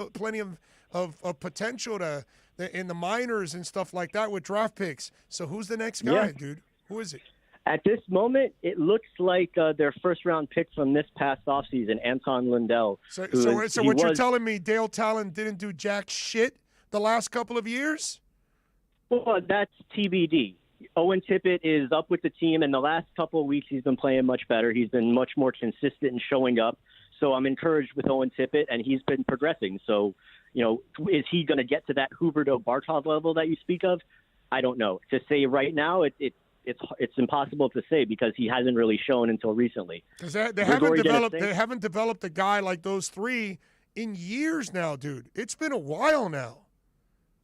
S7: potential in the minors and stuff like that with draft picks. So who's the next guy, dude? Who is it?
S4: At this moment, it looks like their first-round pick from this past offseason, Anton Lundell.
S7: So what you're telling me, Dale Talon didn't do jack shit the last couple of years?
S4: Well, that's TBD. Owen Tippett is up with the team, and the last couple of weeks he's been playing much better. He's been much more consistent in showing up. So I'm encouraged with Owen Tippett, and he's been progressing. So, is he going to get to that Huberdeau-Barkov level that you speak of? I don't know. To say right now, it's impossible to say because he hasn't really shown until recently.
S7: Because they haven't developed a guy like those three in years now, dude. It's been a while now.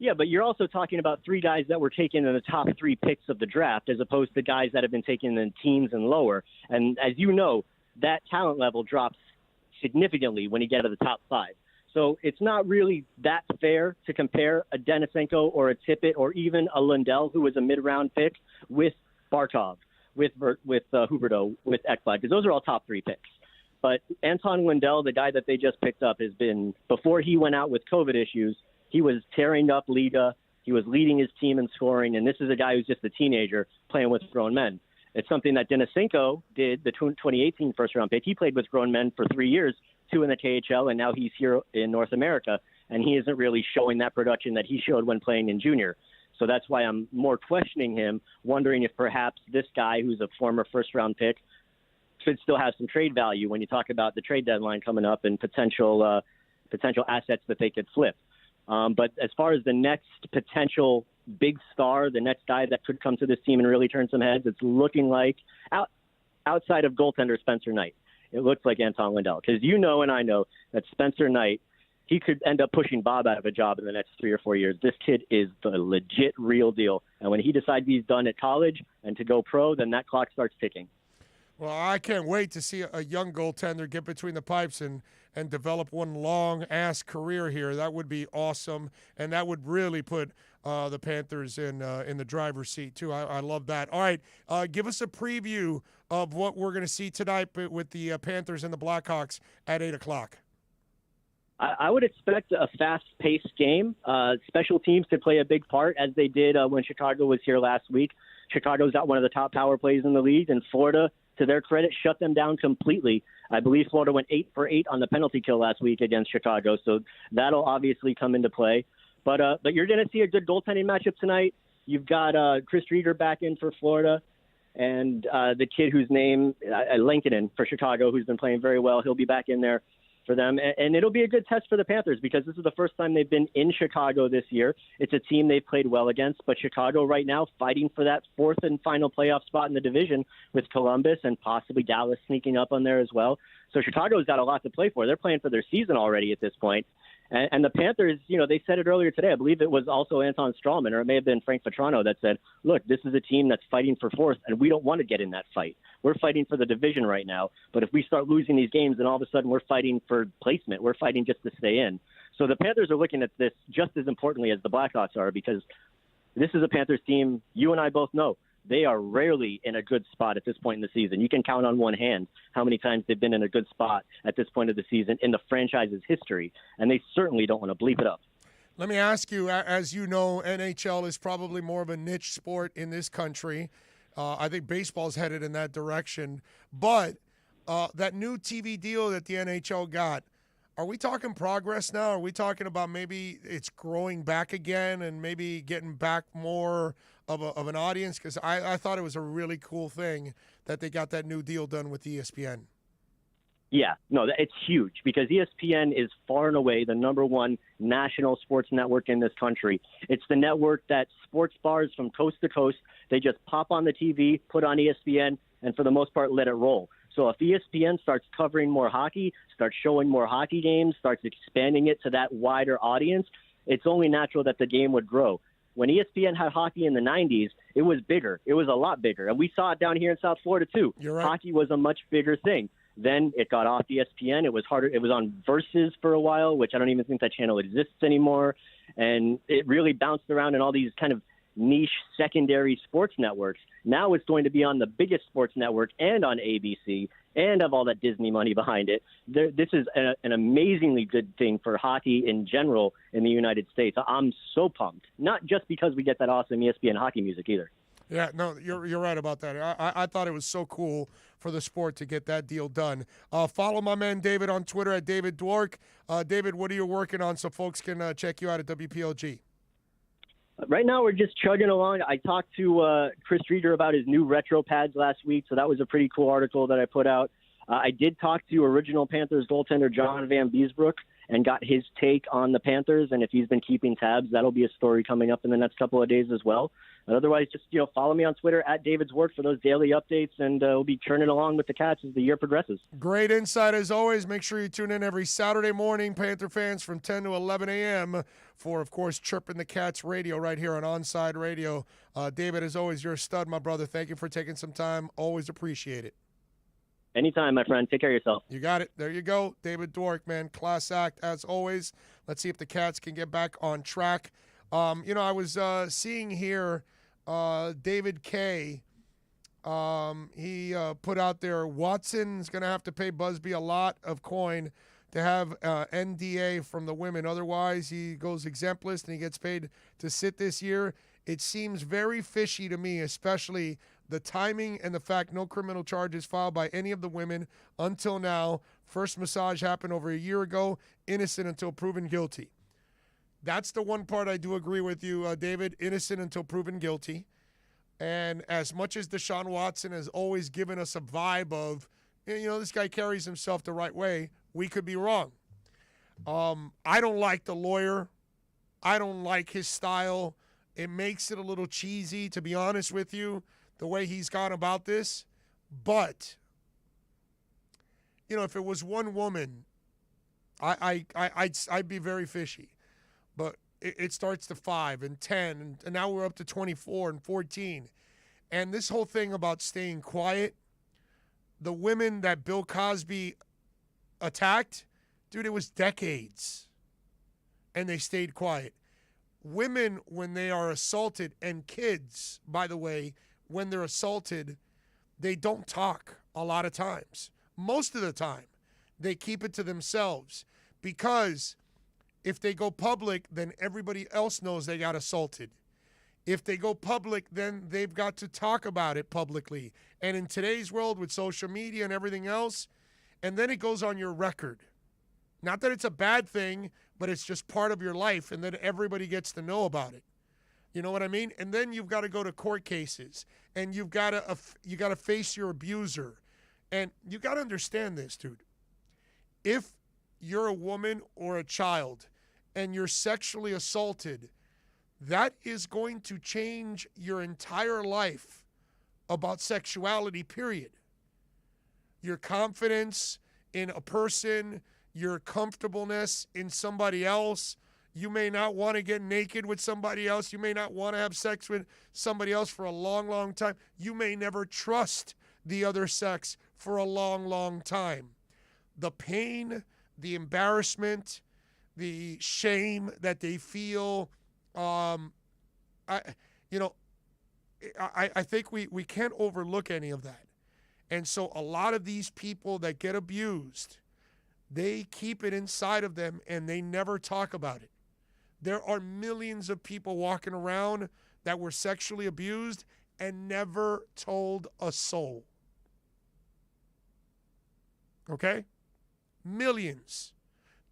S4: Yeah, but you're also talking about 3 guys that were taken in the top 3 picks of the draft as opposed to guys that have been taken in teens and lower. And as you know, that talent level drops significantly when you get to the top 5. So it's not really that fair to compare a Denisenko or a Tippett or even a Lundell, who was a mid-round pick, with Barkov, with Huberdeau, with Ekblad, because those are all top 3 picks. But Anton Lundell, the guy that they just picked up, has been, before he went out with COVID issues, he was tearing up Liga. He was leading his team in scoring, and this is a guy who's just a teenager playing with grown men. It's something that Denisenko did, the 2018 first-round pick. He played with grown men for 3 years, 2 in the KHL, and now he's here in North America, and he isn't really showing that production that he showed when playing in junior. So that's why I'm more questioning him, wondering if perhaps this guy, who's a former first-round pick, should still have some trade value when you talk about the trade deadline coming up and potential assets that they could flip. But as far as the next potential big star, the next guy that could come to this team and really turn some heads, it's looking like outside of goaltender Spencer Knight, it looks like Anton Lundell. Because you know and I know that Spencer Knight, he could end up pushing Bob out of a job in the next 3 or 4 years. This kid is the legit real deal. And when he decides he's done at college and to go pro, then that clock starts ticking.
S7: Well, I can't wait to see a young goaltender get between the pipes and develop one long-ass career here. That would be awesome, and that would really put the Panthers in the driver's seat, too. I love that. All right, give us a preview of what we're going to see tonight with the Panthers and the Blackhawks at 8 o'clock.
S4: I would expect a fast-paced game. Special teams could play a big part, as they did when Chicago was here last week. Chicago's got one of the top power plays in the league, and Florida, to their credit, shut them down completely. I believe Florida went 8 for 8 on the penalty kill last week against Chicago, so that'll obviously come into play. But you're going to see a good goaltending matchup tonight. You've got Chris Drieger back in for Florida, and the kid whose name, Lankinen for Chicago, who's been playing very well. He'll be back in there for them. And it'll be a good test for the Panthers because this is the first time they've been in Chicago this year. It's a team they've played well against, but Chicago right now fighting for that 4th and final playoff spot in the division with Columbus and possibly Dallas sneaking up on there as well. So Chicago's got a lot to play for. They're playing for their season already at this point. And the Panthers, they said it earlier today. I believe it was also Anton Strawman, or it may have been Frank Vetrano, that said, look, this is a team that's fighting for 4th, and we don't want to get in that fight. We're fighting for the division right now. But if we start losing these games, then all of a sudden we're fighting for placement. We're fighting just to stay in. So the Panthers are looking at this just as importantly as the Blackhawks are, because this is a Panthers team you and I both know. They are rarely in a good spot at this point in the season. You can count on one hand how many times they've been in a good spot at this point of the season in the franchise's history, and they certainly don't want to bleep it up.
S7: Let me ask you, as you know, NHL is probably more of a niche sport in this country. I think baseball's headed in that direction. But that new TV deal that the NHL got, are we talking progress now? Are we talking about maybe it's growing back again and maybe getting back more of an audience, because I thought it was a really cool thing that they got that new deal done with ESPN.
S4: Yeah, no, it's huge because ESPN is far and away the number one national sports network in this country. It's the network that sports bars from coast to coast, they just pop on the TV, put on ESPN, and for the most part, let it roll. So if ESPN starts covering more hockey, starts showing more hockey games, starts expanding it to that wider audience, it's only natural that the game would grow. When ESPN had hockey in the 90s, it was bigger. It was a lot bigger. And we saw it down here in South Florida, too.
S7: You're right.
S4: Hockey was a much bigger thing. Then it got off ESPN. It was harder. It was on Versus for a while, which I don't even think that channel exists anymore. And it really bounced around in all these kind of niche secondary sports networks. Now it's going to be on the biggest sports network and on ABC and have all that Disney money behind it. This is an amazingly good thing for hockey in general in the United States. I'm so pumped, not just because we get that awesome ESPN hockey music either.
S7: Yeah, no, you're right about that. I thought it was so cool for the sport to get that deal done. Follow my man David on Twitter at David Dwork. David, what are you working on so folks can check you out at WPLG?
S4: Right now, we're just chugging along. I talked to Chris Streeter about his new retro pads last week, so that was a pretty cool article that I put out. I did talk to original Panthers goaltender John Van Beesbrook and got his take on the Panthers, and if he's been keeping tabs, that'll be a story coming up in the next couple of days as well. But otherwise, just follow me on Twitter at David's Work for those daily updates, and we'll be churning along with the Cats as the year progresses.
S7: Great insight as always. Make sure you tune in every Saturday morning, Panther fans, from 10 to 11 a.m. for, of course, Chirping the Cats radio right here on Onside Radio. David, as always, you're a stud, my brother. Thank you for taking some time. Always appreciate it.
S4: Anytime, my friend. Take care of yourself.
S7: You got it. There you go. David Dwork, man. Class act, as always. Let's see if the Cats can get back on track. I was seeing here David Kay. He put out there, Watson's going to have to pay Busby a lot of coin to have NDA from the women. Otherwise, he goes exemplist and he gets paid to sit this year. It seems very fishy to me, especially the timing and the fact no criminal charges filed by any of the women until now. First massage happened over a year ago. Innocent until proven guilty. That's the one part I do agree with you, David. Innocent until proven guilty. And as much as Deshaun Watson has always given us a vibe of, this guy carries himself the right way, we could be wrong. I don't like the lawyer. I don't like his style. It makes it a little cheesy, to be honest with you, the way he's gone about this. But, if it was one woman, I'd be very fishy. But it starts to 5 and 10, and now we're up to 24 and 14. And this whole thing about staying quiet, the women that Bill Cosby attacked, dude, it was decades. And they stayed quiet. Women, when they are assaulted, and kids, by the way, when they're assaulted, they don't talk a lot of times. Most of the time, they keep it to themselves because if they go public, then everybody else knows they got assaulted. If they go public, then they've got to talk about it publicly. And in today's world with social media and everything else, and then it goes on your record. Not that it's a bad thing, but it's just part of your life, and then everybody gets to know about it. You know what I mean? And then you've got to go to court cases, and you've got to face your abuser. And you got to understand this, dude. If you're a woman or a child and you're sexually assaulted, that is going to change your entire life about sexuality, period. Your confidence in a person, your comfortableness in somebody else. You may not want to get naked with somebody else. You may not want to have sex with somebody else for a long, long time. You may never trust the other sex for a long, long time. The pain, the embarrassment, the shame that they feel, I think we can't overlook any of that. And so a lot of these people that get abused, they keep it inside of them and they never talk about it. There are millions of people walking around that were sexually abused and never told a soul. Okay? Millions.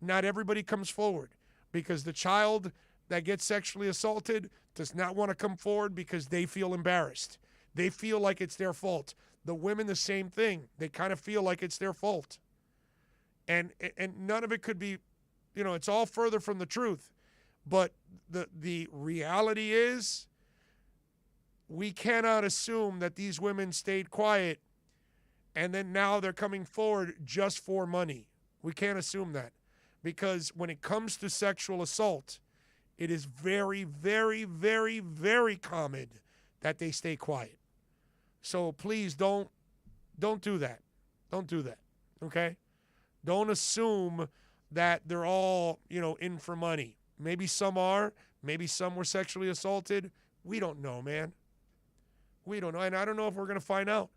S7: Not everybody comes forward because the child that get sexually assaulted does not want to come forward because they feel embarrassed. They feel like it's their fault. The women, the same thing. They kind of feel like it's their fault. And none of it could be, it's all further from the truth. But the reality is, we cannot assume that these women stayed quiet and then now they're coming forward just for money. We can't assume that. Because when it comes to sexual assault, it is very, very, very, very common that they stay quiet. So please don't do that. Don't do that, okay? Don't assume that they're all, in for money. Maybe some are. Maybe some were sexually assaulted. We don't know, man. We don't know. And I don't know if we're going to find out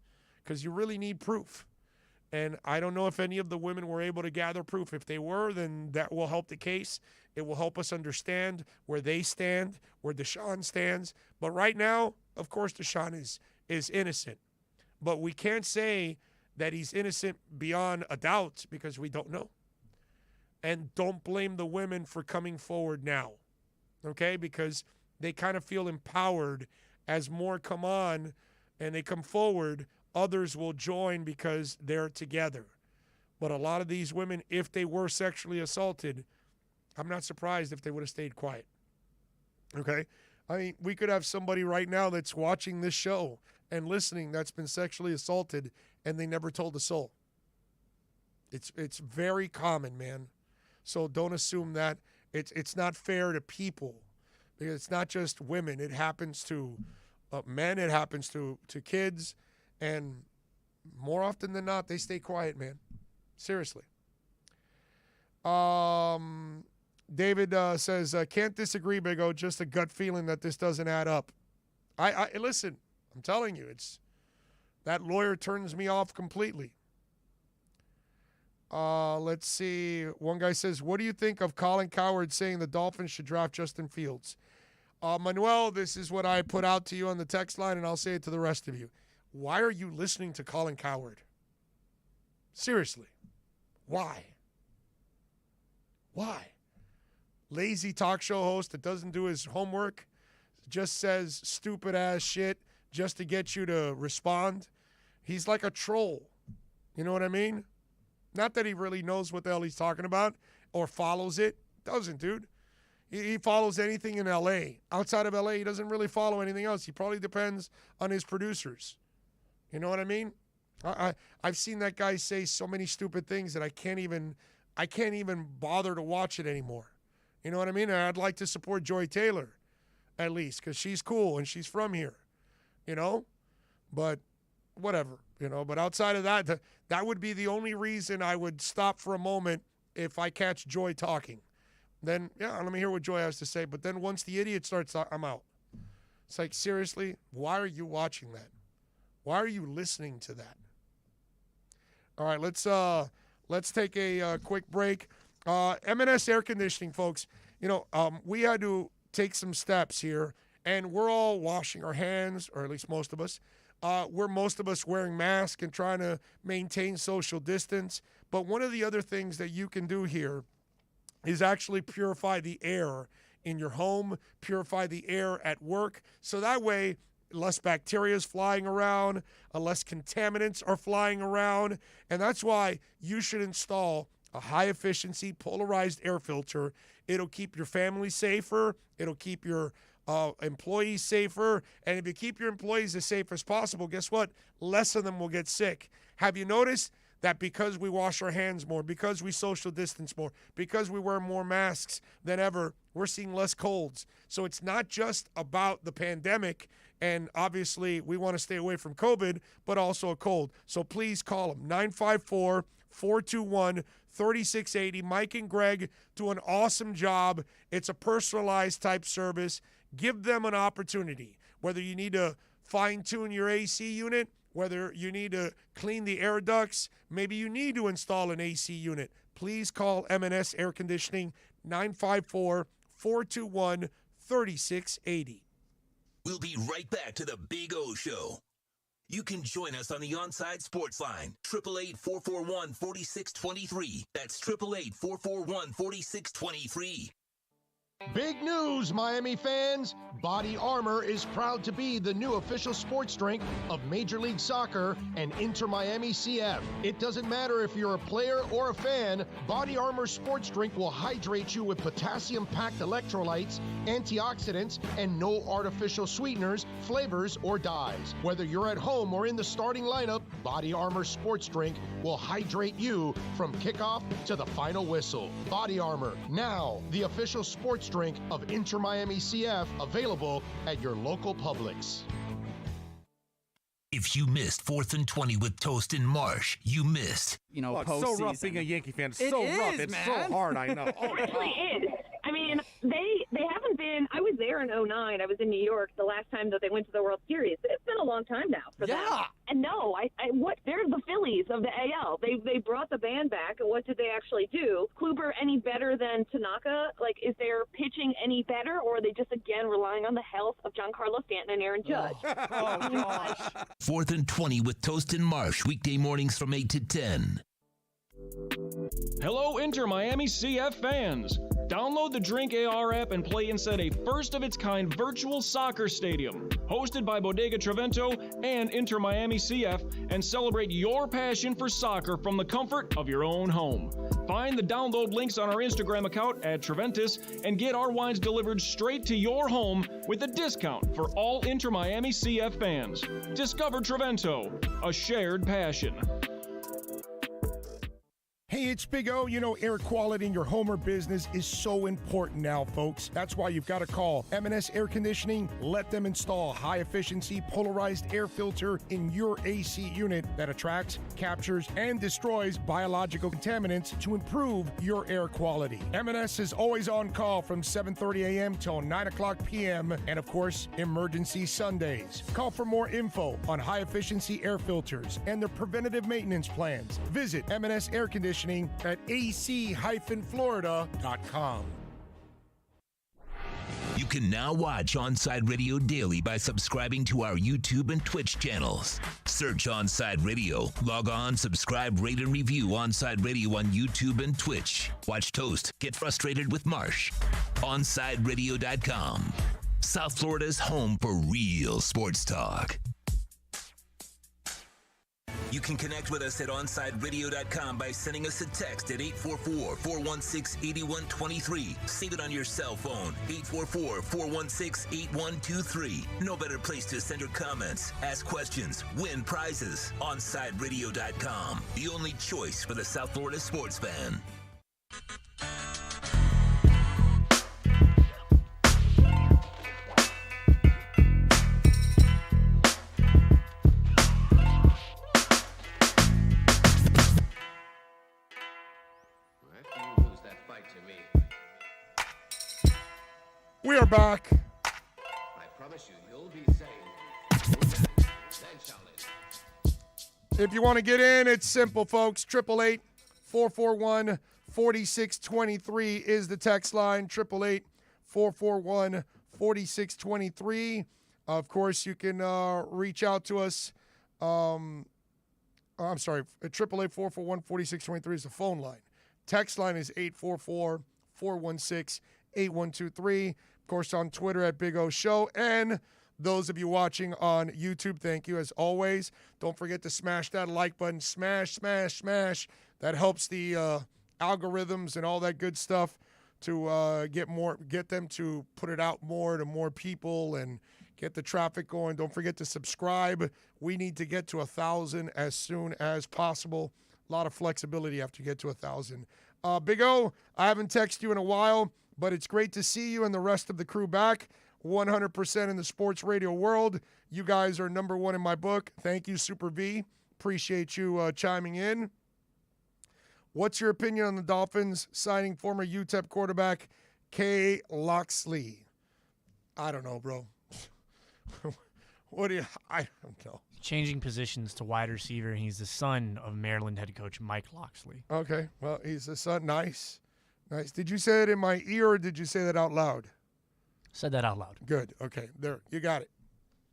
S7: because you really need proof. And I don't know if any of the women were able to gather proof. If they were, then that will help the case. It will help us understand where they stand, where Deshaun stands. But right now, of course, Deshaun is innocent. But we can't say that he's innocent beyond a doubt because we don't know. And don't blame the women for coming forward now, okay? Because they kind of feel empowered as more come on and they come forward, others will join because they're together. But a lot of these women, if they were sexually assaulted, I'm not surprised if they would have stayed quiet, okay? I mean, we could have somebody right now that's watching this show and listening that's been sexually assaulted and they never told a soul. It's very common, man. So don't assume that. It's not fair to people because it's not just women. It happens to men. It happens to kids. And more often than not, they stay quiet, man. Seriously. David says, can't disagree, Big O. Just a gut feeling that this doesn't add up. I listen, I'm telling you, that lawyer turns me off completely. Let's see. One guy says, what do you think of Colin Cowherd saying the Dolphins should draft Justin Fields? Manuel, this is what I put out to you on the text line, and I'll say it to the rest of you. Why are you listening to Colin Cowherd? Seriously. Why? Why? Lazy talk show host that doesn't do his homework, just says stupid-ass shit just to get you to respond. He's like a troll. You know what I mean? Not that he really knows what the hell he's talking about or follows it. Doesn't, dude. He follows anything in L.A. Outside of L.A., he doesn't really follow anything else. He probably depends on his producers. You know what I mean? I've seen that guy say so many stupid things that I can't even bother to watch it anymore. You know what I mean? And I'd like to support Joy Taylor, at least, because she's cool and she's from here. You know? But whatever, But outside of that, that would be the only reason I would stop for a moment if I catch Joy talking. Then, yeah, let me hear what Joy has to say. But then once the idiot starts, I'm out. It's like, seriously, why are you watching that? Why are you listening to that? All right, let's take a quick break. M&S Air Conditioning, folks. We had to take some steps here, and we're all washing our hands, or at least most of us. Most of us wearing masks and trying to maintain social distance. But one of the other things that you can do here is actually purify the air in your home, purify the air at work, so that way less bacteria is flying around, less contaminants are flying around, and that's why you should install a high-efficiency polarized air filter. It'll keep your family safer. It'll keep your employees safer. And if you keep your employees as safe as possible, guess what? Less of them will get sick. Have you noticed that because we wash our hands more, because we social distance more, because we wear more masks than ever, we're seeing less colds? So it's not just about the pandemic, and obviously we want to stay away from COVID, but also a cold. So please call them, 954-421-3680. Mike and Greg do an awesome job. It's a personalized type service. Give them an opportunity. Whether you need to fine-tune your AC unit, whether you need to clean the air ducts, maybe you need to install an AC unit, please call M&S Air Conditioning, 954-421-3680.
S3: We'll be right back to the Big O Show. You can join us on the Onside Sports Line, 888-441-4623. That's 888-441-4623.
S2: Big news, Miami fans! Body Armor is proud to be the new official sports drink of Major League Soccer and Inter Miami CF. It doesn't matter if you're a player or a fan, Body Armor sports drink will hydrate you with potassium-packed electrolytes, antioxidants, and no artificial sweeteners, flavors, or dyes. Whether you're at home or in the starting lineup, Body Armor sports drink will hydrate you from kickoff to the final whistle. Body Armor, now the official sports drink of Inter Miami CF, available at your local Publix.
S3: If you missed 4th and 20 with Toast and Marsh, you missed.
S6: You know,
S10: it's so rough being a Yankee fan. It's
S6: It
S10: so
S6: is,
S10: rough. It's
S6: man.
S10: so hard. I know. Oh,
S13: It actually is. I mean, they haven't been. I was there in '09. I was in New York the last time that they went to the World Series. It's been a long time now for them. And no, they're the Phillies of the AL. They brought the band back, and what did they actually do? Kluber any better than Tanaka? Like, is their pitching any better, or are they just again relying on the health of Giancarlo Stanton and Aaron Judge?
S6: Oh, gosh.
S3: 4th and 20 with Toast and Marsh, weekday mornings from 8 to 10.
S24: Hello, Inter Miami CF fans. Download the Drink AR app and play inside a first-of-its-kind virtual soccer stadium, hosted by Bodega Trevento and Inter Miami CF, and celebrate your passion for soccer from the comfort of your own home. Find the download links on our Instagram account at Treventus and get our wines delivered straight to your home with a discount for all Inter Miami CF fans. Discover Trevento, a shared passion.
S7: Hey, it's Big O. You know, air quality in your home or business is so important now, folks. That's why you've got to call M&S Air Conditioning. Let them install a high-efficiency polarized air filter in your AC unit that attracts, captures, and destroys biological contaminants to improve your air quality. M&S is always on call from 7:30 a.m. till 9 o'clock p.m. and, of course, emergency Sundays. Call for more info on high-efficiency air filters and their preventative maintenance plans. Visit M&S Air Conditioning at ac-florida.com.
S3: You can now watch Onside Radio daily by subscribing to our YouTube and Twitch channels. Search Onside Radio. Log on, subscribe, rate, and review Onside Radio on YouTube and Twitch. Watch Toast get frustrated with Marsh. OnsideRadio.com. South Florida's home for real sports talk. You can connect with us at OnsideRadio.com by sending us a text at 844-416-8123. Save it on your cell phone, 844-416-8123. No better place to send your comments, ask questions, win prizes. OnsideRadio.com, the only choice for the South Florida sports fan.
S7: We are back.
S14: I promise you, you'll be safe. Then shall it.
S7: If you want to get in, it's simple, folks. 888-441-4623 is the text line. 888-441-4623. Of course, you can reach out to us. I'm sorry, 888-441-4623 is the phone line. Text line is 844-416-8123. Of course, on Twitter at Big O Show. And those of you watching on YouTube, thank you as always. Don't forget to smash that like button. Smash, smash, smash. That helps the algorithms and all that good stuff to get them to put it out more to more people and get the traffic going. Don't forget to subscribe. We need to get to 1,000 as soon as possible. A lot of flexibility after you get to 1,000. Big O, I haven't texted you in a while, but it's great to see you and the rest of the crew back. 100% in the sports radio world. You guys are number one in my book. Thank you, Super V. Appreciate you chiming in. What's your opinion on the Dolphins signing former UTEP quarterback Kay Loxley? I don't know, bro. I don't know.
S12: Changing positions to wide receiver. He's the son of Maryland head coach Mike Loxley.
S7: Okay, well, he's the son. Nice. Did you say it in my ear or did you say that out loud?
S12: Said that out loud.
S7: Good. Okay, there, you got it.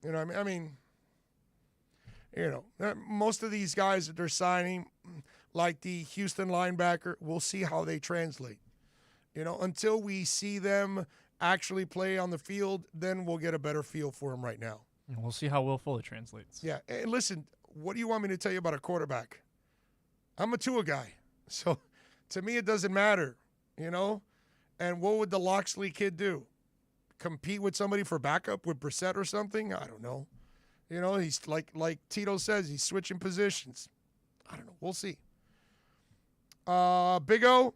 S7: You know what I mean? Most of these guys that they're signing, like the Houston linebacker, we'll see how they translate. Until we see them actually play on the field, then we'll get a better feel for them right now.
S12: And we'll see how Will Fuller translates.
S7: Yeah. And listen, what do you want me to tell you about a quarterback? I'm a Tua guy. So to me, it doesn't matter, And what would the Loxley kid do? Compete with somebody for backup with Brissett or something? I don't know. He's like Tito says, he's switching positions. I don't know. We'll see. Big O,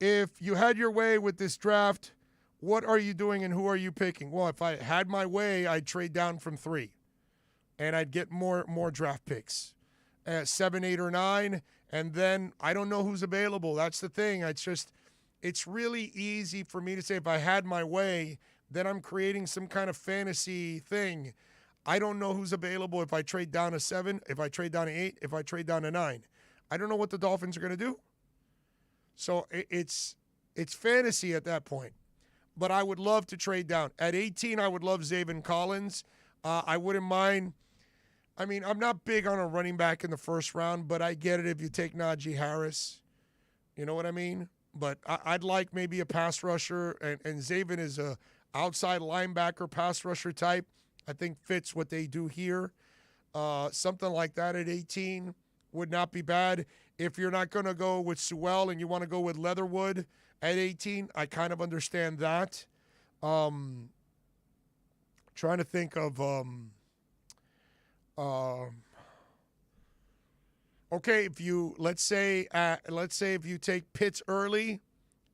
S7: if you had your way with this draft, what are you doing and who are you picking? Well, if I had my way, I'd trade down from 3, and I'd get more draft picks, 7, 8, or 9, and then I don't know who's available. That's the thing. It's really easy for me to say if I had my way, then I'm creating some kind of fantasy thing. I don't know who's available if I trade down to 7, if I trade down to 8, if I trade down to 9. I don't know what the Dolphins are going to do. So it's fantasy at that point. But I would love to trade down. At 18, I would love Zaven Collins. I wouldn't mind. I mean, I'm not big on a running back in the first round, but I get it if you take Najee Harris. You know what I mean? But I'd like maybe a pass rusher, and Zaven is a outside linebacker pass rusher type. I think fits what they do here. Something like that at 18 would not be bad. If you're not going to go with Sewell and you want to go with Leatherwood at 18, I kind of understand that. Trying to think of okay, let's say if you take Pitts early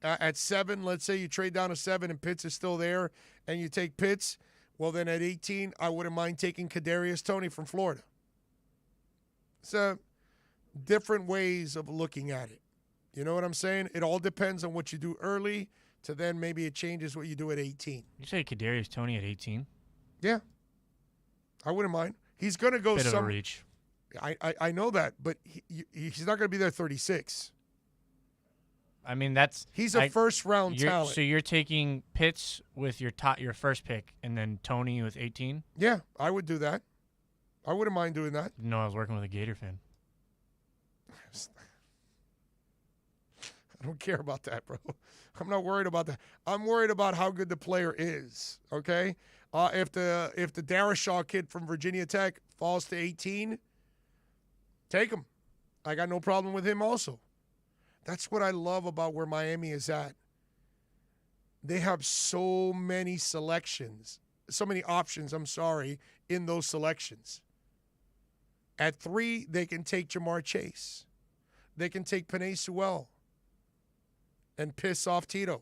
S7: at 7, let's say you trade down to 7 and Pitts is still there and you take Pitts, well then at 18 I wouldn't mind taking Kadarius Toney from Florida. So different ways of looking at it. You know what I'm saying? It all depends on what you do early to then maybe it changes what you do at 18.
S12: You say Kadarius Toney at 18?
S7: Yeah. I wouldn't mind. He's going to go
S12: Bit of a reach.
S7: I know that, but he's not going to be there 36.
S12: I mean,
S7: he's a first-round talent.
S12: So you're taking Pitts with your first pick and then Toney with 18?
S7: Yeah, I would do that. I wouldn't mind doing that.
S12: No, I was working with a Gator fan.
S7: I don't care about that, bro. I'm not worried about that. I'm worried about how good the player is, okay? If the Darashaw kid from Virginia Tech falls to 18, take him. I got no problem with him also. That's what I love about where Miami is at. They have so many selections, so many options, in those selections. At 3, they can take Jamar Chase. They can take Penei Sewell and piss off Tito.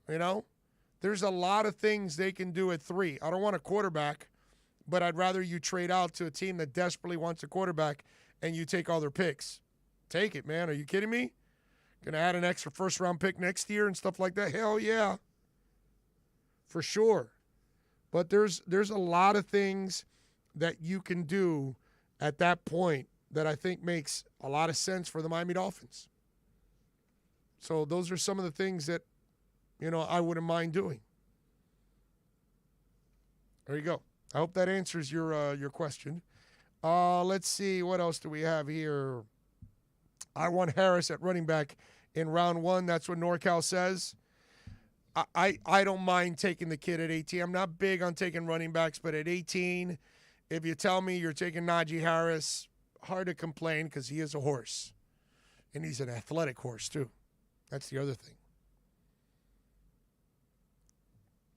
S7: There's a lot of things they can do at 3. I don't want a quarterback, but I'd rather you trade out to a team that desperately wants a quarterback and you take all their picks. Take it, man. Are you kidding me? Going to add an extra first-round pick next year and stuff like that? Hell yeah. For sure. But there's a lot of things that you can do at that point that I think makes a lot of sense for the Miami Dolphins. So those are some of the things that, I wouldn't mind doing. There you go. I hope that answers your question. Let's see. What else do we have here? I want Harris at running back in round 1. That's what NorCal says. I don't mind taking the kid at 18. I'm not big on taking running backs, but at 18, if you tell me you're taking Najee Harris, hard to complain because he is a horse. And he's an athletic horse, too. That's the other thing.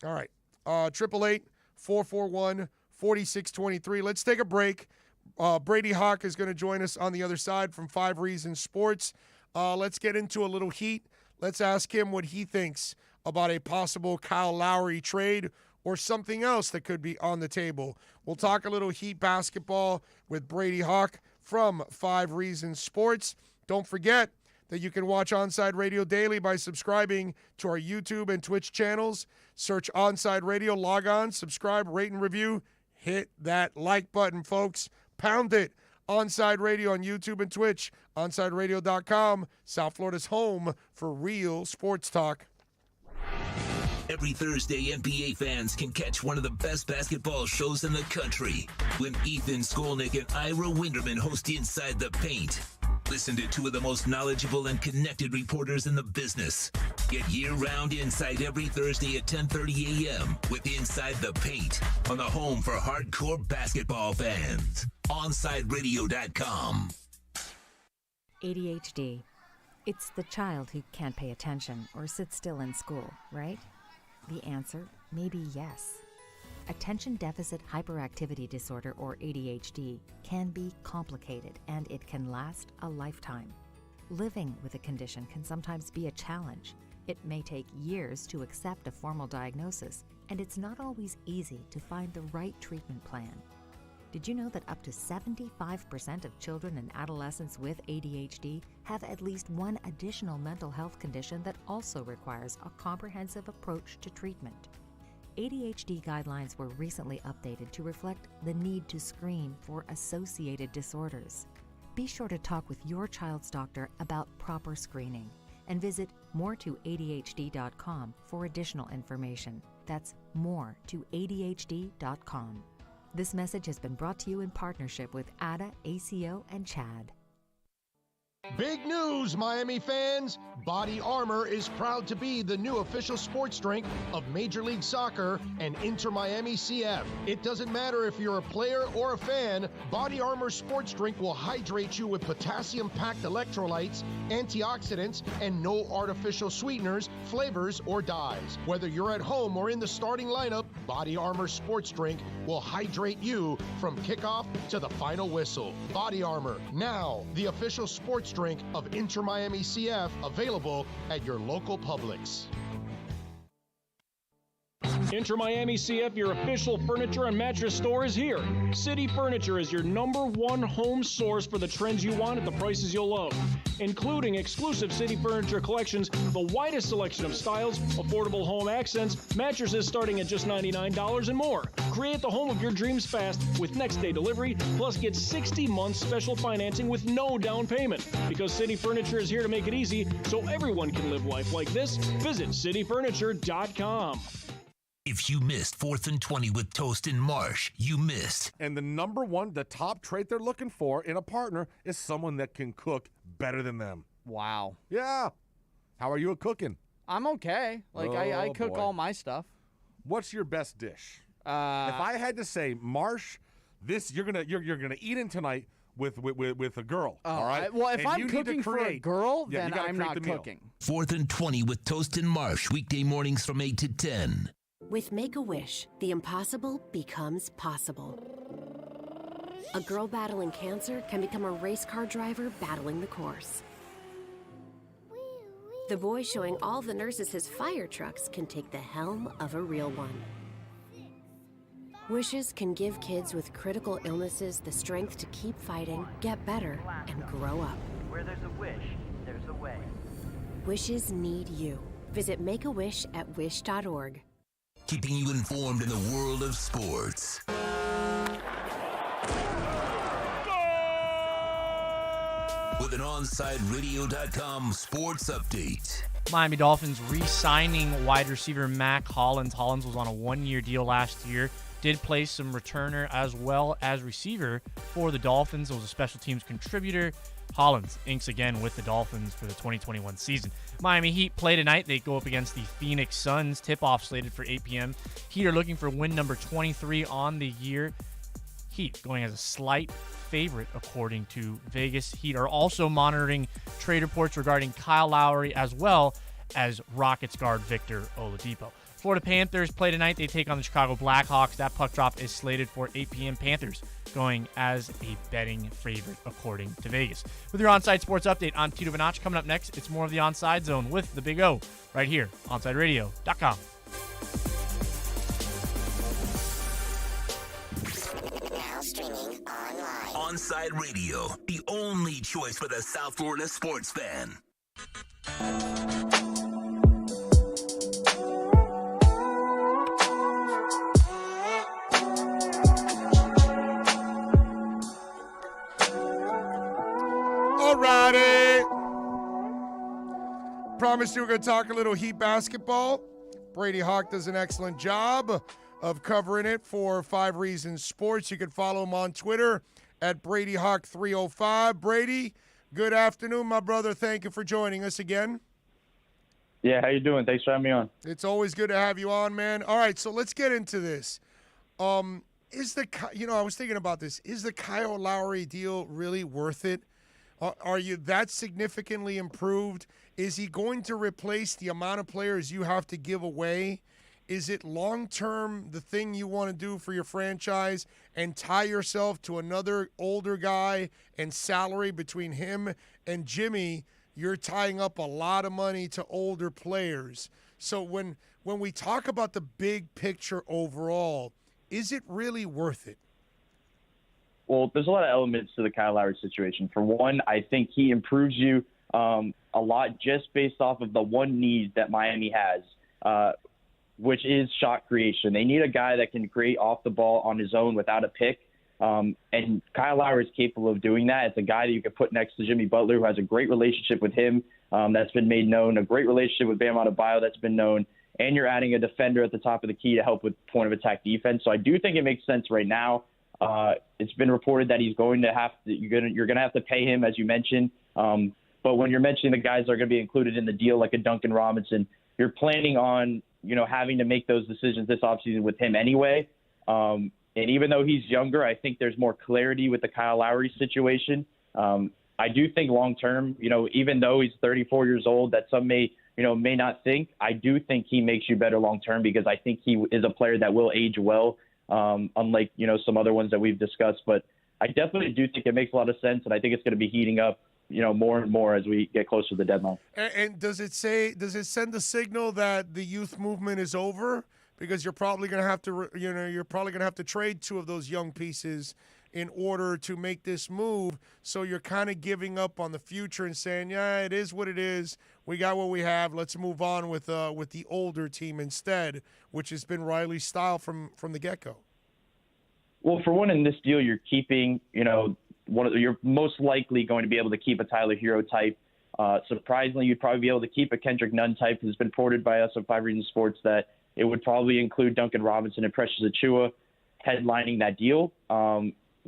S7: All right. 888-441-4623. Let's take a break. Brady Hawk is going to join us on the other side from 5 Reasons Sports. Let's get into a little heat. Let's ask him what he thinks about a possible Kyle Lowry trade or something else that could be on the table. We'll talk a little Heat basketball with Brady Hawk from 5 Reasons Sports. Don't forget that you can watch Onside Radio daily by subscribing to our YouTube and Twitch channels. Search Onside Radio, log on, subscribe, rate, and review. Hit that like button, folks. Pound it. Onside Radio on YouTube and Twitch. OnsideRadio.com, South Florida's home for real sports talk.
S3: Every Thursday, NBA fans can catch one of the best basketball shows in the country when Ethan Skolnick and Ira Winderman host Inside the Paint. Listen to two of the most knowledgeable and connected reporters in the business. Get year-round insight every Thursday at 10:30 a.m. with Inside the Paint on the home for hardcore basketball fans. OnsideRadio.com.
S1: ADHD. It's the child who can't pay attention or sit still in school, right? The answer may be yes. Attention Deficit Hyperactivity Disorder, or ADHD, can be complicated and it can last a lifetime. Living with a condition can sometimes be a challenge. It may take years to accept a formal diagnosis, and it's not always easy to find the right treatment plan. Did you know that up to 75% of children and adolescents with ADHD have at least one additional mental health condition that also requires a comprehensive approach to treatment? ADHD guidelines were recently updated to reflect the need to screen for associated disorders. Be sure to talk with your child's doctor about proper screening and visit more2adhd.com for additional information. That's more2adhd.com. This message has been brought to you in partnership with ADA, ACO, and CHAD.
S2: Big news, Miami fans! Body Armor is proud to be the new official sports drink of Major League Soccer and Inter Miami CF. It doesn't matter if you're a player or a fan, Body Armor sports drink will hydrate you with potassium-packed electrolytes, antioxidants, and no artificial sweeteners, flavors, or dyes. Whether you're at home or in the starting lineup, Body Armor sports drink will hydrate you from kickoff to the final whistle. Body Armor, now the official sports drink of Inter Miami CF, available at your local Publix.
S24: Inter Miami CF, your official furniture and mattress store, is here. City Furniture is your #1 home source for the trends you want at the prices you'll love, including exclusive City Furniture collections, the widest selection of styles, affordable home accents, mattresses starting at just $99 and more. Create the home of your dreams fast with next-day delivery, plus get 60 months special financing with no down payment. Because City Furniture is here to make it easy so everyone can live life like this, visit cityfurniture.com.
S3: If you missed 4th and 20 with Toast and Marsh, you missed.
S10: And the top trait they're looking for in a partner is someone that can cook better than them.
S5: Wow.
S10: Yeah. How are you at cooking?
S5: I'm okay. I cook all my stuff.
S10: What's your best dish? If I had to say, Marsh, this you're gonna eat in tonight with a girl. All right.
S5: Well, if I'm cooking for a girl, then I'm not cooking.
S3: 4th and 20 with Toast and Marsh, weekday mornings from 8 to 10.
S6: With Make-A-Wish, the impossible becomes possible. A girl battling cancer can become a race car driver battling the course. The boy showing all the nurses his fire trucks can take the helm of a real one. Wishes can give kids with critical illnesses the strength to keep fighting, get better, and grow up.
S8: Where there's a wish, there's a way.
S6: Wishes need you. Visit Make-A-Wish at wish.org.
S3: Keeping you informed in the world of sports. With an OnsideRadio.com sports update.
S12: Miami Dolphins re-signing wide receiver Mac Hollins. Hollins was on a one-year deal last year. Did play some returner as well as receiver for the Dolphins. Was a special teams contributor. Hollins inks again with the Dolphins for the 2021 season. Miami Heat play tonight. They go up against the Phoenix Suns. Tip-off slated for 8 p.m. Heat are looking for win number 23 on the year. Heat going as a slight favorite according to Vegas. Heat are also monitoring trade reports regarding Kyle Lowry as well as Rockets guard Victor Oladipo. Florida Panthers play tonight. They take on the Chicago Blackhawks. That puck drop is slated for 8 p.m. Panthers going as a betting favorite according to Vegas. With your Onside Sports Update, I'm Tito Vanach. Coming up next, it's more of the Onside Zone with the Big O right here, OnsideRadio.com.
S3: Now streaming online. Onside Radio, the only choice for the South Florida sports fan.
S7: Alrighty. Promised you we're going to talk a little Heat basketball. Brady Hawk does an excellent job of covering it for 5 Reasons Sports. You can follow him on Twitter at BradyHawk305. Brady, Good afternoon, my brother. Thank you for joining us again.
S9: Yeah, how you doing? Thanks for having me on.
S7: It's always good to have you on, man. All right, so let's get into this. I was thinking about this. Is the Kyle Lowry deal really worth it? Are you that significantly improved? Is he going to replace the amount of players you have to give away? Is it long-term the thing you want to do for your franchise and tie yourself to another older guy and salary between him and Jimmy? You're tying up a lot of money to older players. So when we talk about the big picture overall, is it really worth it?
S9: Well, there's a lot of elements to the Kyle Lowry situation. For one, I think he improves you a lot just based off of the one need that Miami has, which is shot creation. They need a guy that can create off the ball on his own without a pick. And Kyle Lowry is capable of doing that. It's a guy that you could put next to Jimmy Butler, who has a great relationship with him that's been made known, a great relationship with Bam Adebayo that's been known, and you're adding a defender at the top of the key to help with point of attack defense. So I do think it makes sense right now. It's been reported that he's going to have to you're going to have to pay him, as you mentioned. But when you're mentioning the guys that are going to be included in the deal, like a Duncan Robinson, you're planning on having to make those decisions this offseason with him anyway. And even though he's younger, I think there's more clarity with the Kyle Lowry situation. I do think long term, even though he's 34 years old, that some may not think, I do think he makes you better long term because I think he is a player that will age well, unlike some other ones that we've discussed. But I definitely do think it makes a lot of sense, and I think it's going to be heating up more and more as we get closer to the deadline.
S7: And does it send the signal that the youth movement is over? Because you're probably going to have to, trade two of those young pieces in order to make this move. So you're kind of giving up on the future and saying, yeah, it is what it is. We got what we have. Let's move on with the older team instead, which has been Riley's style from the get-go.
S9: Well, for one, in this deal, you're keeping, you're most likely going to be able to keep a Tyler Hero type. Surprisingly, you'd probably be able to keep a Kendrick Nunn type. It's been reported by us on 5 Reasons Sports that it would probably include Duncan Robinson and Precious Achiuwa headlining that deal,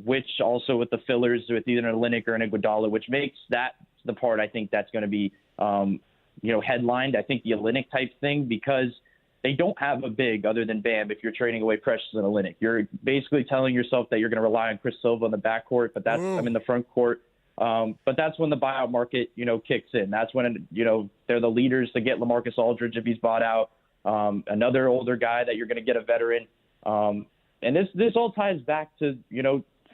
S9: which also with the fillers with either an Olynyk or an Iguodala, which makes that the part I think that's going to be, headlined. I think the Olynyk type thing, because they don't have a big other than Bam if you're trading away Precious and Olynyk. You're basically telling yourself that you're going to rely on Chris Silva in the backcourt, but that's in the front court. But that's when the buyout market, kicks in. That's when, they're the leaders to get LaMarcus Aldridge if he's bought out. Another older guy that you're going to get a veteran. And this all ties back to,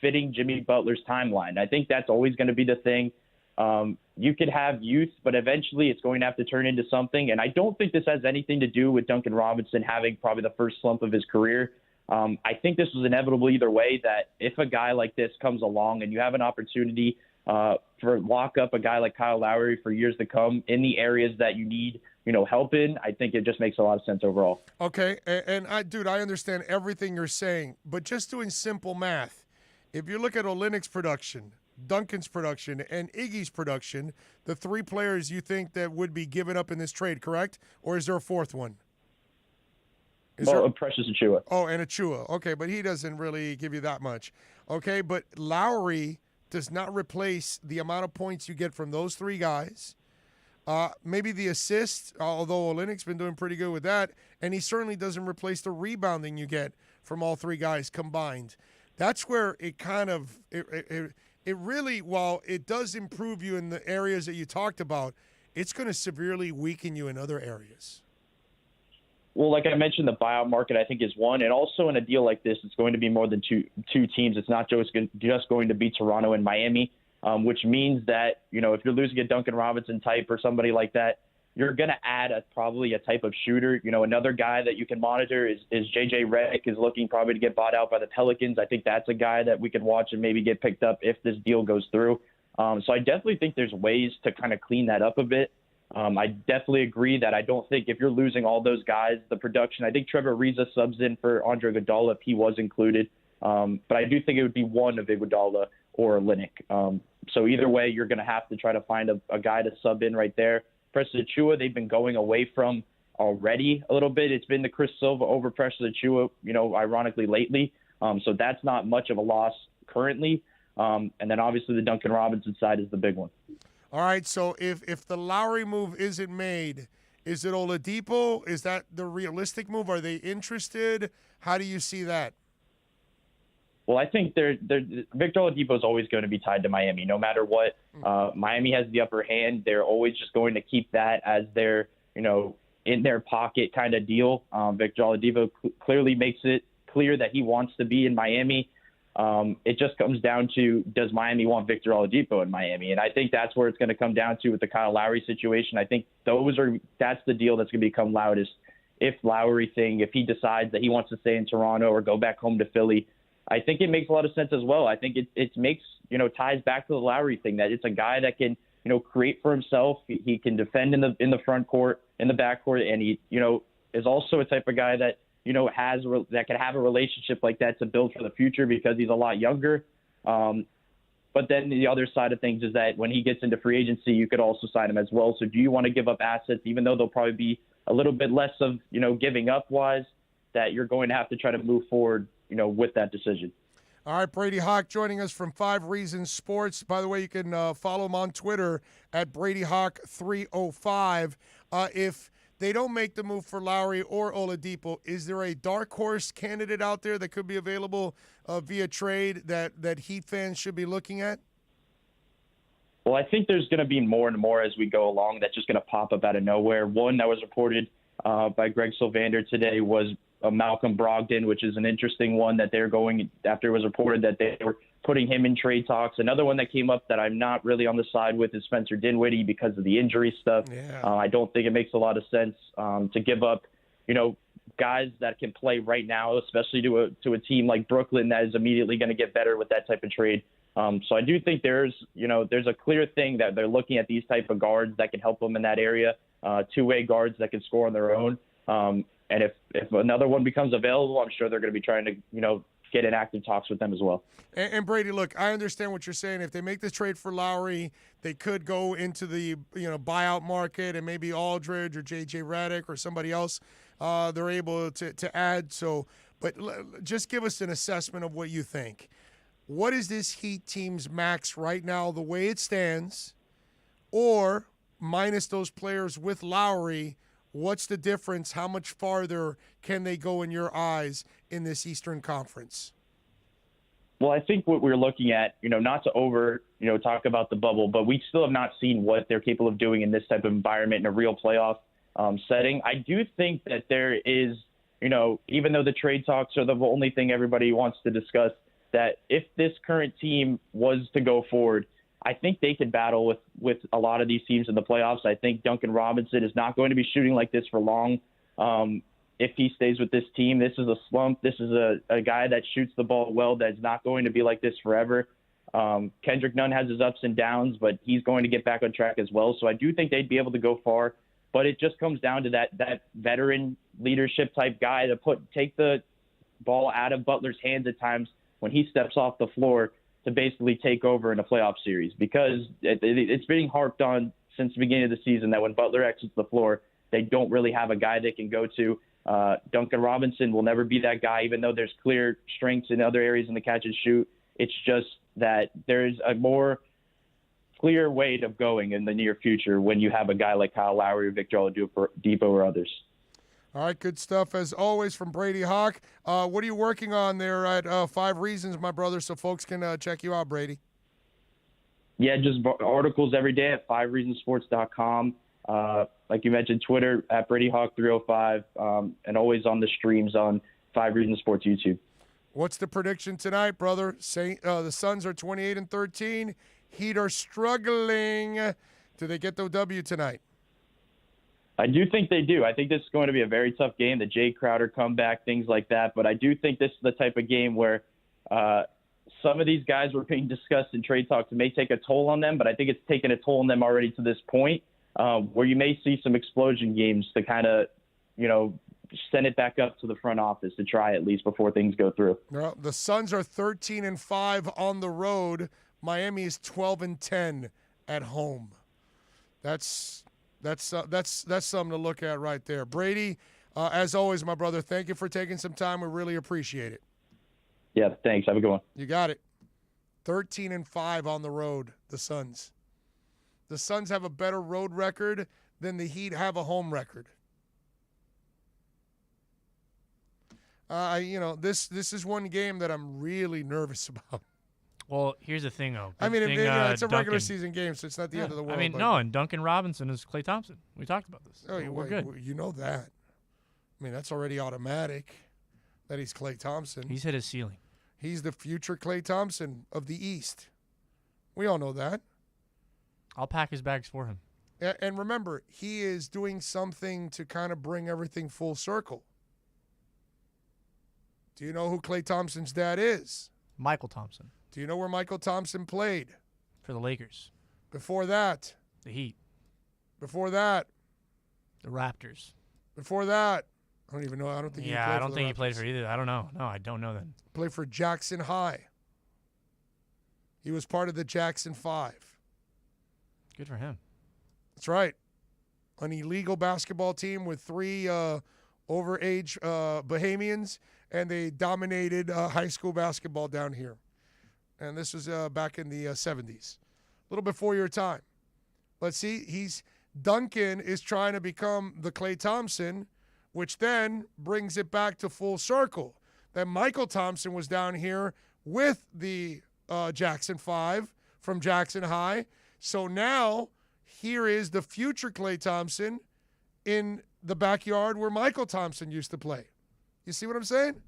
S9: fitting Jimmy Butler's timeline. I think that's always going to be the thing. You could have youth, but eventually it's going to have to turn into something. And I don't think this has anything to do with Duncan Robinson having probably the first slump of his career. I think this was inevitable either way, that if a guy like this comes along and you have an opportunity for lock up a guy like Kyle Lowry for years to come in the areas that you need, help in, I think it just makes a lot of sense overall.
S7: Okay, and I understand everything you're saying, but just doing simple math, if you look at Olynyk's production, Duncan's production, and Iggy's production, the three players you think that would be given up in this trade, correct? Or is there a fourth one?
S9: Precious Achiuwa.
S7: Oh, and Achiuwa. Okay, but he doesn't really give you that much. Okay, but Lowry does not replace the amount of points you get from those three guys. Maybe the assists, although Olynyk's been doing pretty good with that, and he certainly doesn't replace the rebounding you get from all three guys combined. That's where it kind of it really, while it does improve you in the areas that you talked about, it's going to severely weaken you in other areas.
S9: Well, like I mentioned, the buyout market, I think, is one. And also in a deal like this, it's going to be more than two teams. It's not just going to be Toronto and Miami, which means that, if you're losing a Duncan Robinson type or somebody like that, you're going to add probably a type of shooter. Another guy that you can monitor is JJ Redick is looking probably to get bought out by the Pelicans. I think that's a guy that we could watch and maybe get picked up if this deal goes through. So I definitely think there's ways to kind of clean that up a bit. I definitely agree that I don't think if you're losing all those guys, the production, I think Trevor Ariza subs in for Andre Iguodala if he was included. But I do think it would be one of Iguodala or Olynyk. So either way, you're going to have to try to find a guy to sub in right there. Precious Achiuwa, they've been going away from already a little bit. It's been the Chris Silva over Precious Achiuwa, ironically lately. So that's not much of a loss currently. And then obviously the Duncan Robinson side is the big one.
S7: All right, so if the Lowry move isn't made, is it Oladipo? Is that the realistic move? Are they interested? How do you see that?
S9: Well, I think Victor Oladipo is always going to be tied to Miami, no matter what. Miami has the upper hand. They're always just going to keep that as their, in their pocket kind of deal. Victor Oladipo clearly makes it clear that he wants to be in Miami. It just comes down to, does Miami want Victor Oladipo in Miami? And I think that's where it's going to come down to with the Kyle Lowry situation. I think that's the deal that's going to become loudest. If Lowry thing, if he decides that he wants to stay in Toronto or go back home to Philly, I think it makes a lot of sense as well. I think it makes, ties back to the Lowry thing, that it's a guy that can, create for himself. He can defend in the front court, in the back court, and he, is also a type of guy that, that can have a relationship like that to build for the future because he's a lot younger. But then the other side of things is that when he gets into free agency, you could also sign him as well. So do you want to give up assets, even though they'll probably be a little bit less of, giving up wise, that you're going to have to try to move forward, with that decision.
S7: All right, Brady Hawk joining us from 5 Reasons Sports. By the way, you can follow him on Twitter at BradyHawk305. If they don't make the move for Lowry or Oladipo, is there a dark horse candidate out there that could be available via trade that Heat fans should be looking at?
S9: Well, I think there's going to be more and more as we go along that's just going to pop up out of nowhere. One that was reported by Greg Sylvander today was Malcolm Brogdon, which is an interesting one that they're going after it was reported that they were putting him in trade talks. Another one that came up that I'm not really on the side with is Spencer Dinwiddie because of the injury stuff.
S7: Yeah.
S9: I don't think it makes a lot of sense to give up, guys that can play right now, especially to a team like Brooklyn that is immediately going to get better with that type of trade. So I do think there's a clear thing that they're looking at these type of guards that can help them in that area, two-way guards that can score on their own. And if another one becomes available, I'm sure they're going to be trying to, get in active talks with them as well.
S7: And Brady, look, I understand what you're saying. If they make this trade for Lowry, they could go into the buyout market and maybe Aldridge or J.J. Redick or somebody else they're able to add. So, but just give us an assessment of what you think. What is this Heat team's max right now, the way it stands, or minus those players with Lowry? What's the difference? How much farther can they go in your eyes in this Eastern Conference?
S9: Well, I think what we're looking at, not to talk about the bubble, but we still have not seen what they're capable of doing in this type of environment in a real playoff setting. I do think that there is, even though the trade talks are the only thing everybody wants to discuss, that if this current team was to go forward, I think they could battle with a lot of these teams in the playoffs. I think Duncan Robinson is not going to be shooting like this for long. If he stays with this team, this is a slump. This is a guy that shoots the ball well that's not going to be like this forever. Kendrick Nunn has his ups and downs, but he's going to get back on track as well. So I do think they'd be able to go far. But it just comes down to that veteran leadership type guy to take the ball out of Butler's hands at times when he steps off the floor to basically take over in a playoff series, because it's being harped on since the beginning of the season that when Butler exits the floor, they don't really have a guy they can go to. Duncan Robinson will never be that guy, even though there's clear strengths in other areas in the catch and shoot. It's just that there's a more clear way of going in the near future when you have a guy like Kyle Lowry or Victor Oladipo or others.
S7: All right, good stuff as always from Brady Hawk. What are you working on there at 5 Reasons, my brother, so folks can check you out, Brady?
S9: Yeah, just articles every day at 5reasonsports.com. Like you mentioned, Twitter at BradyHawk305, and always on the streams on 5 Reasons Sports YouTube.
S7: What's the prediction tonight, brother? The Suns are 28-13. Heat are struggling. Do they get the W tonight?
S9: I do think they do. I think this is going to be a very tough game, the Jay Crowder comeback, things like that. But I do think this is the type of game where some of these guys were being discussed in trade talks. It may take a toll on them, but I think it's taken a toll on them already to this point, where you may see some explosion games to kind of, send it back up to the front office to try at least before things go through.
S7: Well, the Suns are 13-5 on the road. Miami is 12-10 at home. That's something to look at right there. Brady, as always, my brother, thank you for taking some time. We really appreciate it.
S9: Yeah, thanks. Have a good one.
S7: You got it. 13-5 on the road, the Suns. The Suns have a better road record than the Heat have a home record. This is one game that I'm really nervous about.
S12: Well, here's the thing, though.
S7: I mean, it's a regular
S12: Duncan,
S7: season game, so it's not the end of the world.
S12: I mean, no, and Duncan Robinson is Klay Thompson. We talked about this.
S7: Oh,
S12: We're good.
S7: You know that. I mean, that's already automatic that he's Klay Thompson.
S12: He's hit his ceiling.
S7: He's the future Klay Thompson of the East. We all know that.
S12: I'll pack his bags for him.
S7: And remember, he is doing something to kind of bring everything full circle. Do you know who Klay Thompson's dad is?
S12: Michael Thompson.
S7: Do you know where Michael Thompson played?
S12: For the Lakers.
S7: Before that?
S12: The Heat.
S7: Before that?
S12: The Raptors.
S7: Before that? I don't even know. I don't think he played for the Raptors.
S12: I don't think he played for either. I don't know. No, I don't know then.
S7: Played for Jackson High. He was part of the Jackson 5.
S12: Good for him.
S7: That's right. An illegal basketball team with 3 overage Bahamians, and they dominated high school basketball down here. And this was back in the 70s, a little before your time. Let's see, Duncan is trying to become the Klay Thompson, which then brings it back to full circle. That Michael Thompson was down here with the Jackson 5 from Jackson High. So now here is the future Klay Thompson in the backyard where Michael Thompson used to play. You see what I'm saying?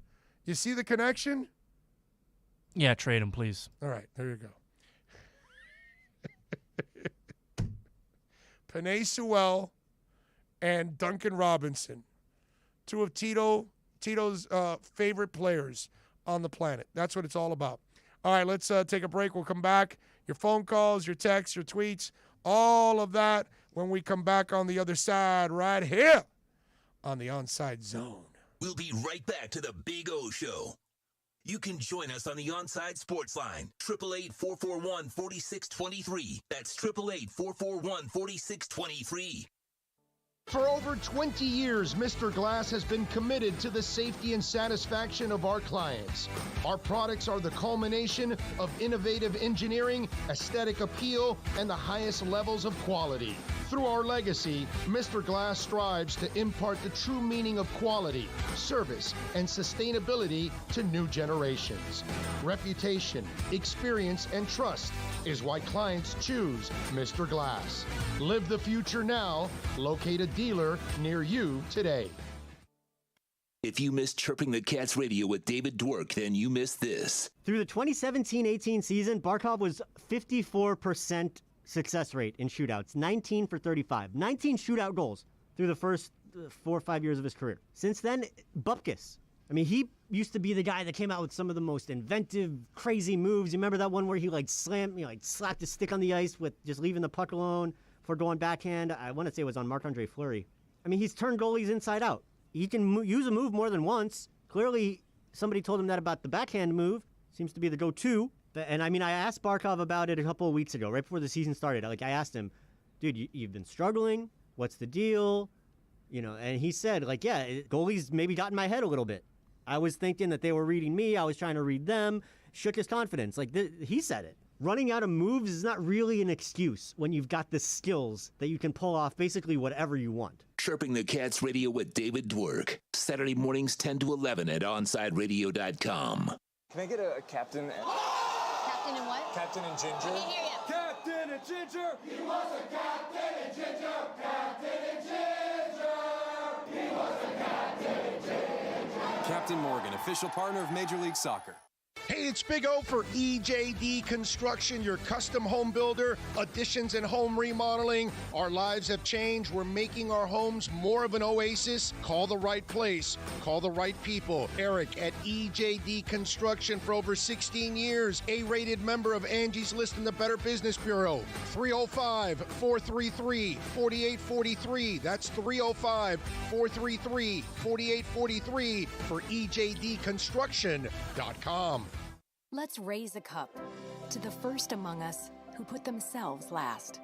S7: You see the connection?
S12: Yeah, trade him, please.
S7: All right, there you go. Penei Sewell and Duncan Robinson, 2 of Tito's favorite players on the planet. That's what it's all about. All right, let's take a break. We'll come back. Your phone calls, your texts, your tweets, all of that when we come back on the other side right here on the Onside Zone.
S3: We'll be right back to the Big O Show. You can join us on the Onside Sports Line, 888-441-4623. That's 888-441-4623.
S2: For over 20 years, Mr. Glass has been committed to the safety and satisfaction of our clients. Our products are the culmination of innovative engineering, aesthetic appeal, and the highest levels of quality. Through our legacy, Mr. Glass strives to impart the true meaning of quality, service, and sustainability to new generations. Reputation, experience, and trust is why clients choose Mr. Glass. Live the future now. Locate a dealer near you today.
S3: If you missed Chirping the Cats radio with David Dwork, then you missed this.
S11: Through the 2017-18 season, Barkov was 54% success rate in shootouts, 19 for 35. 19 shootout goals through the first 4 or 5 years of his career. Since then, Bupkis. I mean, he used to be the guy that came out with some of the most inventive, crazy moves. You remember that one where he slapped his stick on the ice with just leaving the puck alone for going backhand? I want to say it was on Marc-Andre Fleury. I mean, he's turned goalies inside out. He can use a move more than once. Clearly, somebody told him that about the backhand move. Seems to be the go-to. And I mean, I asked Barkov about it a couple of weeks ago, right before the season started. I asked him, dude, you've been struggling. What's the deal? And he said, goalies maybe got in my head a little bit. I was thinking that they were reading me. I was trying to read them. Shook his confidence. He said it. Running out of moves is not really an excuse when you've got the skills that you can pull off basically whatever you want.
S3: Chirping the Cats radio with David Dwork. Saturday mornings 10 to 11 at OnsideRadio.com.
S20: Can I get a captain?
S19: Captain and what?
S20: Captain and Ginger.
S19: I can't hear you.
S23: Captain and Ginger. He was a captain and Ginger. Captain and Ginger. He was a captain and Ginger.
S25: Captain Morgan, official partner of Major League Soccer.
S2: Hey, it's Big O for EJD Construction, your custom home builder, additions and home remodeling. Our lives have changed. We're making our homes more of an oasis. Call the right place. Call the right people. Eric at EJD Construction for over 16 years. A-rated member of Angie's List in the Better Business Bureau. 305-433-4843. That's 305-433-4843 for EJDConstruction.com.
S6: Let's raise a cup to the first among us who put themselves last.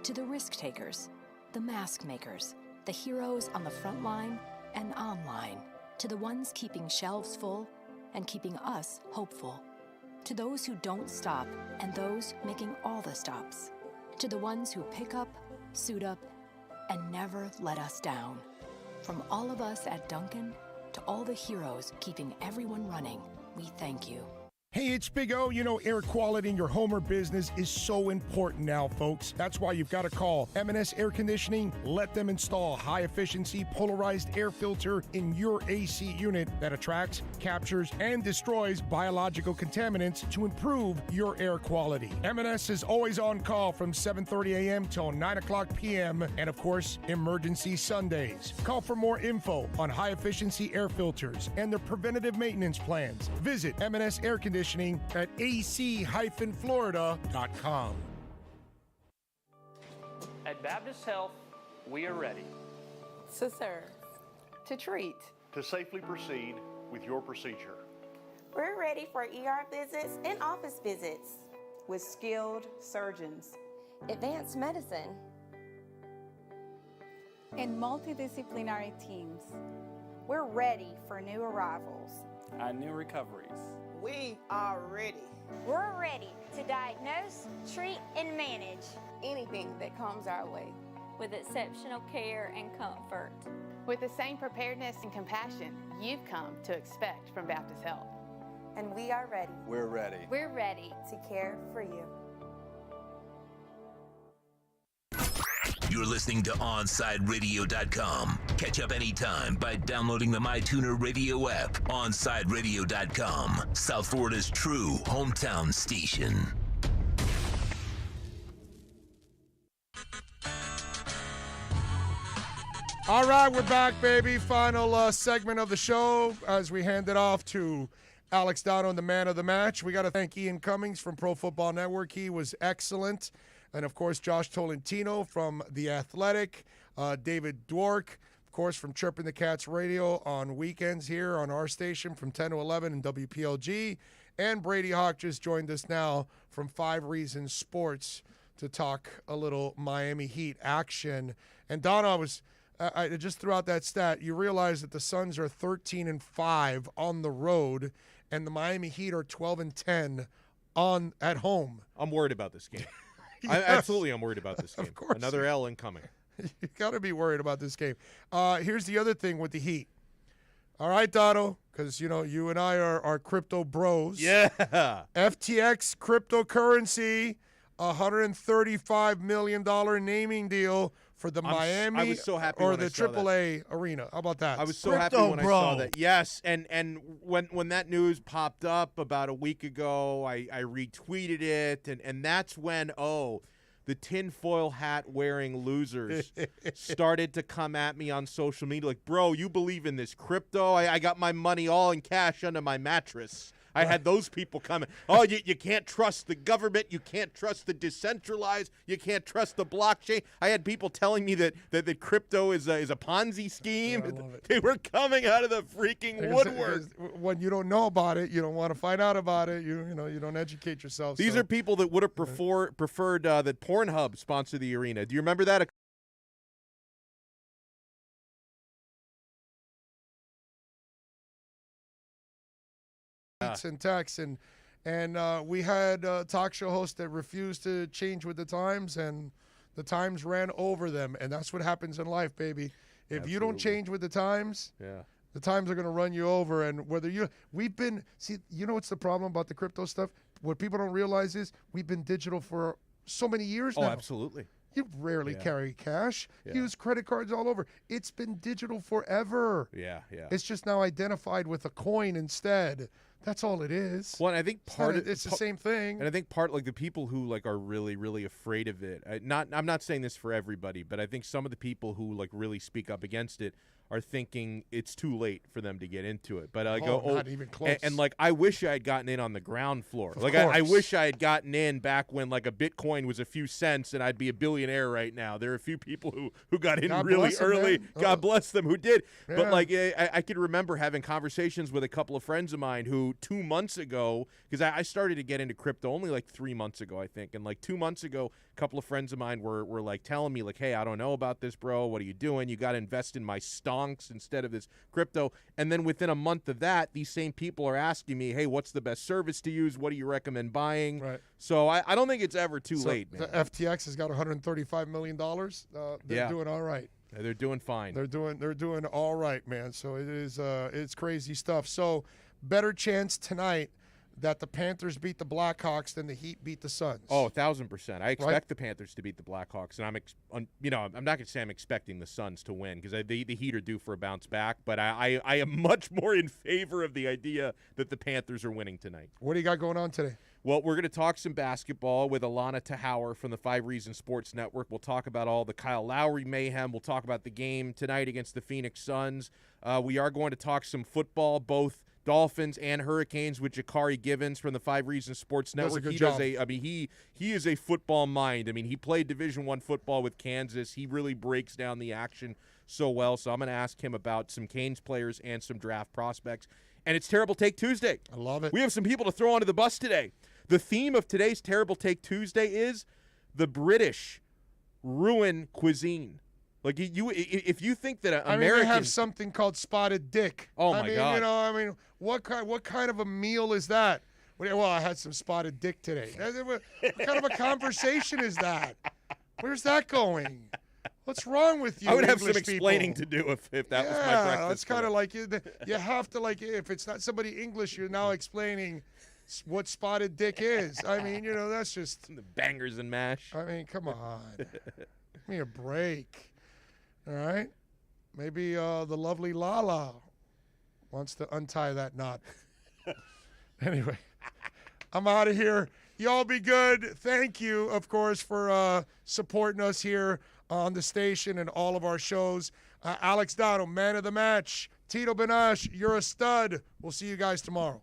S6: To the risk takers, the mask makers, the heroes on the front line and online. To the ones keeping shelves full and keeping us hopeful. To those who don't stop and those making all the stops. To the ones who pick up, suit up, and never let us down. From all of us at Duncan to all the heroes keeping everyone running, we thank you.
S7: Hey, it's Big O. You know, air quality in your home or business is so important now, folks. That's why you've got to call M&S Air Conditioning. Let them install high-efficiency polarized air filter in your AC unit that attracts, captures, and destroys biological contaminants to improve your air quality. M&S is always on call from 7:30 a.m. till 9 o'clock p.m. and, of course, emergency Sundays. Call for more info on high-efficiency air filters and their preventative maintenance plans. Visit M&S Air Conditioning at ac-florida.com.
S15: At Baptist Health, we are ready.
S19: To serve. To treat.
S16: To safely proceed with your procedure.
S17: We're ready for ER visits and office visits with skilled surgeons,
S18: advanced medicine,
S19: and multidisciplinary teams.
S17: We're ready for new arrivals
S15: and new recoveries.
S17: We are ready.
S18: We're ready to diagnose, treat, and manage
S17: anything that comes our way
S18: with exceptional care and comfort.
S19: With the same preparedness and compassion you've come to expect from Baptist Health.
S17: And we are ready.
S16: We're ready.
S18: We're ready
S17: to care for you.
S3: You're listening to OnsideRadio.com. Catch up anytime by downloading the MyTuner Radio app. OnsideRadio.com, South Florida's true hometown station.
S7: All right, we're back, baby. Final segment of the show as we hand it off to Alex Dono, the man of the match. We got to thank Ian Cummings from Pro Football Network. He was excellent. And, of course, Josh Tolentino from The Athletic, David Dwork, of course, from Chirping the Cats Radio on weekends here on our station from 10 to 11 in WPLG. And Brady Hawk just joined us now from 5 Reasons Sports to talk a little Miami Heat action. And, Don, I just threw out that stat. You realize that the Suns are 13-5 on the road, and the Miami Heat are 12-10 at home.
S21: I'm worried about this game.
S7: Yes.
S21: I'm worried about this game.
S7: Of course.
S21: Another L incoming.
S7: You got to be worried about this game. Here's the other thing with the Heat. All right, Dono, because, you and I are crypto bros.
S21: Yeah.
S7: FTX cryptocurrency, $135 million naming deal for the Miami
S21: I was so happy
S7: or
S21: when
S7: the
S21: I saw
S7: AAA arena. How about that?
S21: I was so happy when I saw that. Yes, and when that news popped up about a week ago, I retweeted it, and that's when, the tinfoil hat wearing losers started to come at me on social media like, bro, you believe in this crypto? I got my money all in cash under my mattress. I had those people coming. Oh, you can't trust the government. You can't trust the decentralized. You can't trust the blockchain. I had people telling me that crypto is a Ponzi scheme.
S7: I love it.
S21: They were coming out of the freaking woodwork.
S7: When you don't know about it, you don't want to find out about it. You don't educate yourself.
S21: These are people that would have preferred that Pornhub sponsor the arena. Do you remember that?
S7: And text and we had a talk show hosts that refused to change with the times, and the times ran over them, and that's what happens in life, baby. If you don't change with the times, the times are going to run you over. And whether what's the problem about the crypto stuff? What people don't realize is we've been digital for so many years now.
S21: Oh, absolutely.
S7: You rarely carry cash. Use credit cards all over. It's been digital forever.
S21: Yeah.
S7: It's just now identified with a coin instead. That's all it is.
S21: Well, and I think
S7: it's the same thing.
S21: And I think the people who are really, really afraid of it. I'm not saying this for everybody, but I think some of the people who really speak up against it are thinking it's too late for them to get into it. But
S7: not even close.
S21: And I wish I had gotten in on the ground floor. I wish I had gotten in back when a Bitcoin was a few cents and I'd be a billionaire right now. There are a few people who got in really early. God bless them who did.
S7: Yeah.
S21: But I can remember having conversations with a couple of friends of mine who 2 months ago, because I started to get into crypto only 3 months ago, I think. And 2 months ago, a couple of friends of mine were telling me hey, I don't know about this, bro. What are you doing? You got to invest in my stock. stonks instead of this crypto. And then within a month of that, these same people are asking me, hey, what's the best service to use? What do you recommend buying?
S7: Right.
S21: So I don't think it's ever too late, man.
S7: The FTX has got $135 million. They're doing all right.
S21: They're doing fine.
S7: They're doing all right, man. So it's crazy stuff. So better chance tonight that the Panthers beat the Blackhawks than the Heat beat the Suns.
S21: Oh, 1,000%. I expect the Panthers to beat the Blackhawks, and I'm not going to say I'm expecting the Suns to win because the Heat are due for a bounce back. But I am much more in favor of the idea that the Panthers are winning tonight.
S7: What do you got going on today?
S21: Well, we're going to talk some basketball with Alana Tahauer from the 5 Reasons Sports Network. We'll talk about all the Kyle Lowry mayhem. We'll talk about the game tonight against the Phoenix Suns. We are going to talk some football, both Dolphins and Hurricanes, with Jakari Givens from the 5 Reasons Sports Network. He is a football mind. I mean, he played Division I football with Kansas. He really breaks down the action so well. So I'm going to ask him about some Canes players and some draft prospects. And it's Terrible Take Tuesday.
S7: I love it.
S21: We have some people to throw onto the bus today. The theme of today's Terrible Take Tuesday is the British ruin cuisine. Like if you think that Americans
S7: they have something called spotted dick.
S21: Oh my God!
S7: What kind of a meal is that? Well, I had some spotted dick today. What kind of a conversation is that? Where's that going? What's wrong with you?
S21: I would have
S7: English
S21: some explaining
S7: people?
S21: to do if that was my breakfast.
S7: It's kind of like you have to, like, if it's not somebody English, you're now explaining what spotted dick is. I mean, that's just
S21: the bangers and mash.
S7: I mean, come on, give me a break. All right, maybe the lovely Lala wants to untie that knot. Anyway, I'm out of here. Y'all be good. Thank you, of course, for supporting us here on the station and all of our shows. Alex Dotto, man of the match. Tito Benash, you're a stud. We'll see you guys tomorrow.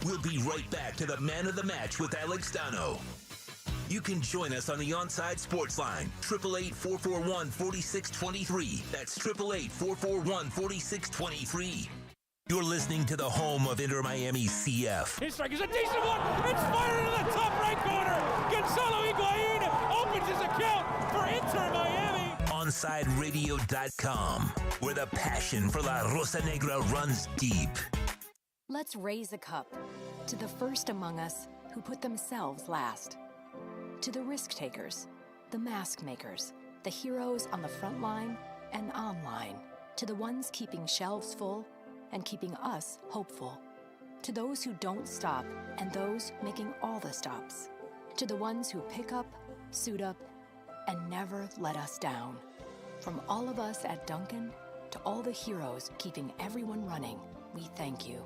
S3: We'll be right back to the man of the match with Alex Dotto. You can join us on the Onside Sports Line, 888-441-4623. That's 888-441-4623. You're listening to the home of Inter Miami CF.
S23: His strike is a decent one. It's fired into the top right corner. Gonzalo Higuain opens his account for Inter Miami.
S3: OnsideRadio.com, where the passion for La Rosa Negra runs deep.
S6: Let's raise a cup to the first among us who put themselves last. To the risk takers, the mask makers, the heroes on the front line and online. To the ones keeping shelves full and keeping us hopeful. To those who don't stop and those making all the stops. To the ones who pick up, suit up, and never let us down. From all of us at Duncan to all the heroes keeping everyone running, we thank you.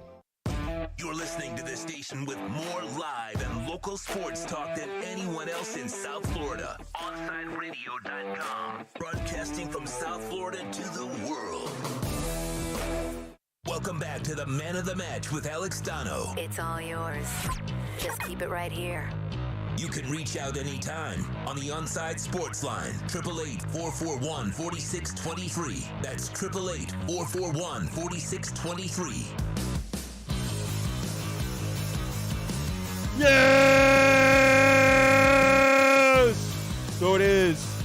S3: You're listening to this station with more live and local sports talk than anyone else in South Florida. OnsideRadio.com, broadcasting from South Florida to the world. Welcome back to the Man of the Match with Alex Dotto.
S1: It's all yours. Just keep it right here.
S3: You can reach out anytime on the Onside Sports Line, 888-441-4623. That's 888-441-4623.
S7: Yeah!